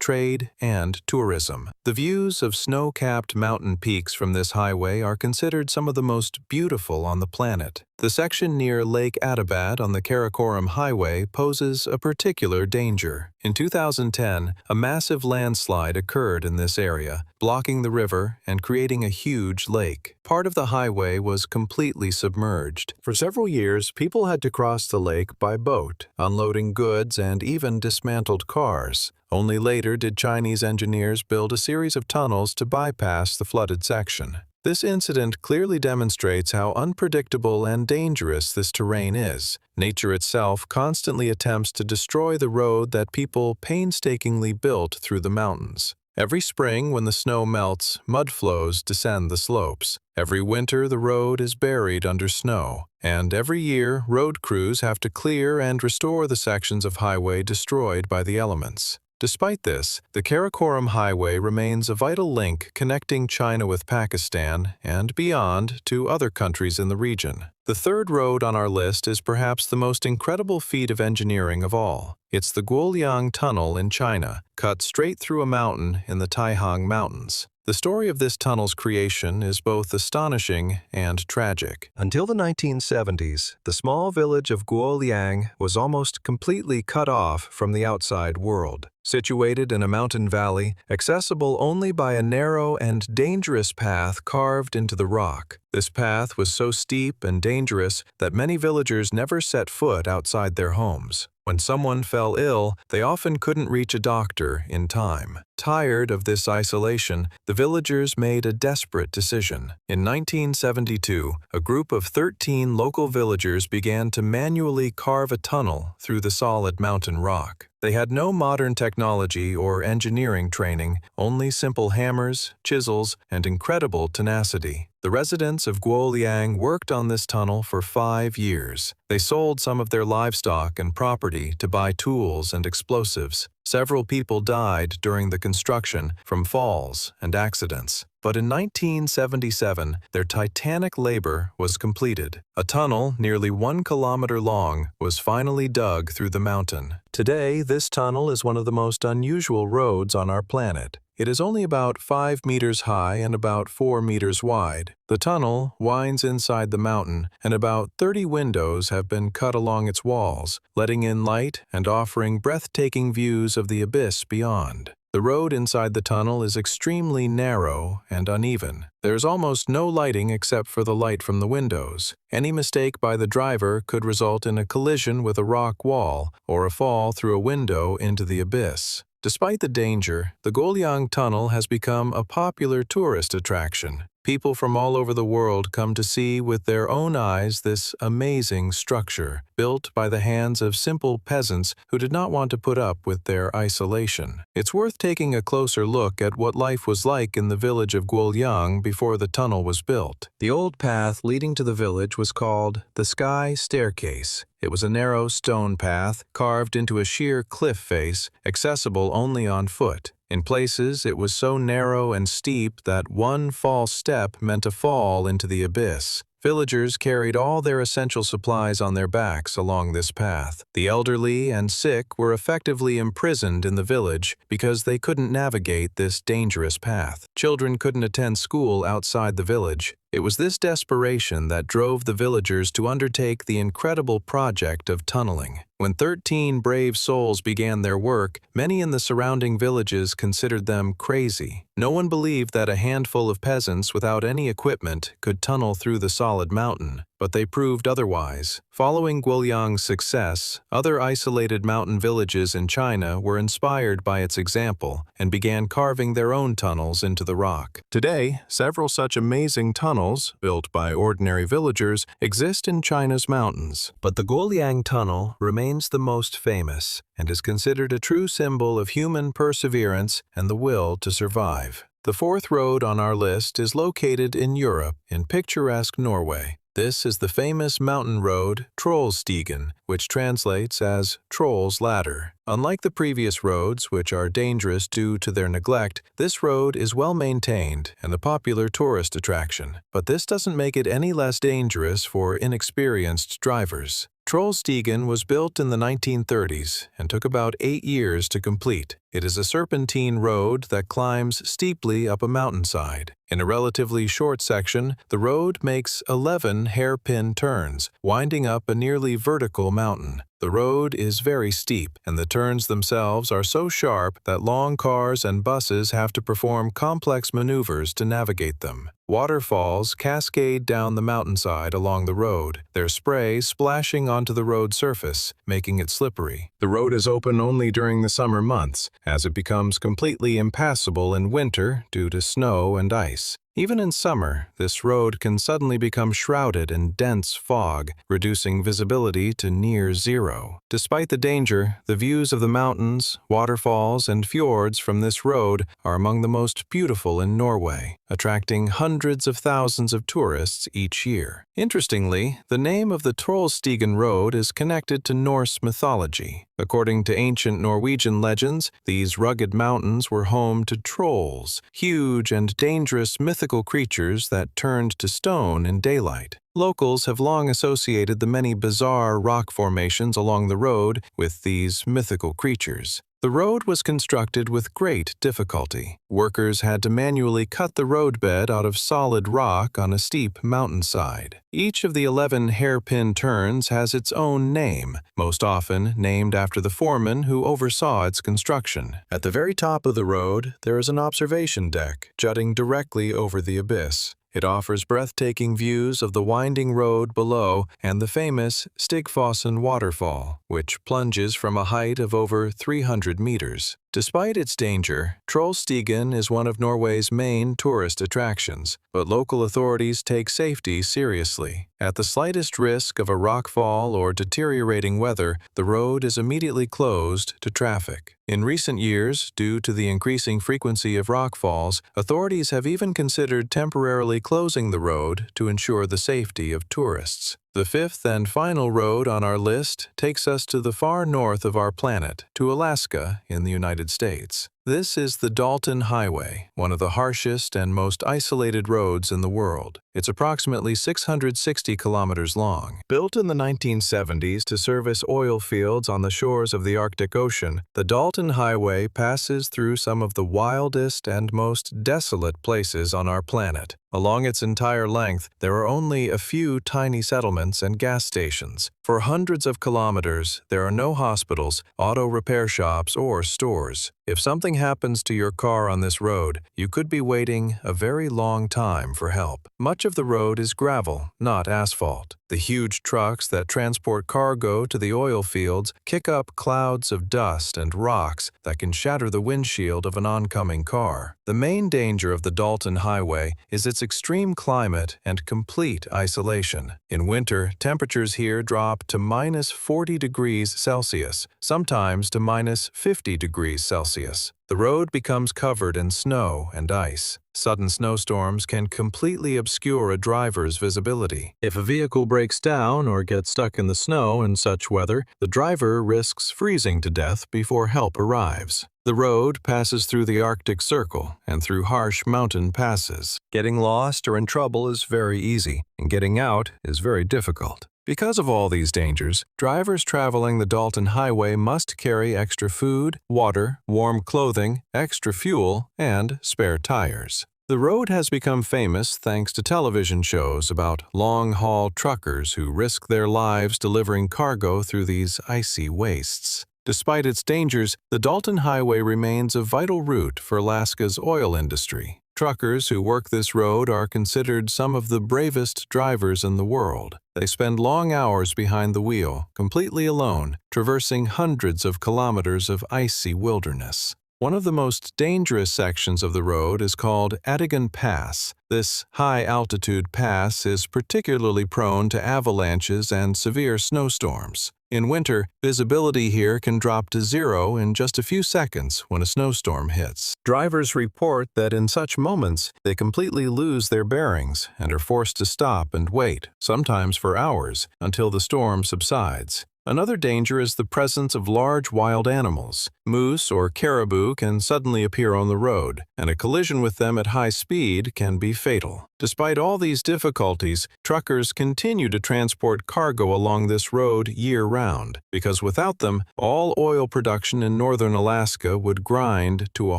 trade and tourism. The views of snow-capped mountain peaks from this highway are considered some of the most beautiful on the planet. The section near Lake Atabat on the Karakoram Highway poses a particular danger. In 2010, a massive landslide occurred in this area, blocking the river and creating a huge lake. Part of the highway was completely submerged. For several years, people had to cross the lake by boat, unloading goods and even dismantled cars. Only later did Chinese engineers build a series of tunnels to bypass the flooded section. This incident clearly demonstrates how unpredictable and dangerous this terrain is. Nature itself constantly attempts to destroy the road that people painstakingly built through the mountains. Every spring, when the snow melts, mud flows descend the slopes. Every winter, the road is buried under snow. And every year, road crews have to clear and restore the sections of highway destroyed by the elements. Despite this, the Karakoram Highway remains a vital link connecting China with Pakistan and beyond to other countries in the region. The third road on our list is perhaps the most incredible feat of engineering of all. It's the Guoliang Tunnel in China, cut straight through a mountain in the Taihang Mountains. The story of this tunnel's creation is both astonishing and tragic. Until the 1970s, the small village of Guoliang was almost completely cut off from the outside world. Situated in a mountain valley, accessible only by a narrow and dangerous path carved into the rock. This path was so steep and dangerous that many villagers never set foot outside their homes. When someone fell ill, they often couldn't reach a doctor in time. Tired of this isolation, the villagers made a desperate decision. In 1972, a group of 13 local villagers began to manually carve a tunnel through the solid mountain rock. They had no modern technology or engineering training, only simple hammers, chisels, and incredible tenacity. The residents of Guoliang worked on this tunnel for 5 years. They sold some of their livestock and property to buy tools and explosives. Several people died during the construction from falls and accidents. But in 1977, their titanic labor was completed. A tunnel nearly 1 kilometer long was finally dug through the mountain. Today, this tunnel is one of the most unusual roads on our planet. It is only about 5 meters high and about 4 meters wide. The tunnel winds inside the mountain, and about 30 windows have been cut along its walls, letting in light and offering breathtaking views of the abyss beyond. The road inside the tunnel is extremely narrow and uneven. There's almost no lighting except for the light from the windows. Any mistake by the driver could result in a collision with a rock wall or a fall through a window into the abyss. Despite the danger, the Guoliang Tunnel has become a popular tourist attraction. People from all over the world come to see with their own eyes this amazing structure, built by the hands of simple peasants who did not want to put up with their isolation. It's worth taking a closer look at what life was like in the village of Guoliang before the tunnel was built. The old path leading to the village was called the Sky Staircase. It was a narrow stone path carved into a sheer cliff face, accessible only on foot. In places, it was so narrow and steep that one false step meant a fall into the abyss. Villagers carried all their essential supplies on their backs along this path. The elderly and sick were effectively imprisoned in the village because they couldn't navigate this dangerous path. Children couldn't attend school outside the village. It was this desperation that drove the villagers to undertake the incredible project of tunneling. When 13 brave souls began their work, many in the surrounding villages considered them crazy. No one believed that a handful of peasants without any equipment could tunnel through the solid mountain, but they proved otherwise. Following Guoliang's success, other isolated mountain villages in China were inspired by its example and began carving their own tunnels into the rock. Today, several such amazing tunnels, built by ordinary villagers, exist in China's mountains. But the Guoliang Tunnel remains the most famous and is considered a true symbol of human perseverance and the will to survive. The fourth road on our list is located in Europe, in picturesque Norway. This is the famous mountain road Trollstigen, which translates as Troll's Ladder. Unlike the previous roads, which are dangerous due to their neglect, this road is well maintained and a popular tourist attraction. But this doesn't make it any less dangerous for inexperienced drivers. Trollstigen was built in the 1930s and took about 8 years to complete. It is a serpentine road that climbs steeply up a mountainside. In a relatively short section, the road makes 11 hairpin turns, winding up a nearly vertical mountain. The road is very steep, and the turns themselves are so sharp that long cars and buses have to perform complex maneuvers to navigate them. Waterfalls cascade down the mountainside along the road, their spray splashing onto the road surface, making it slippery. The road is open only during the summer months, as it becomes completely impassable in winter due to snow and ice. Even in summer, this road can suddenly become shrouded in dense fog, reducing visibility to near zero. Despite the danger, the views of the mountains, waterfalls, and fjords from this road are among the most beautiful in Norway, attracting hundreds of thousands of tourists each year. Interestingly, the name of the Trollstigen Road is connected to Norse mythology. According to ancient Norwegian legends, these rugged mountains were home to trolls, huge and dangerous mythical creatures that turned to stone in daylight. Locals have long associated the many bizarre rock formations along the road with these mythical creatures. The road was constructed with great difficulty. Workers had to manually cut the roadbed out of solid rock on a steep mountainside. Each of the 11 hairpin turns has its own name, most often named after the foreman who oversaw its construction. At the very top of the road, there is an observation deck jutting directly over the abyss. It offers breathtaking views of the winding road below and the famous Stigfossen waterfall, which plunges from a height of over 300 meters. Despite its danger, Trollstigen is one of Norway's main tourist attractions, but local authorities take safety seriously. At the slightest risk of a rockfall or deteriorating weather, the road is immediately closed to traffic. In recent years, due to the increasing frequency of rockfalls, authorities have even considered temporarily closing the road to ensure the safety of tourists. The fifth and final road on our list takes us to the far north of our planet, to Alaska in the United States. This is the Dalton Highway, one of the harshest and most isolated roads in the world. It's approximately 660 kilometers long. Built in the 1970s to service oil fields on the shores of the Arctic Ocean, the Dalton Highway passes through some of the wildest and most desolate places on our planet. Along its entire length, there are only a few tiny settlements and gas stations. For hundreds of kilometers, there are no hospitals, auto repair shops, or stores. If something happens to your car on this road, you could be waiting a very long time for help. Much of the road is gravel, not asphalt. The huge trucks that transport cargo to the oil fields kick up clouds of dust and rocks that can shatter the windshield of an oncoming car. The main danger of the Dalton Highway is its extreme climate and complete isolation. In winter, temperatures here drop to minus 40 degrees Celsius, sometimes to minus 50 degrees Celsius. The road becomes covered in snow and ice. Sudden snowstorms can completely obscure a driver's visibility. If a vehicle breaks down or gets stuck in the snow in such weather, the driver risks freezing to death before help arrives. The road passes through the Arctic Circle and through harsh mountain passes. Getting lost or in trouble is very easy, and getting out is very difficult. Because of all these dangers, drivers traveling the Dalton Highway must carry extra food, water, warm clothing, extra fuel, and spare tires. The road has become famous thanks to television shows about long-haul truckers who risk their lives delivering cargo through these icy wastes. Despite its dangers, the Dalton Highway remains a vital route for Alaska's oil industry. Truckers who work this road are considered some of the bravest drivers in the world. They spend long hours behind the wheel, completely alone, traversing hundreds of kilometers of icy wilderness. One of the most dangerous sections of the road is called Adigan Pass. This high-altitude pass is particularly prone to avalanches and severe snowstorms. In winter, visibility here can drop to zero in just a few seconds when a snowstorm hits. Drivers report that in such moments, they completely lose their bearings and are forced to stop and wait, sometimes for hours, until the storm subsides. Another danger is the presence of large wild animals. Moose or caribou can suddenly appear on the road, and a collision with them at high speed can be fatal. Despite all these difficulties, truckers continue to transport cargo along this road year-round, because without them, all oil production in northern Alaska would grind to a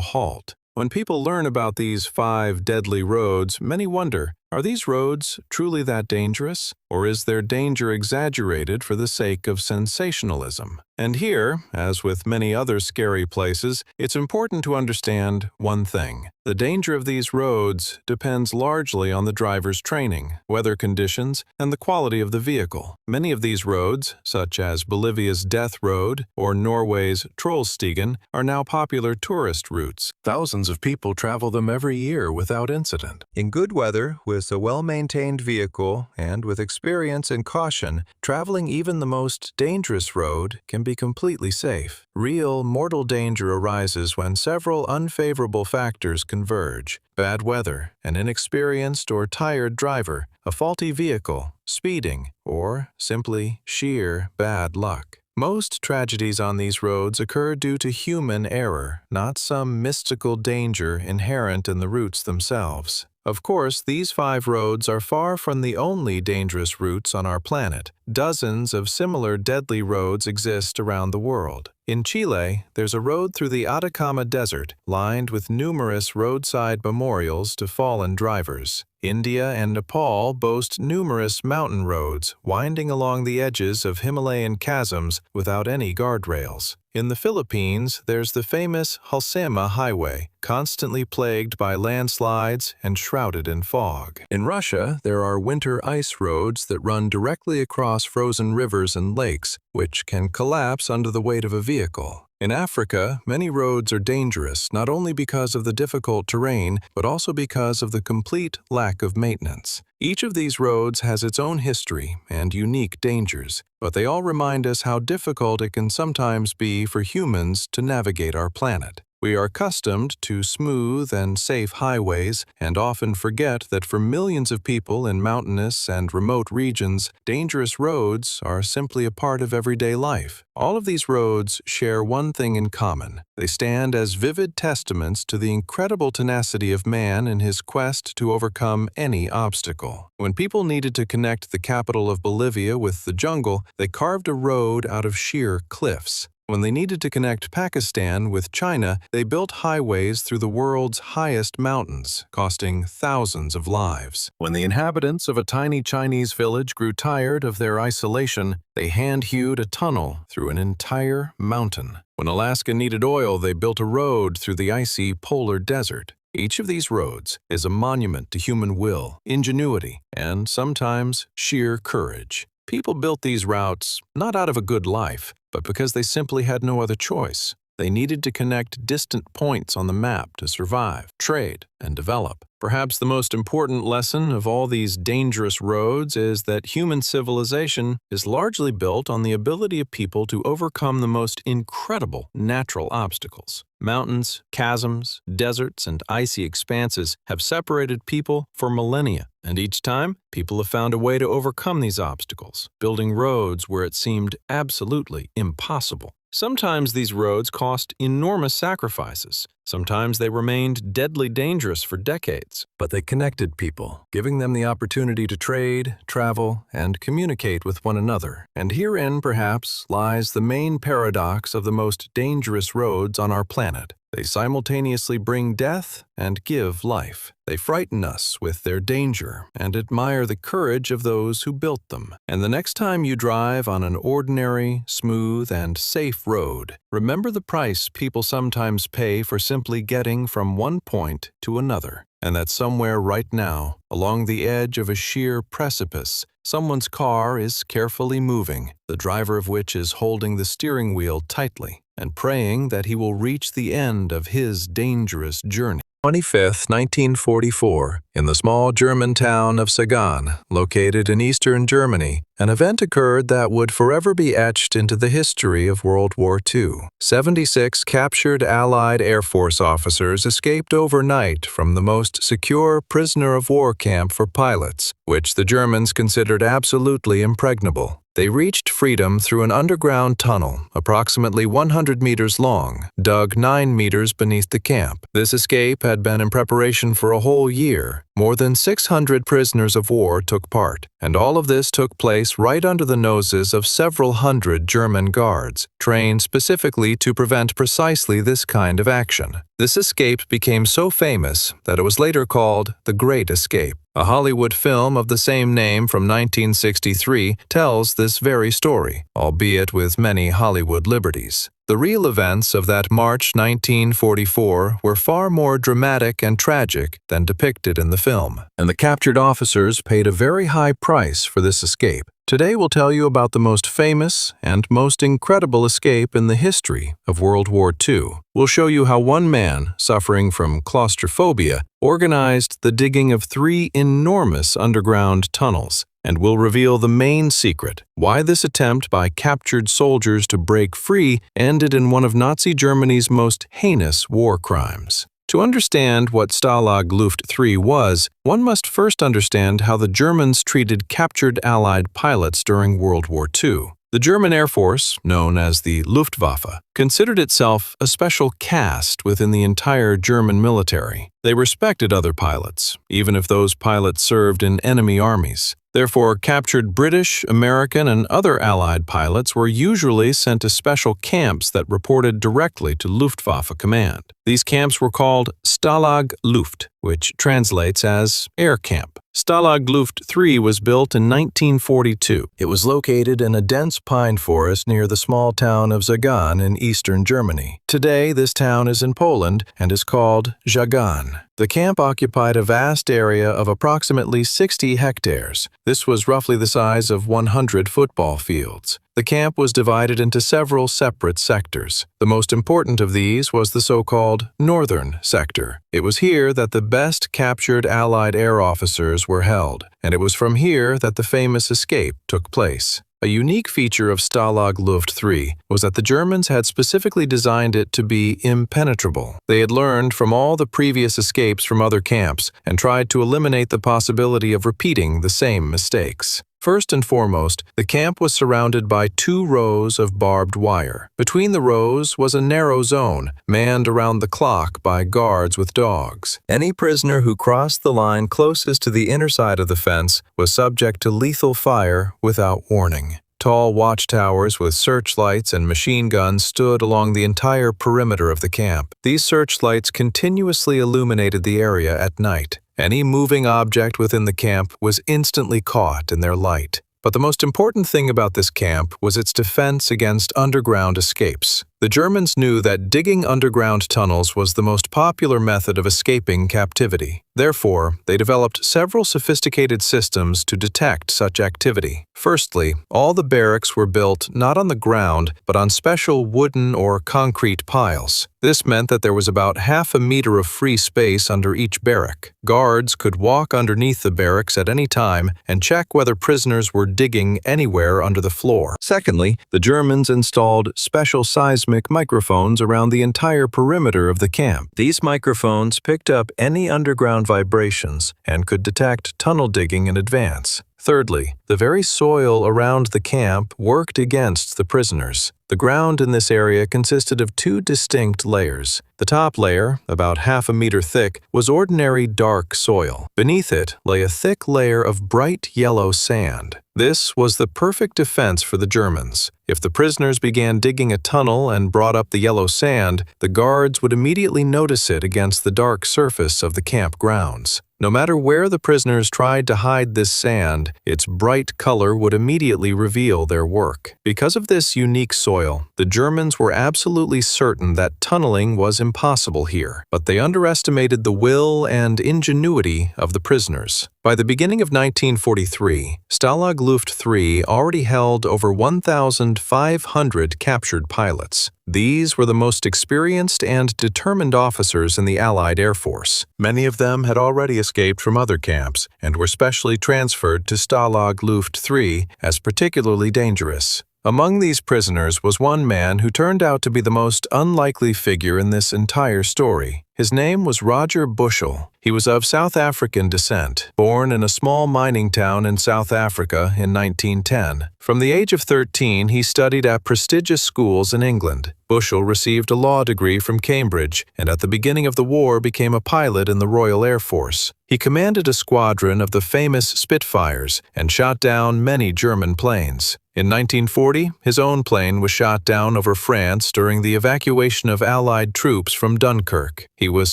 halt. When people learn about these 5 deadly roads, many wonder, are these roads truly that dangerous? Or is their danger exaggerated for the sake of sensationalism? And here, as with many other scary places, it's important to understand one thing. The danger of these roads depends largely on the driver's training, weather conditions, and the quality of the vehicle. Many of these roads, such as Bolivia's Death Road or Norway's Trollstigen, are now popular tourist routes. Thousands of people travel them every year without incident. In good weather, with a well-maintained vehicle, and with experience and caution, traveling even the most dangerous road can be completely safe. Real mortal danger arises when several unfavorable factors converge: bad weather, an inexperienced or tired driver, a faulty vehicle, speeding, or simply sheer bad luck. Most tragedies on these roads occur due to human error, not some mystical danger inherent in the routes themselves. Of course, these 5 roads are far from the only dangerous routes on our planet. Dozens of similar deadly roads exist around the world. In Chile, there's a road through the Atacama Desert, lined with numerous roadside memorials to fallen drivers. India and Nepal boast numerous mountain roads winding along the edges of Himalayan chasms without any guardrails. In the Philippines, there's the famous Halsema Highway, constantly plagued by landslides and shrouded in fog. In Russia, there are winter ice roads that run directly across frozen rivers and lakes, which can collapse under the weight of a vehicle. In Africa, many roads are dangerous not only because of the difficult terrain, but also because of the complete lack of maintenance. Each of these roads has its own history and unique dangers, but they all remind us how difficult it can sometimes be for humans to navigate our planet. We are accustomed to smooth and safe highways and often forget that for millions of people in mountainous and remote regions, dangerous roads are simply a part of everyday life. All of these roads share one thing in common. They stand as vivid testaments to the incredible tenacity of man in his quest to overcome any obstacle. When people needed to connect the capital of Bolivia with the jungle, they carved a road out of sheer cliffs. When they needed to connect Pakistan with China, they built highways through the world's highest mountains, costing thousands of lives. When the inhabitants of a tiny Chinese village grew tired of their isolation, they hand-hewed a tunnel through an entire mountain. When Alaska needed oil, they built a road through the icy polar desert. Each of these roads is a monument to human will, ingenuity, and sometimes sheer courage. People built these routes not out of a good life, but because they simply had no other choice. They needed to connect distant points on the map to survive, trade, and develop. Perhaps the most important lesson of all these dangerous roads is that human civilization is largely built on the ability of people to overcome the most incredible natural obstacles. Mountains, chasms, deserts, and icy expanses have separated people for millennia, and each time, people have found a way to overcome these obstacles, building roads where it seemed absolutely impossible. Sometimes these roads cost enormous sacrifices. Sometimes they remained deadly dangerous for decades. But they connected people, giving them the opportunity to trade, travel, and communicate with one another. And herein, perhaps, lies the main paradox of the most dangerous roads on our planet. They simultaneously bring death and give life. They frighten us with their danger and admire the courage of those who built them. And the next time you drive on an ordinary, smooth, and safe road, remember the price people sometimes pay for simply getting from one point to another. And that somewhere right now, along the edge of a sheer precipice, someone's car is carefully moving, the driver of which is holding the steering wheel tightly and praying that he will reach the end of his dangerous journey. 25th, 1944, in the small German town of Sagan, located in eastern Germany, an event occurred that would forever be etched into the history of World War II. 76 captured Allied Air Force officers escaped overnight from the most secure prisoner of war camp for pilots, which the Germans considered absolutely impregnable. They reached freedom through an underground tunnel, approximately 100 meters long, dug 9 meters beneath the camp. This escape had been in preparation for a whole year. More than 600 prisoners of war took part, and all of this took place right under the noses of several hundred German guards, trained specifically to prevent precisely this kind of action. This escape became so famous that it was later called the Great Escape. A Hollywood film of the same name from 1963 tells this very story, albeit with many Hollywood liberties. The real events of that March 1944 were far more dramatic and tragic than depicted in the film, and the captured officers paid a very high price for this escape. Today we'll tell you about the most famous and most incredible escape in the history of World War II. We'll show you how one man, suffering from claustrophobia, organized the digging of 3 enormous underground tunnels, and we'll reveal the main secret, why this attempt by captured soldiers to break free ended in one of Nazi Germany's most heinous war crimes. To understand what Stalag Luft 3 was, one must first understand how the Germans treated captured Allied pilots during World War II. The German Air Force, known as the Luftwaffe, considered itself a special caste within the entire German military. They respected other pilots, even if those pilots served in enemy armies. Therefore, captured British, American, and other Allied pilots were usually sent to special camps that reported directly to Luftwaffe command. These camps were called Stalag Luft, which translates as air camp. Stalag Luft 3 was built in 1942. It was located in a dense pine forest near the small town of Zagan in eastern Germany. Today, this town is in Poland and is called Żagań. The camp occupied a vast area of approximately 60 hectares. This was roughly the size of 100 football fields. The camp was divided into several separate sectors. The most important of these was the so-called Northern Sector. It was here that the best captured Allied air officers were held, and it was from here that the famous escape took place. A unique feature of Stalag Luft 3 was that the Germans had specifically designed it to be impenetrable. They had learned from all the previous escapes from other camps and tried to eliminate the possibility of repeating the same mistakes. First and foremost, the camp was surrounded by 2 rows of barbed wire. Between the rows was a narrow zone, manned around the clock by guards with dogs. Any prisoner who crossed the line closest to the inner side of the fence was subject to lethal fire without warning. Tall watchtowers with searchlights and machine guns stood along the entire perimeter of the camp. These searchlights continuously illuminated the area at night. Any moving object within the camp was instantly caught in their light. But the most important thing about this camp was its defense against underground escapes. The Germans knew that digging underground tunnels was the most popular method of escaping captivity. Therefore, they developed several sophisticated systems to detect such activity. Firstly, all the barracks were built not on the ground, but on special wooden or concrete piles. This meant that there was about half a meter of free space under each barrack. Guards could walk underneath the barracks at any time and check whether prisoners were digging anywhere under the floor. Secondly, the Germans installed special seismic microphones around the entire perimeter of the camp. These microphones picked up any underground vibrations and could detect tunnel digging in advance. Thirdly, the very soil around the camp worked against the prisoners. The ground in this area consisted of 2 distinct layers. The top layer, about half a meter thick, was ordinary dark soil. Beneath it lay a thick layer of bright yellow sand. This was the perfect defense for the Germans. If the prisoners began digging a tunnel and brought up the yellow sand, the guards would immediately notice it against the dark surface of the camp grounds. No matter where the prisoners tried to hide this sand, its bright color would immediately reveal their work. Because of this unique soil, the Germans were absolutely certain that tunneling was impossible here, but they underestimated the will and ingenuity of the prisoners. By the beginning of 1943, Stalag Luft 3 already held over 1,500 captured pilots. These were the most experienced and determined officers in the Allied Air Force. Many of them had already escaped from other camps and were specially transferred to Stalag Luft 3 as particularly dangerous. Among these prisoners was one man who turned out to be the most unlikely figure in this entire story. His name was Roger Bushell. He was of South African descent, born in a small mining town in South Africa in 1910. From the age of 13, he studied at prestigious schools in England. Bushell received a law degree from Cambridge, and at the beginning of the war became a pilot in the Royal Air Force. He commanded a squadron of the famous Spitfires and shot down many German planes. In 1940, his own plane was shot down over France during the evacuation of Allied troops from Dunkirk. He was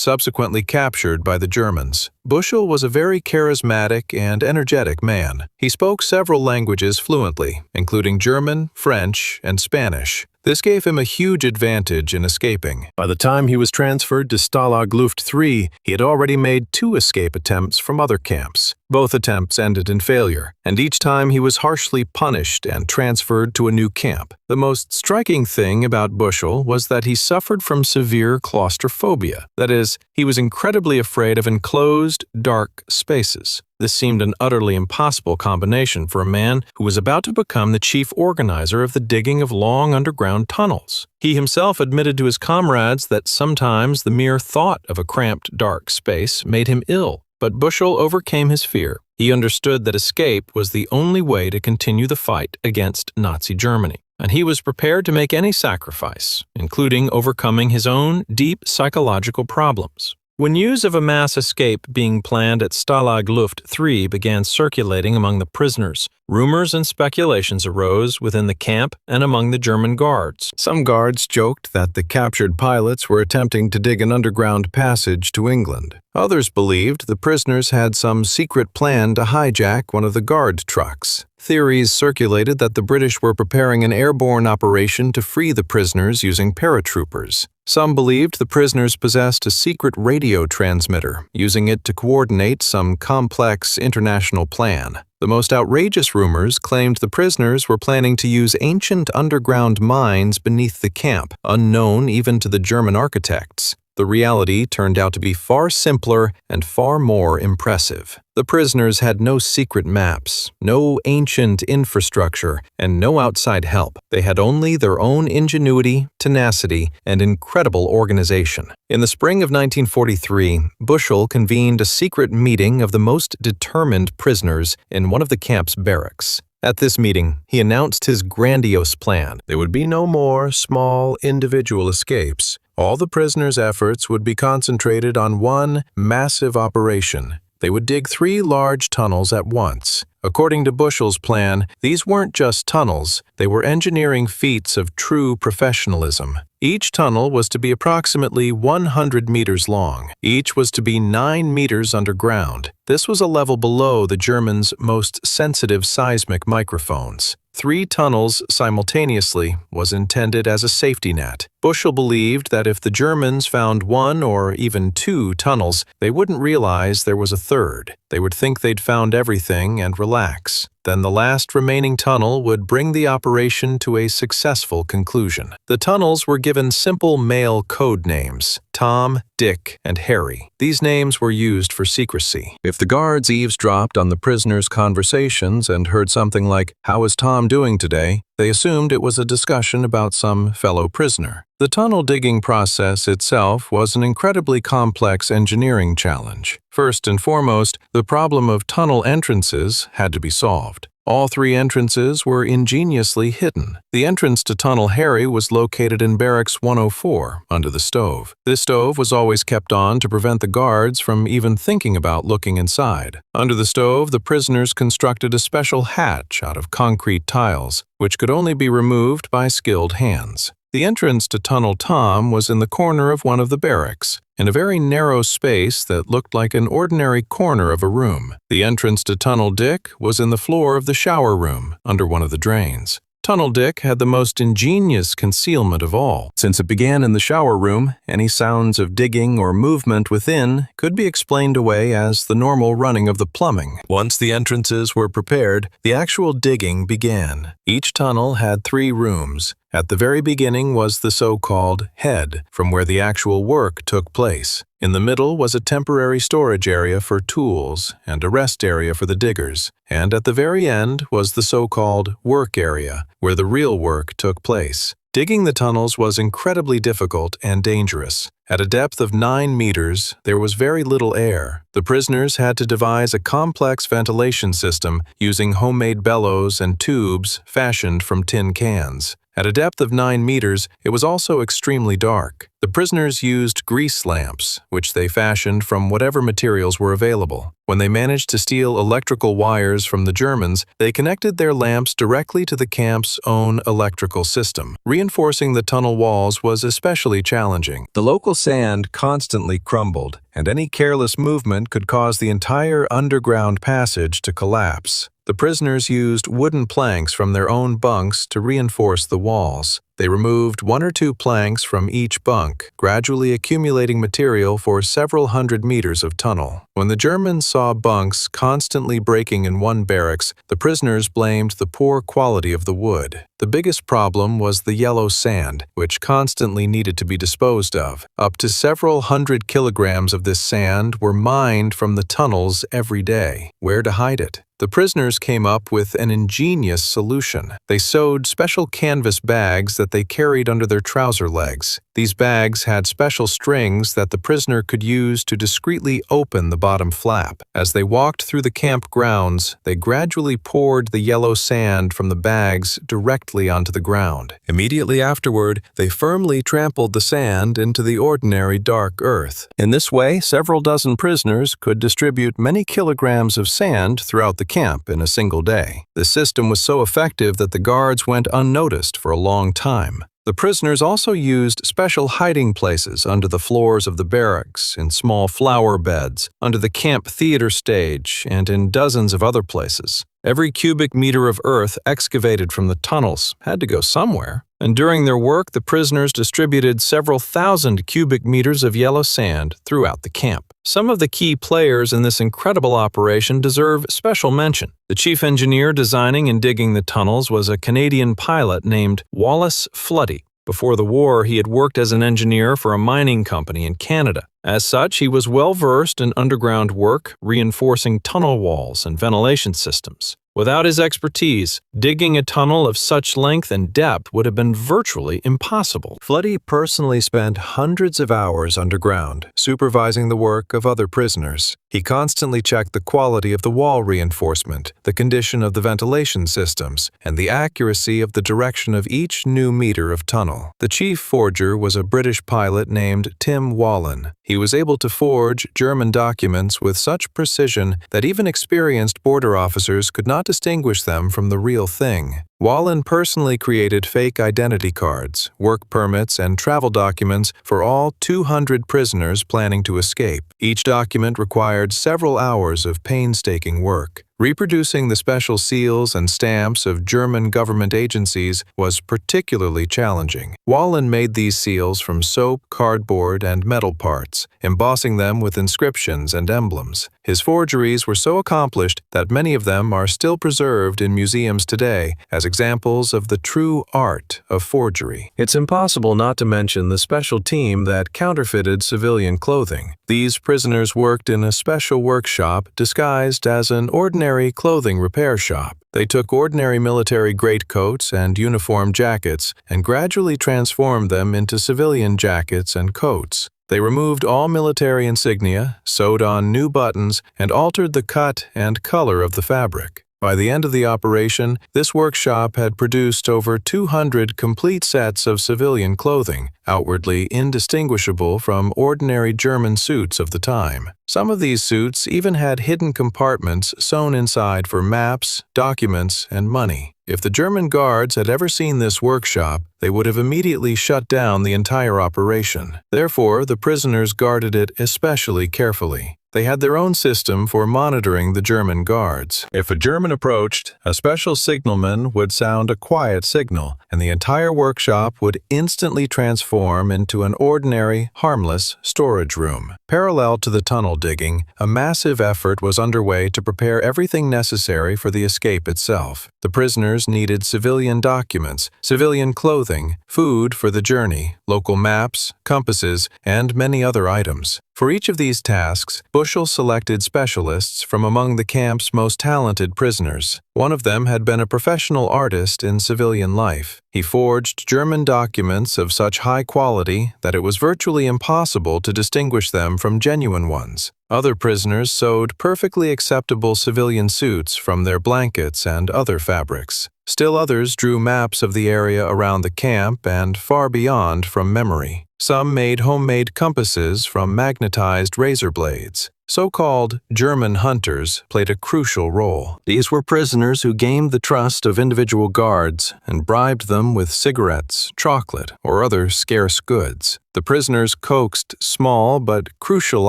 subsequently captured by the Germans. Bushell was a very charismatic and energetic man. He spoke several languages fluently, including German, French, and Spanish. This gave him a huge advantage in escaping. By the time he was transferred to Stalag Luft 3, he had already made 2 escape attempts from other camps. Both attempts ended in failure, and each time he was harshly punished and transferred to a new camp. The most striking thing about Bushell was that he suffered from severe claustrophobia. That is, he was incredibly afraid of enclosed, dark spaces. This seemed an utterly impossible combination for a man who was about to become the chief organizer of the digging of long underground tunnels. He himself admitted to his comrades that sometimes the mere thought of a cramped, dark space made him ill. But Bushell overcame his fear. He understood that escape was the only way to continue the fight against Nazi Germany, and he was prepared to make any sacrifice, including overcoming his own deep psychological problems. When news of a mass escape being planned at Stalag Luft 3 began circulating among the prisoners, rumors and speculations arose within the camp and among the German guards. Some guards joked that the captured pilots were attempting to dig an underground passage to England. Others believed the prisoners had some secret plan to hijack one of the guard trucks. Theories circulated that the British were preparing an airborne operation to free the prisoners using paratroopers. Some believed the prisoners possessed a secret radio transmitter, using it to coordinate some complex international plan. The most outrageous rumors claimed the prisoners were planning to use ancient underground mines beneath the camp, unknown even to the German architects. The reality turned out to be far simpler and far more impressive. The prisoners had no secret maps, no ancient infrastructure, and no outside help. They had only their own ingenuity, tenacity, and incredible organization. In the spring of 1943, Bushell convened a secret meeting of the most determined prisoners in one of the camp's barracks. At this meeting, he announced his grandiose plan. There would be no more small individual escapes. All the prisoners' efforts would be concentrated on one massive operation. They would dig 3 large tunnels at once. According to Bushell's plan, these weren't just tunnels, they were engineering feats of true professionalism. Each tunnel was to be approximately 100 meters long. Each was to be 9 meters underground. This was a level below the Germans' most sensitive seismic microphones. 3 tunnels simultaneously was intended as a safety net. Bushell believed that if the Germans found 1 or even 2 tunnels, they wouldn't realize there was a third. They would think they'd found everything and relax. Then the last remaining tunnel would bring the operation to a successful conclusion. The tunnels were given simple male code names: Tom, Dick, and Harry. These names were used for secrecy. If the guards eavesdropped on the prisoners' conversations and heard something like, "How is Tom doing today?" they assumed it was a discussion about some fellow prisoner. The tunnel digging process itself was an incredibly complex engineering challenge. First and foremost, the problem of tunnel entrances had to be solved. All 3 entrances were ingeniously hidden. The entrance to Tunnel Harry was located in Barracks 104, under the stove. This stove was always kept on to prevent the guards from even thinking about looking inside. Under the stove, the prisoners constructed a special hatch out of concrete tiles, which could only be removed by skilled hands. The entrance to Tunnel Tom was in the corner of one of the barracks, in a very narrow space that looked like an ordinary corner of a room. The entrance to Tunnel Dick was in the floor of the shower room, under one of the drains. Tunnel Dick had the most ingenious concealment of all. Since it began in the shower room, any sounds of digging or movement within could be explained away as the normal running of the plumbing. Once the entrances were prepared, the actual digging began. Each tunnel had 3 rooms. At the very beginning was the so-called head, from where the actual work took place. In the middle was a temporary storage area for tools and a rest area for the diggers. And at the very end was the so-called work area, where the real work took place. Digging the tunnels was incredibly difficult and dangerous. At a depth of 9 meters, there was very little air. The prisoners had to devise a complex ventilation system using homemade bellows and tubes fashioned from tin cans. At a depth of 9 meters, it was also extremely dark. The prisoners used grease lamps, which they fashioned from whatever materials were available. When they managed to steal electrical wires from the Germans, they connected their lamps directly to the camp's own electrical system. Reinforcing the tunnel walls was especially challenging. The local sand constantly crumbled, and any careless movement could cause the entire underground passage to collapse. The prisoners used wooden planks from their own bunks to reinforce the walls. They removed 1 or 2 planks from each bunk, gradually accumulating material for several hundred meters of tunnel. When the Germans saw bunks constantly breaking in one barracks, the prisoners blamed the poor quality of the wood. The biggest problem was the yellow sand, which constantly needed to be disposed of. Up to several hundred kilograms of this sand were mined from the tunnels every day. Where to hide it? The prisoners came up with an ingenious solution. They sewed special canvas bags that they carried under their trouser legs. These bags had special strings that the prisoner could use to discreetly open the bottom flap. As they walked through the camp grounds, they gradually poured the yellow sand from the bags directly onto the ground. Immediately afterward, they firmly trampled the sand into the ordinary dark earth. In this way, several dozen prisoners could distribute many kilograms of sand throughout the camp in a single day. This system was so effective that the guards went unnoticed for a long time. The prisoners also used special hiding places under the floors of the barracks, in small flower beds, under the camp theater stage, and in dozens of other places. Every cubic meter of earth excavated from the tunnels had to go somewhere, and during their work the prisoners distributed several thousand cubic meters of yellow sand throughout the camp. Some of the key players in this incredible operation deserve special mention. The chief engineer designing and digging the tunnels was a Canadian pilot named Wallace Floody. Before the war, he had worked as an engineer for a mining company in Canada. As such, he was well-versed in underground work, reinforcing tunnel walls and ventilation systems. Without his expertise, digging a tunnel of such length and depth would have been virtually impossible. Floody personally spent hundreds of hours underground, supervising the work of other prisoners. He constantly checked the quality of the wall reinforcement, the condition of the ventilation systems, and the accuracy of the direction of each new meter of tunnel. The chief forger was a British pilot named Tim Wallen. He was able to forge German documents with such precision that even experienced border officers could not distinguish them from the real thing. Wallen personally created fake identity cards, work permits, and travel documents for all 200 prisoners planning to escape. Each document required several hours of painstaking work. Reproducing the special seals and stamps of German government agencies was particularly challenging. Wallen made these seals from soap, cardboard, and metal parts, embossing them with inscriptions and emblems. His forgeries were so accomplished that many of them are still preserved in museums today as examples of the true art of forgery. It's impossible not to mention the special team that counterfeited civilian clothing. These prisoners worked in a special workshop disguised as an ordinary clothing repair shop. They took ordinary military greatcoats and uniform jackets and gradually transformed them into civilian jackets and coats. They removed all military insignia, sewed on new buttons, and altered the cut and color of the fabric. By the end of the operation, this workshop had produced over 200 complete sets of civilian clothing, outwardly indistinguishable from ordinary German suits of the time. Some of these suits even had hidden compartments sewn inside for maps, documents, and money. If the German guards had ever seen this workshop, they would have immediately shut down the entire operation. Therefore, the prisoners guarded it especially carefully. They had their own system for monitoring the German guards. If a German approached, a special signalman would sound a quiet signal, and the entire workshop would instantly transform into an ordinary, harmless storage room. Parallel to the tunnel digging, a massive effort was underway to prepare everything necessary for the escape itself. The prisoners needed civilian documents, civilian clothing, food for the journey, local maps, compasses, and many other items. For each of these tasks, Bushell selected specialists from among the camp's most talented prisoners. One of them had been a professional artist in civilian life. He forged German documents of such high quality that it was virtually impossible to distinguish them from genuine ones. Other prisoners sewed perfectly acceptable civilian suits from their blankets and other fabrics. Still others drew maps of the area around the camp and far beyond from memory. Some made homemade compasses from magnetized razor blades. So-called German hunters played a crucial role. These were prisoners who gained the trust of individual guards and bribed them with cigarettes, chocolate, or other scarce goods. The prisoners coaxed small but crucial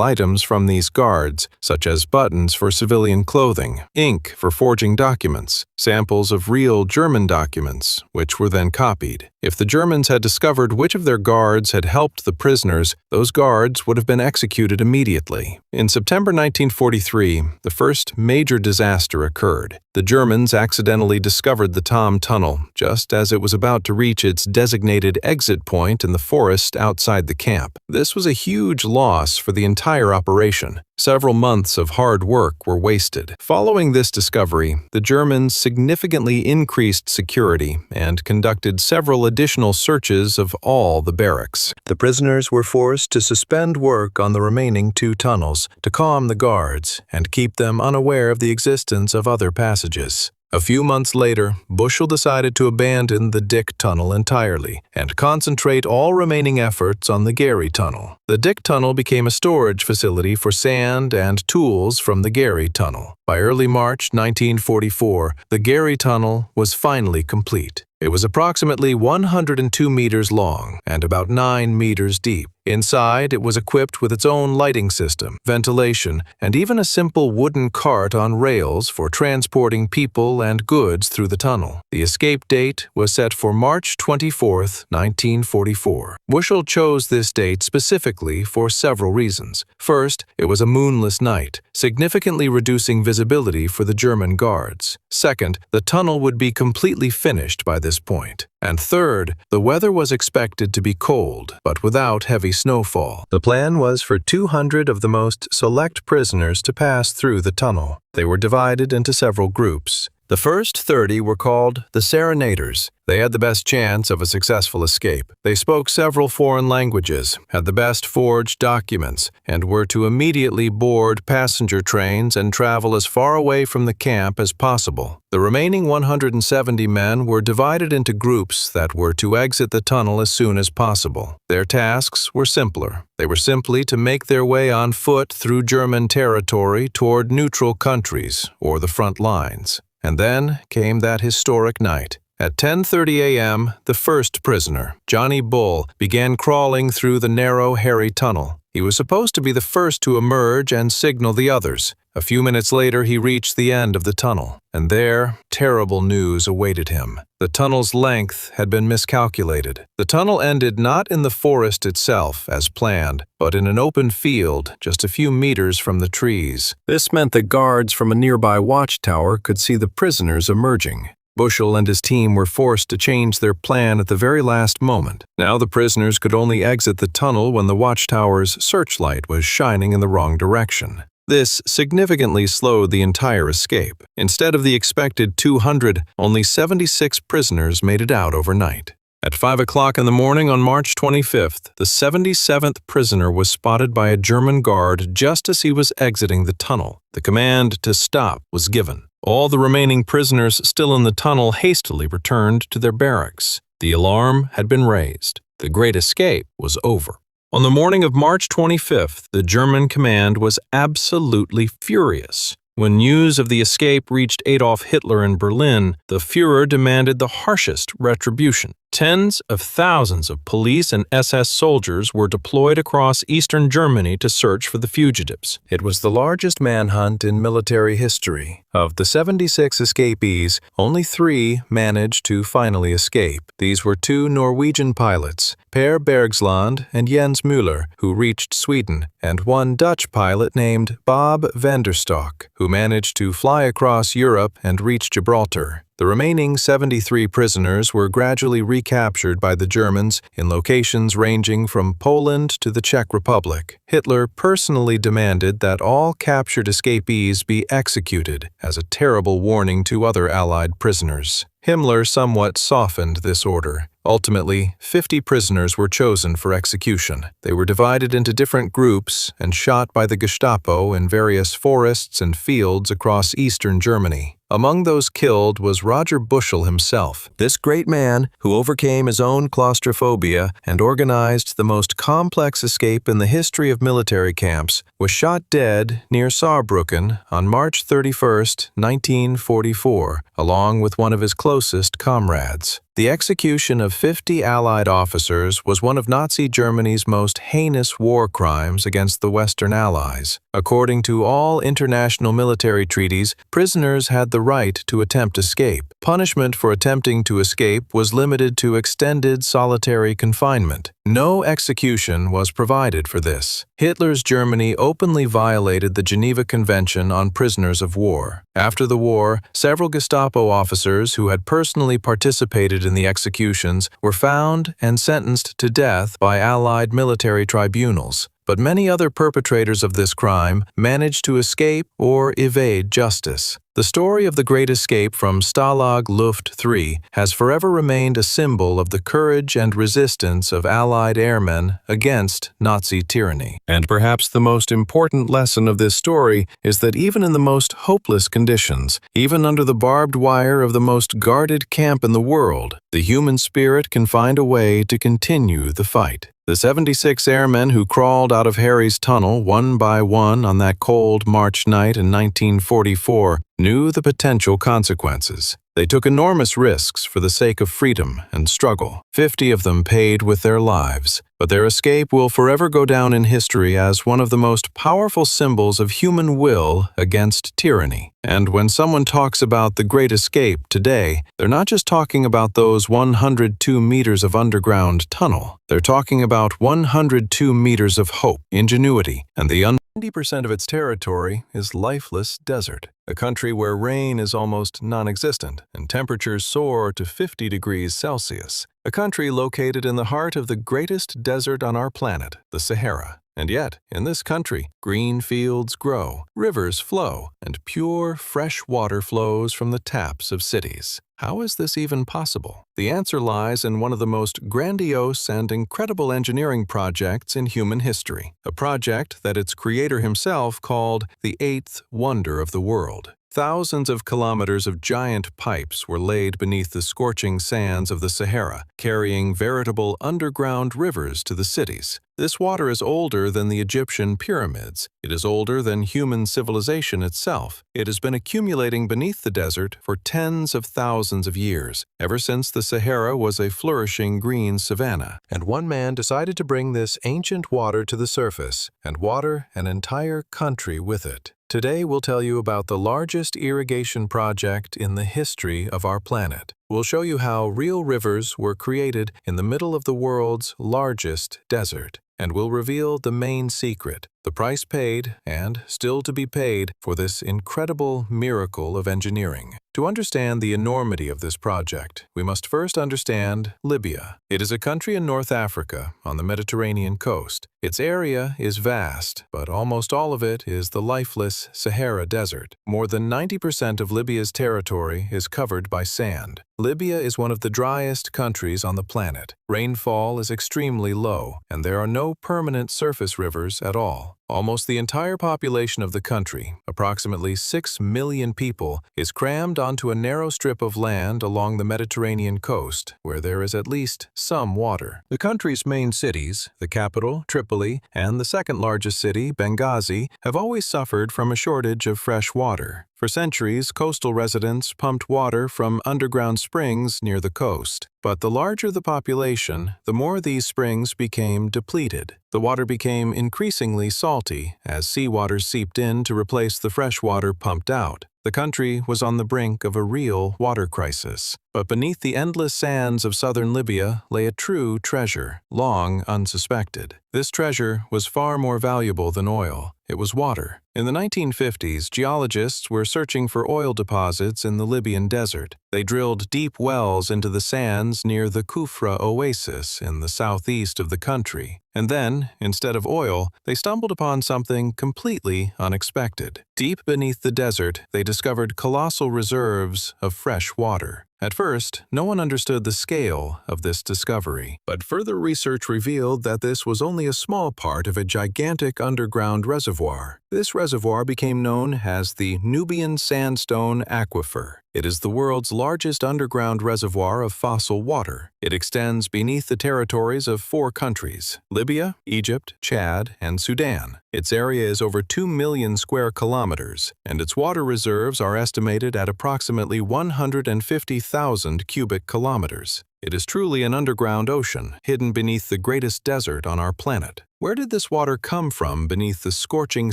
items from these guards, such as buttons for civilian clothing, ink for forging documents, samples of real German documents, which were then copied. If the Germans had discovered which of their guards had helped the prisoners, those guards would have been executed immediately. In September 1943, the first major disaster occurred. The Germans accidentally discovered the Tom Tunnel just as it was about to reach its designated exit point in the forest outside the camp. This was a huge loss for the entire operation. Several months of hard work were wasted. Following this discovery, the Germans significantly increased security and conducted several additional searches of all the barracks. The prisoners were forced to suspend work on the remaining 2 tunnels to calm the guards and keep them unaware of the existence of other passages. A few months later, Bushell decided to abandon the Dick Tunnel entirely and concentrate all remaining efforts on the Gary Tunnel. The Dick Tunnel became a storage facility for sand and tools from the Gary Tunnel. By early March 1944, the Gary Tunnel was finally complete. It was approximately 102 meters long and about 9 meters deep. Inside, it was equipped with its own lighting system, ventilation, and even a simple wooden cart on rails for transporting people and goods through the tunnel. The escape date was set for March 24, 1944. Bushell chose this date specifically for several reasons. First, it was a moonless night, significantly reducing visibility for the German guards. Second, the tunnel would be completely finished by this point. And third, the weather was expected to be cold, but without heavy snowfall. The plan was for 200 of the most select prisoners to pass through the tunnel. They were divided into several groups. The first 30 were called the Serenaders. They had the best chance of a successful escape. They spoke several foreign languages, had the best forged documents, and were to immediately board passenger trains and travel as far away from the camp as possible. The remaining 170 men were divided into groups that were to exit the tunnel as soon as possible. Their tasks were simpler. They were simply to make their way on foot through German territory toward neutral countries or the front lines. And then came that historic night. At 10:30 a.m., the first prisoner, Johnny Bull, began crawling through the narrow, hairy tunnel. He was supposed to be the first to emerge and signal the others. A few minutes later, he reached the end of the tunnel, and there, terrible news awaited him. The tunnel's length had been miscalculated. The tunnel ended not in the forest itself, as planned, but in an open field just a few meters from the trees. This meant that guards from a nearby watchtower could see the prisoners emerging. Bushell and his team were forced to change their plan at the very last moment. Now the prisoners could only exit the tunnel when the watchtower's searchlight was shining in the wrong direction. This significantly slowed the entire escape. Instead of the expected 200, only 76 prisoners made it out overnight. At 5 o'clock in the morning on March 25th, the 77th prisoner was spotted by a German guard just as he was exiting the tunnel. The command to stop was given. All the remaining prisoners still in the tunnel hastily returned to their barracks. The alarm had been raised. The Great Escape was over. On the morning of March 25th, the German command was absolutely furious. When news of the escape reached Adolf Hitler in Berlin, the Führer demanded the harshest retribution. Tens of thousands of police and SS soldiers were deployed across eastern Germany to search for the fugitives. It was the largest manhunt in military history. Of the 76 escapees, only 3 managed to finally escape. These were 2 Norwegian pilots, Per Bergsland and Jens Müller, who reached Sweden, and 1 Dutch pilot named Bob van der Stok, who managed to fly across Europe and reach Gibraltar. The remaining 73 prisoners were gradually recaptured by the Germans in locations ranging from Poland to the Czech Republic. Hitler personally demanded that all captured escapees be executed as a terrible warning to other Allied prisoners. Himmler somewhat softened this order. Ultimately, 50 prisoners were chosen for execution. They were divided into different groups and shot by the Gestapo in various forests and fields across eastern Germany. Among those killed was Roger Bushel himself. This great man, who overcame his own claustrophobia and organized the most complex escape in the history of military camps, was shot dead near Saarbrücken on March 31, 1944, along with one of his closest comrades. The execution of 50 Allied officers was one of Nazi Germany's most heinous war crimes against the Western Allies. According to all international military treaties, prisoners had the right to attempt escape. Punishment for attempting to escape was limited to extended solitary confinement. No execution was provided for this. Hitler's Germany openly violated the Geneva Convention on Prisoners of War. After the war, several Gestapo officers who had personally participated in the executions were found and sentenced to death by Allied military tribunals. But many other perpetrators of this crime managed to escape or evade justice. The story of the Great Escape from Stalag Luft III has forever remained a symbol of the courage and resistance of Allied airmen against Nazi tyranny. And perhaps the most important lesson of this story is that even in the most hopeless conditions, even under the barbed wire of the most guarded camp in the world, the human spirit can find a way to continue the fight. The 76 airmen who crawled out of Harry's tunnel one by one on that cold March night in 1944 knew the potential consequences. They took enormous risks for the sake of freedom and struggle. 50 of them paid with their lives, but their escape will forever go down in history as one of the most powerful symbols of human will against tyranny. And when someone talks about the Great Escape today, they're not just talking about those 102 meters of underground tunnel. They're talking about 102 meters of hope, ingenuity, and the 90% of its territory is lifeless desert, a country where rain is almost non-existent and temperatures soar to 50 degrees Celsius, a country located in the heart of the greatest desert on our planet, the Sahara. And yet, in this country, green fields grow, rivers flow, and pure, fresh water flows from the taps of cities. How is this even possible? The answer lies in one of the most grandiose and incredible engineering projects in human history, a project that its creator himself called the eighth wonder of the world. Thousands of kilometers of giant pipes were laid beneath the scorching sands of the Sahara, carrying veritable underground rivers to the cities. This water is older than the Egyptian pyramids. It is older than human civilization itself. It has been accumulating beneath the desert for tens of thousands of years, ever since the Sahara was a flourishing green savanna. And one man decided to bring this ancient water to the surface and water an entire country with it. Today we'll tell you about the largest irrigation project in the history of our planet. We'll show you how real rivers were created in the middle of the world's largest desert. And we'll reveal the main secret, the price paid, and still to be paid, for this incredible miracle of engineering. To understand the enormity of this project, we must first understand Libya. It is a country in North Africa, on the Mediterranean coast. Its area is vast, but almost all of it is the lifeless Sahara Desert. More than 90% of Libya's territory is covered by sand. Libya is one of the driest countries on the planet. Rainfall is extremely low, and there are no permanent surface rivers at all. Almost the entire population of the country, approximately 6 million people, is crammed onto a narrow strip of land along the Mediterranean coast, where there is at least some water. The country's main cities, the capital, Tripoli, and the second largest city, Benghazi, have always suffered from a shortage of fresh water. For centuries, coastal residents pumped water from underground springs near the coast. But the larger the population, the more these springs became depleted. The water became increasingly salty as seawater seeped in to replace the fresh water pumped out. The country was on the brink of a real water crisis. But beneath the endless sands of southern Libya lay a true treasure, long unsuspected. This treasure was far more valuable than oil. it was water. In the 1950s, geologists were searching for oil deposits in the Libyan desert. They drilled deep wells into the sands near the Kufra oasis in the southeast of the country. And then, instead of oil, they stumbled upon something completely unexpected. Deep beneath the desert, they discovered colossal reserves of fresh water. At first, no one understood the scale of this discovery, but further research revealed that this was only a small part of a gigantic underground reservoir. This reservoir became known as the Nubian Sandstone Aquifer. It is the world's largest underground reservoir of fossil water. It extends beneath the territories of 4 countries: Libya, Egypt, Chad, and Sudan. Its area is over 2 million square kilometers, and its water reserves are estimated at approximately 150,000 cubic kilometers. It is truly an underground ocean, hidden beneath the greatest desert on our planet. Where did this water come from beneath the scorching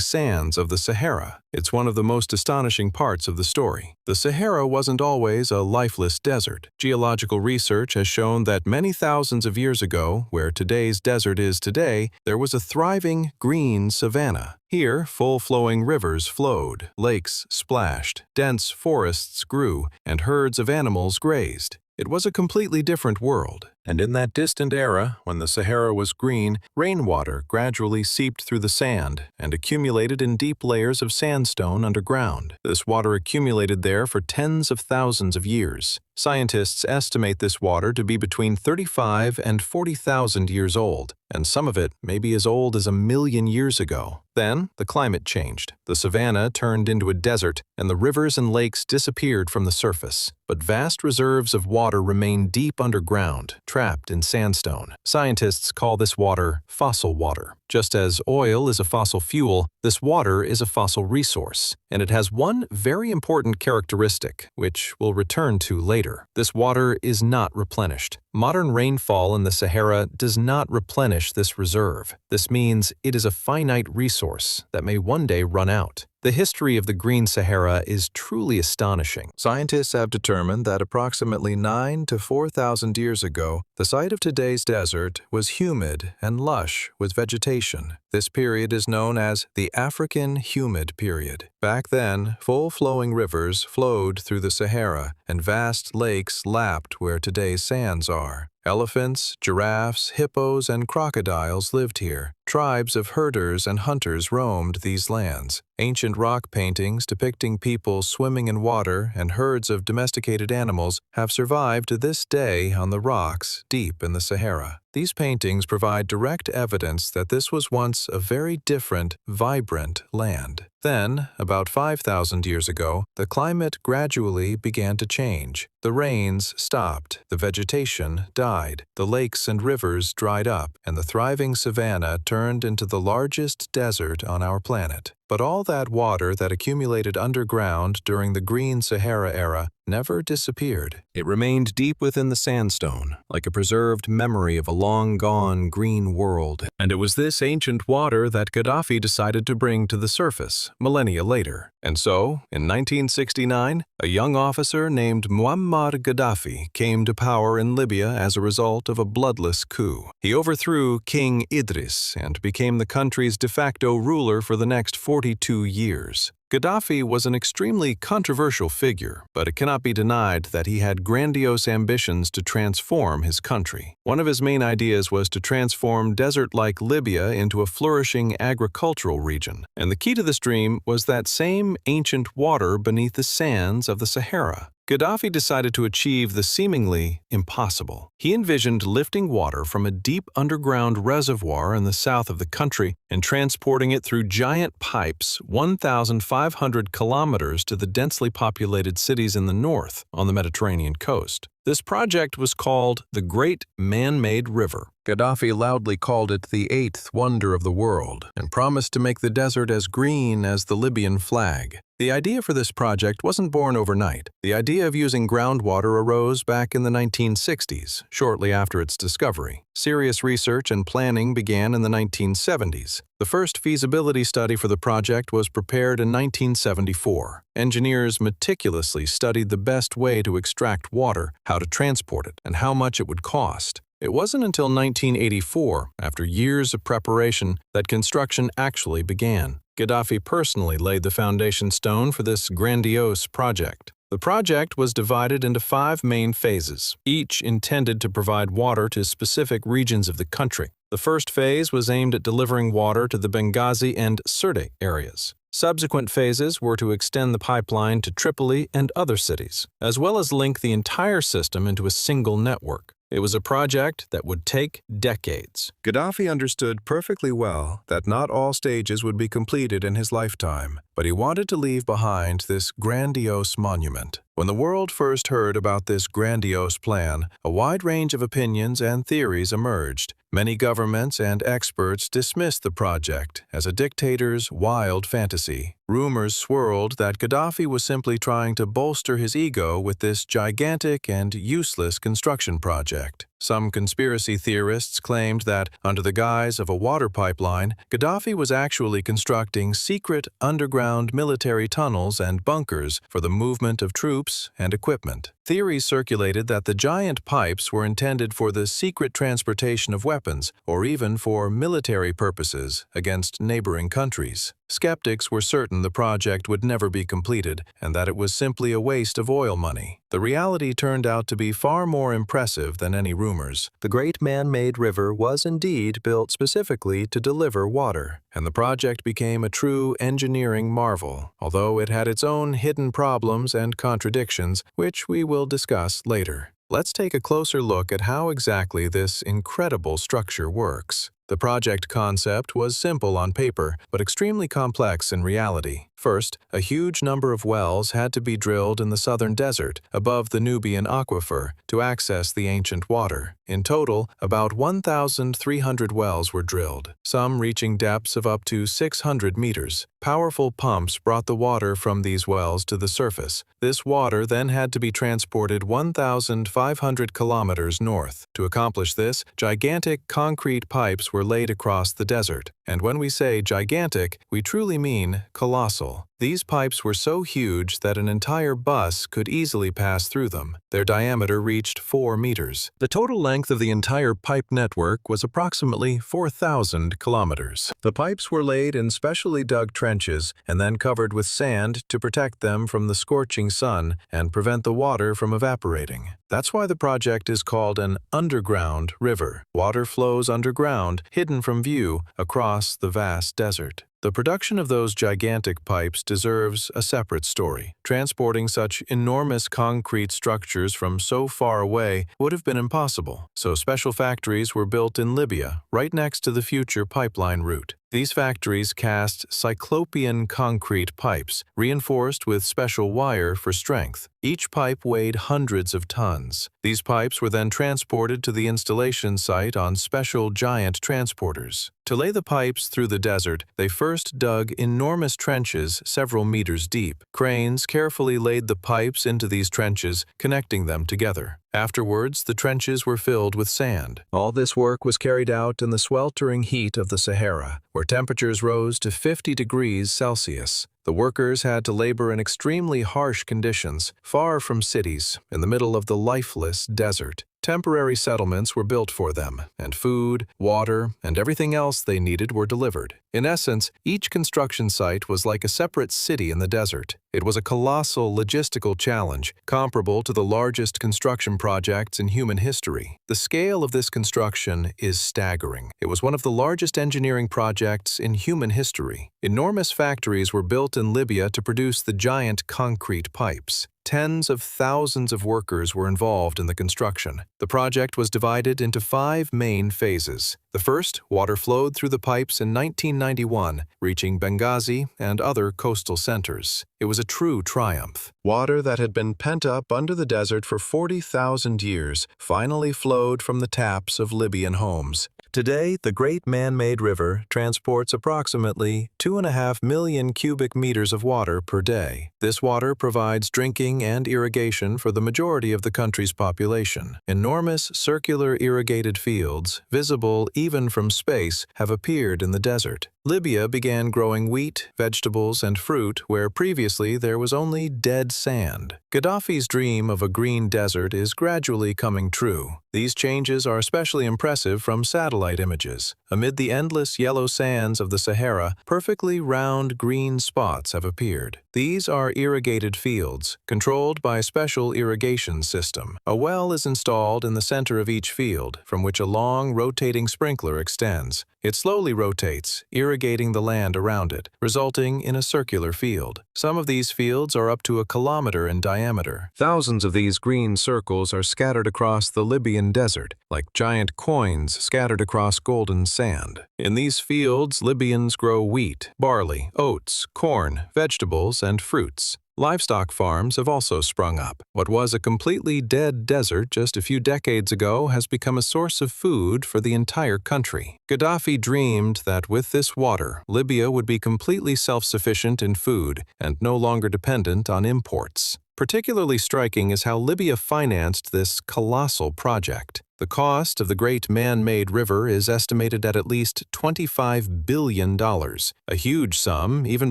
sands of the Sahara? It's one of the most astonishing parts of the story. The Sahara wasn't always a lifeless desert. Geological research has shown that many thousands of years ago, where today's desert is today, there was a thriving green savanna. Here, full-flowing rivers flowed, lakes splashed, dense forests grew, and herds of animals grazed. It was a completely different world. And in that distant era, when the Sahara was green, rainwater gradually seeped through the sand and accumulated in deep layers of sandstone underground. This water accumulated there for tens of thousands of years. Scientists estimate this water to be between 35 and 40,000 years old, and some of it may be as old as 1,000,000 years ago. Then, the climate changed. The savanna turned into a desert, and the rivers and lakes disappeared from the surface. But vast reserves of water remain deep underground, trapped in sandstone. Scientists call this water fossil water. Just as oil is a fossil fuel, this water is a fossil resource, and it has one very important characteristic, which we'll return to later. This water is not replenished. Modern rainfall in the Sahara does not replenish this reserve. This means it is a finite resource that may one day run out. The history of the Green Sahara is truly astonishing. Scientists have determined that approximately 9 to 4,000 years ago, the site of today's desert was humid and lush with vegetation. This period is known as the African Humid Period. Back then, full-flowing rivers flowed through the Sahara, and vast lakes lapped where today's sands are. Elephants, giraffes, hippos, and crocodiles lived here. Tribes of herders and hunters roamed these lands. Ancient rock paintings depicting people swimming in water and herds of domesticated animals have survived to this day on the rocks deep in the Sahara. These paintings provide direct evidence that this was once a very different, vibrant land. Then, about 5,000 years ago, the climate gradually began to change. The rains stopped, the vegetation died, the lakes and rivers dried up, and the thriving savanna turned into the largest desert on our planet. But all that water that accumulated underground during the Green Sahara era never disappeared. It remained deep within the sandstone, like a preserved memory of a long-gone green world. And it was this ancient water that Gaddafi decided to bring to the surface millennia later. And so, in 1969, a young officer named Muammar Gaddafi came to power in Libya as a result of a bloodless coup. He overthrew King Idris and became the country's de facto ruler for the next 42 years. Gaddafi was an extremely controversial figure, but it cannot be denied that he had grandiose ambitions to transform his country. One of his main ideas was to transform desert-like Libya into a flourishing agricultural region, and the key to this dream was that same ancient water beneath the sands of the Sahara. Gaddafi decided to achieve the seemingly impossible. He envisioned lifting water from a deep underground reservoir in the south of the country and transporting it through giant pipes 1,500 kilometers to the densely populated cities in the north on the Mediterranean coast. This project was called the Great Man-Made River. Gaddafi loudly called it the eighth wonder of the world and promised to make the desert as green as the Libyan flag. The idea for this project wasn't born overnight. The idea of using groundwater arose back in the 1960s, shortly after its discovery. Serious research and planning began in the 1970s. The first feasibility study for the project was prepared in 1974. Engineers meticulously studied the best way to extract water, how to transport it, and how much it would cost. It wasn't until 1984, after years of preparation, that construction actually began. Gaddafi personally laid the foundation stone for this grandiose project. The project was divided into 5 main phases, each intended to provide water to specific regions of the country. The first phase was aimed at delivering water to the Benghazi and Sirte areas. Subsequent phases were to extend the pipeline to Tripoli and other cities, as well as link the entire system into a single network. It was a project that would take decades. Gaddafi understood perfectly well that not all stages would be completed in his lifetime, but he wanted to leave behind this grandiose monument. When the world first heard about this grandiose plan, a wide range of opinions and theories emerged. Many governments and experts dismissed the project as a dictator's wild fantasy. Rumors swirled that Gaddafi was simply trying to bolster his ego with this gigantic and useless construction project. Some conspiracy theorists claimed that, under the guise of a water pipeline, Gaddafi was actually constructing secret underground military tunnels and bunkers for the movement of troops and equipment. Theories circulated that the giant pipes were intended for the secret transportation of weapons or even for military purposes against neighboring countries. Skeptics were certain the project would never be completed and that it was simply a waste of oil money. The reality turned out to be far more impressive than any rumors. The Great Man-Made River was indeed built specifically to deliver water, and the project became a true engineering marvel, although it had its own hidden problems and contradictions, which we will discuss later. Let's take a closer look at how exactly this incredible structure works. The project concept was simple on paper, but extremely complex in reality. First, a huge number of wells had to be drilled in the southern desert, above the Nubian aquifer, to access the ancient water. In total, about 1,300 wells were drilled, some reaching depths of up to 600 meters. Powerful pumps brought the water from these wells to the surface. This water then had to be transported 1,500 kilometers north. To accomplish this, gigantic concrete pipes were laid across the desert. And when we say gigantic, we truly mean colossal. These pipes were so huge that an entire bus could easily pass through them. Their diameter reached 4 meters. The total length of the entire pipe network was approximately 4,000 kilometers. The pipes were laid in specially dug trenches and then covered with sand to protect them from the scorching sun and prevent the water from evaporating. That's why the project is called an underground river. Water flows underground, hidden from view, across the vast desert. The production of those gigantic pipes deserves a separate story. Transporting such enormous concrete structures from so far away would have been impossible, so special factories were built in Libya, right next to the future pipeline route. These factories cast cyclopean concrete pipes, reinforced with special wire for strength. Each pipe weighed hundreds of tons. These pipes were then transported to the installation site on special giant transporters. To lay the pipes through the desert, they first dug enormous trenches several meters deep. Cranes carefully laid the pipes into these trenches, connecting them together. Afterwards, the trenches were filled with sand. All this work was carried out in the sweltering heat of the Sahara, where temperatures rose to 50 degrees Celsius. The workers had to labor in extremely harsh conditions, far from cities, in the middle of the lifeless desert. Temporary settlements were built for them, and food, water, and everything else they needed were delivered. In essence, each construction site was like a separate city in the desert. It was a colossal logistical challenge, comparable to the largest construction projects in human history. The scale of this construction is staggering. It was one of the largest engineering projects in human history. Enormous factories were built in Libya to produce the giant concrete pipes. Tens of thousands of workers were involved in the construction. The project was divided into 5 main phases. The first, water flowed through the pipes in 1991, reaching Benghazi and other coastal centers. It was a true triumph. Water that had been pent up under the desert for 40,000 years finally flowed from the taps of Libyan homes. Today, the Great Man-Made River transports approximately 2.5 million cubic meters of water per day. This water provides drinking and irrigation for the majority of the country's population. Enormous circular irrigated fields, visible even from space, have appeared in the desert. Libya began growing wheat, vegetables, and fruit where previously there was only dead sand. Gaddafi's dream of a green desert is gradually coming true. These changes are especially impressive from satellite images. Amid the endless yellow sands of the Sahara, perfectly round green spots have appeared. These are irrigated fields, controlled by a special irrigation system. A well is installed in the center of each field, from which a long, rotating sprinkler extends. It slowly rotates, irrigating the land around it, resulting in a circular field. Some of these fields are up to a kilometer in diameter. Thousands of these green circles are scattered across the Libyan desert, like giant coins scattered across golden sand. In these fields, Libyans grow wheat, barley, oats, corn, vegetables, and fruits. Livestock farms have also sprung up. What was a completely dead desert just a few decades ago has become a source of food for the entire country. Gaddafi dreamed that with this water, Libya would be completely self-sufficient in food and no longer dependent on imports. Particularly striking is how Libya financed this colossal project. The cost of the great man-made river is estimated at least $25 billion, a huge sum even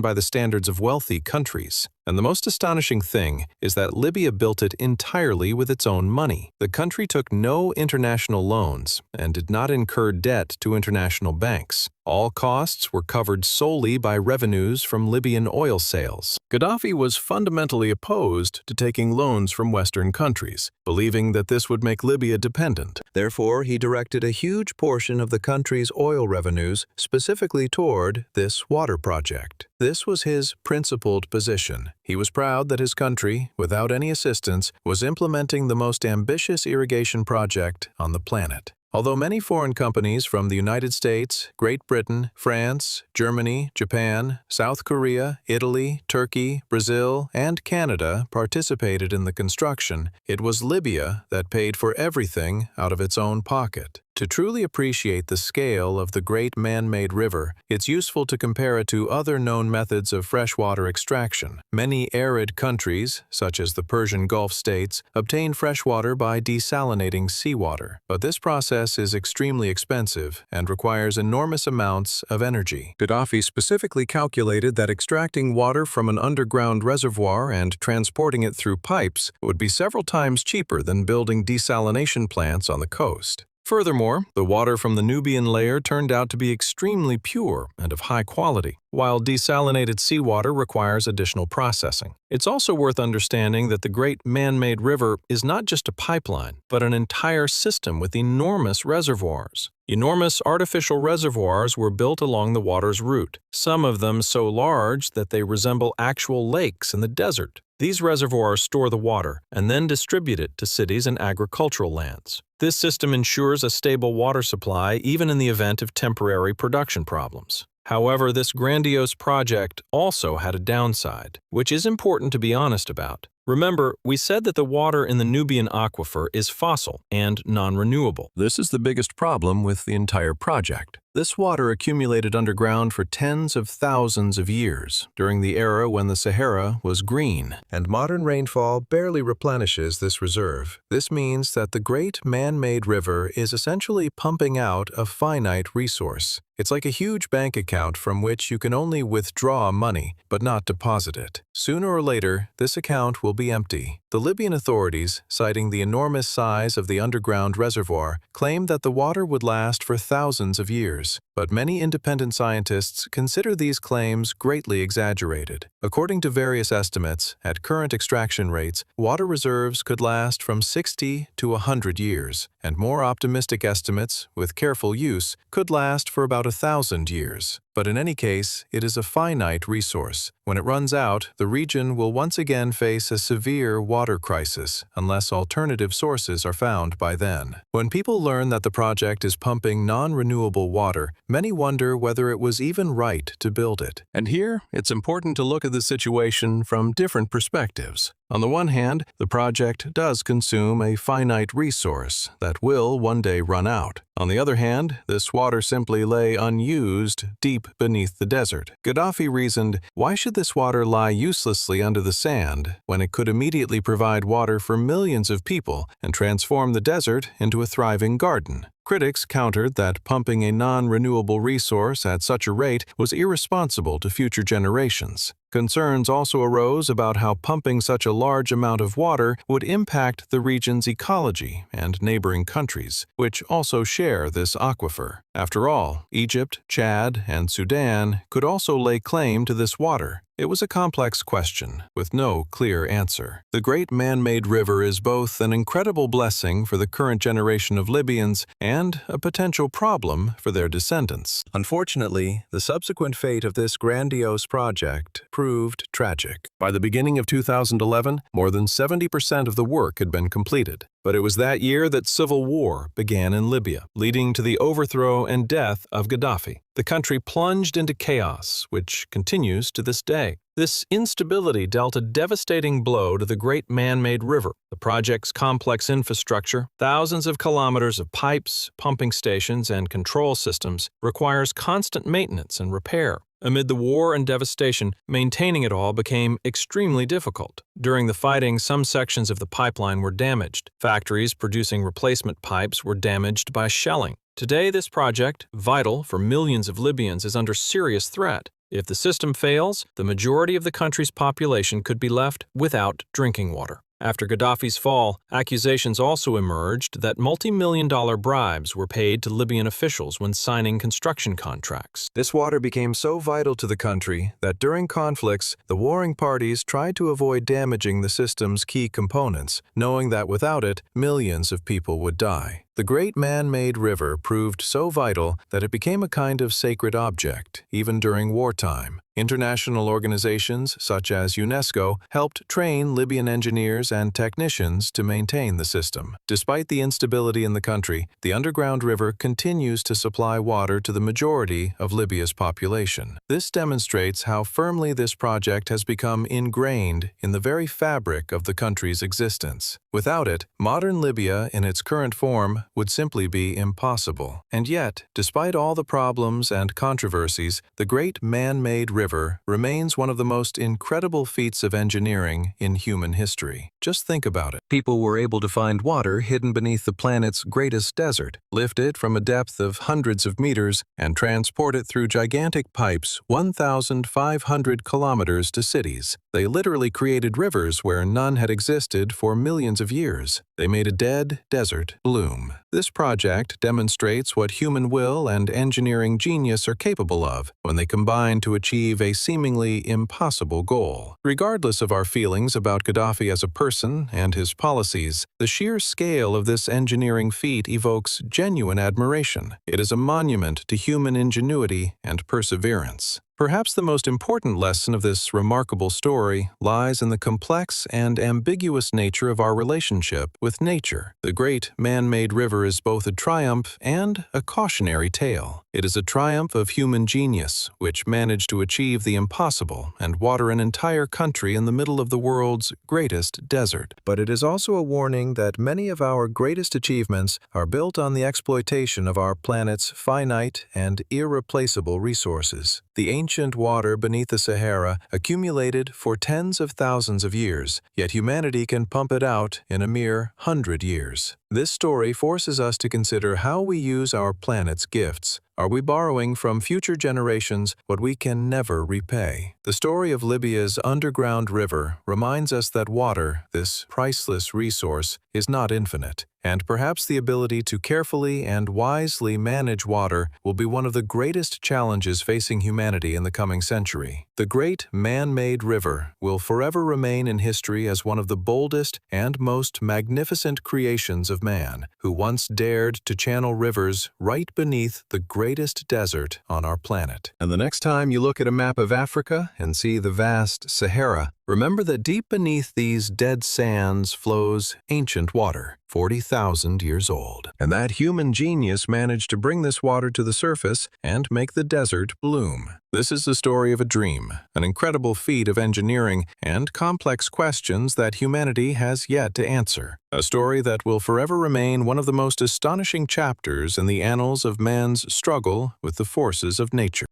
by the standards of wealthy countries. And the most astonishing thing is that Libya built it entirely with its own money. The country took no international loans and did not incur debt to international banks. All costs were covered solely by revenues from Libyan oil sales. Gaddafi was fundamentally opposed to taking loans from Western countries, believing that this would make Libya dependent. Therefore, he directed a huge portion of the country's oil revenues specifically toward this water project. This was his principled position. He was proud that his country, without any assistance, was implementing the most ambitious irrigation project on the planet. Although many foreign companies from the United States, Great Britain, France, Germany, Japan, South Korea, Italy, Turkey, Brazil, and Canada participated in the construction, it was Libya that paid for everything out of its own pocket. To truly appreciate the scale of the great man-made river, it's useful to compare it to other known methods of freshwater extraction. Many arid countries, such as the Persian Gulf states, obtain freshwater by desalinating seawater. But this process is extremely expensive and requires enormous amounts of energy. Gaddafi specifically calculated that extracting water from an underground reservoir and transporting it through pipes would be several times cheaper than building desalination plants on the coast. Furthermore, the water from the Nubian layer turned out to be extremely pure and of high quality, while desalinated seawater requires additional processing. It's also worth understanding that the great man-made river is not just a pipeline, but an entire system with enormous reservoirs. Enormous artificial reservoirs were built along the water's route, some of them so large that they resemble actual lakes in the desert. These reservoirs store the water and then distribute it to cities and agricultural lands. This system ensures a stable water supply even in the event of temporary production problems. However, this grandiose project also had a downside, which is important to be honest about. Remember, we said that the water in the Nubian aquifer is fossil and non-renewable. This is the biggest problem with the entire project. This water accumulated underground for tens of thousands of years, during the era when the Sahara was green, and modern rainfall barely replenishes this reserve. This means that the great man-made river is essentially pumping out a finite resource. It's like a huge bank account from which you can only withdraw money, but not deposit it. Sooner or later, this account will be empty. The Libyan authorities, citing the enormous size of the underground reservoir, claimed that the water would last for thousands of years. But many independent scientists consider these claims greatly exaggerated. According to various estimates, at current extraction rates, water reserves could last from 60 to 100 years, and more optimistic estimates, with careful use, could last for about 1,000 years. But in any case, it is a finite resource. When it runs out, the region will once again face a severe water crisis unless alternative sources are found by then. When people learn that the project is pumping non-renewable water, many wonder whether it was even right to build it. And here, it's important to look at the situation from different perspectives. On the one hand, the project does consume a finite resource that will one day run out. On the other hand, this water simply lay unused deep beneath the desert. Gaddafi reasoned, why should this water lie uselessly under the sand when it could immediately provide water for millions of people and transform the desert into a thriving garden? Critics countered that pumping a non-renewable resource at such a rate was irresponsible to future generations. Concerns also arose about how pumping such a large amount of water would impact the region's ecology and neighboring countries, which also share this aquifer. After all, Egypt, Chad, and Sudan could also lay claim to this water. It was a complex question, with no clear answer. The great man-made river is both an incredible blessing for the current generation of Libyans and a potential problem for their descendants. Unfortunately, the subsequent fate of this grandiose project proved tragic. By the beginning of 2011, more than 70% of the work had been completed. But it was that year that civil war began in Libya, leading to the overthrow and death of Gaddafi. The country plunged into chaos, which continues to this day. This instability dealt a devastating blow to the great man-made river. The project's complex infrastructure, thousands of kilometers of pipes, pumping stations, and control systems, requires constant maintenance and repair. Amid the war and devastation, maintaining it all became extremely difficult. During the fighting, some sections of the pipeline were damaged. Factories producing replacement pipes were damaged by shelling. Today, this project, vital for millions of Libyans, is under serious threat. If the system fails, the majority of the country's population could be left without drinking water. After Gaddafi's fall, accusations also emerged that multi-million-dollar bribes were paid to Libyan officials when signing construction contracts. This water became so vital to the country that during conflicts, the warring parties tried to avoid damaging the system's key components, knowing that without it, millions of people would die. The great man-made river proved so vital that it became a kind of sacred object, even during wartime. International organizations, such as UNESCO, helped train Libyan engineers and technicians to maintain the system. Despite the instability in the country, the underground river continues to supply water to the majority of Libya's population. This demonstrates how firmly this project has become ingrained in the very fabric of the country's existence. Without it, modern Libya in its current form would simply be impossible. And yet, despite all the problems and controversies, the great man-made river remains one of the most incredible feats of engineering in human history. Just think about it. People were able to find water hidden beneath the planet's greatest desert, lift it from a depth of hundreds of meters, and transport it through gigantic pipes 1,500 kilometers to cities. They literally created rivers where none had existed for millions of years. They made a dead desert bloom. This project demonstrates what human will and engineering genius are capable of when they combine to achieve a seemingly impossible goal. Regardless of our feelings about Gaddafi as a person and his policies, the sheer scale of this engineering feat evokes genuine admiration. It is a monument to human ingenuity and perseverance. Perhaps the most important lesson of this remarkable story lies in the complex and ambiguous nature of our relationship with nature. The great man-made river is both a triumph and a cautionary tale. It is a triumph of human genius, which managed to achieve the impossible and water an entire country in the middle of the world's greatest desert. But it is also a warning that many of our greatest achievements are built on the exploitation of our planet's finite and irreplaceable resources. The ancient water beneath the Sahara accumulated for tens of thousands of years, yet humanity can pump it out in a mere 100 years. This story forces us to consider how we use our planet's gifts. Are we borrowing from future generations what we can never repay? The story of Libya's underground river reminds us that water, this priceless resource, is not infinite. And perhaps the ability to carefully and wisely manage water will be one of the greatest challenges facing humanity in the coming century. The great man-made river will forever remain in history as one of the boldest and most magnificent creations of man, who once dared to channel rivers right beneath the greatest desert on our planet. And the next time you look at a map of Africa and see the vast Sahara, remember that deep beneath these dead sands flows ancient water, 40,000 years old. And that human genius managed to bring this water to the surface and make the desert bloom. This is the story of a dream, an incredible feat of engineering, and complex questions that humanity has yet to answer. A story that will forever remain one of the most astonishing chapters in the annals of man's struggle with the forces of nature.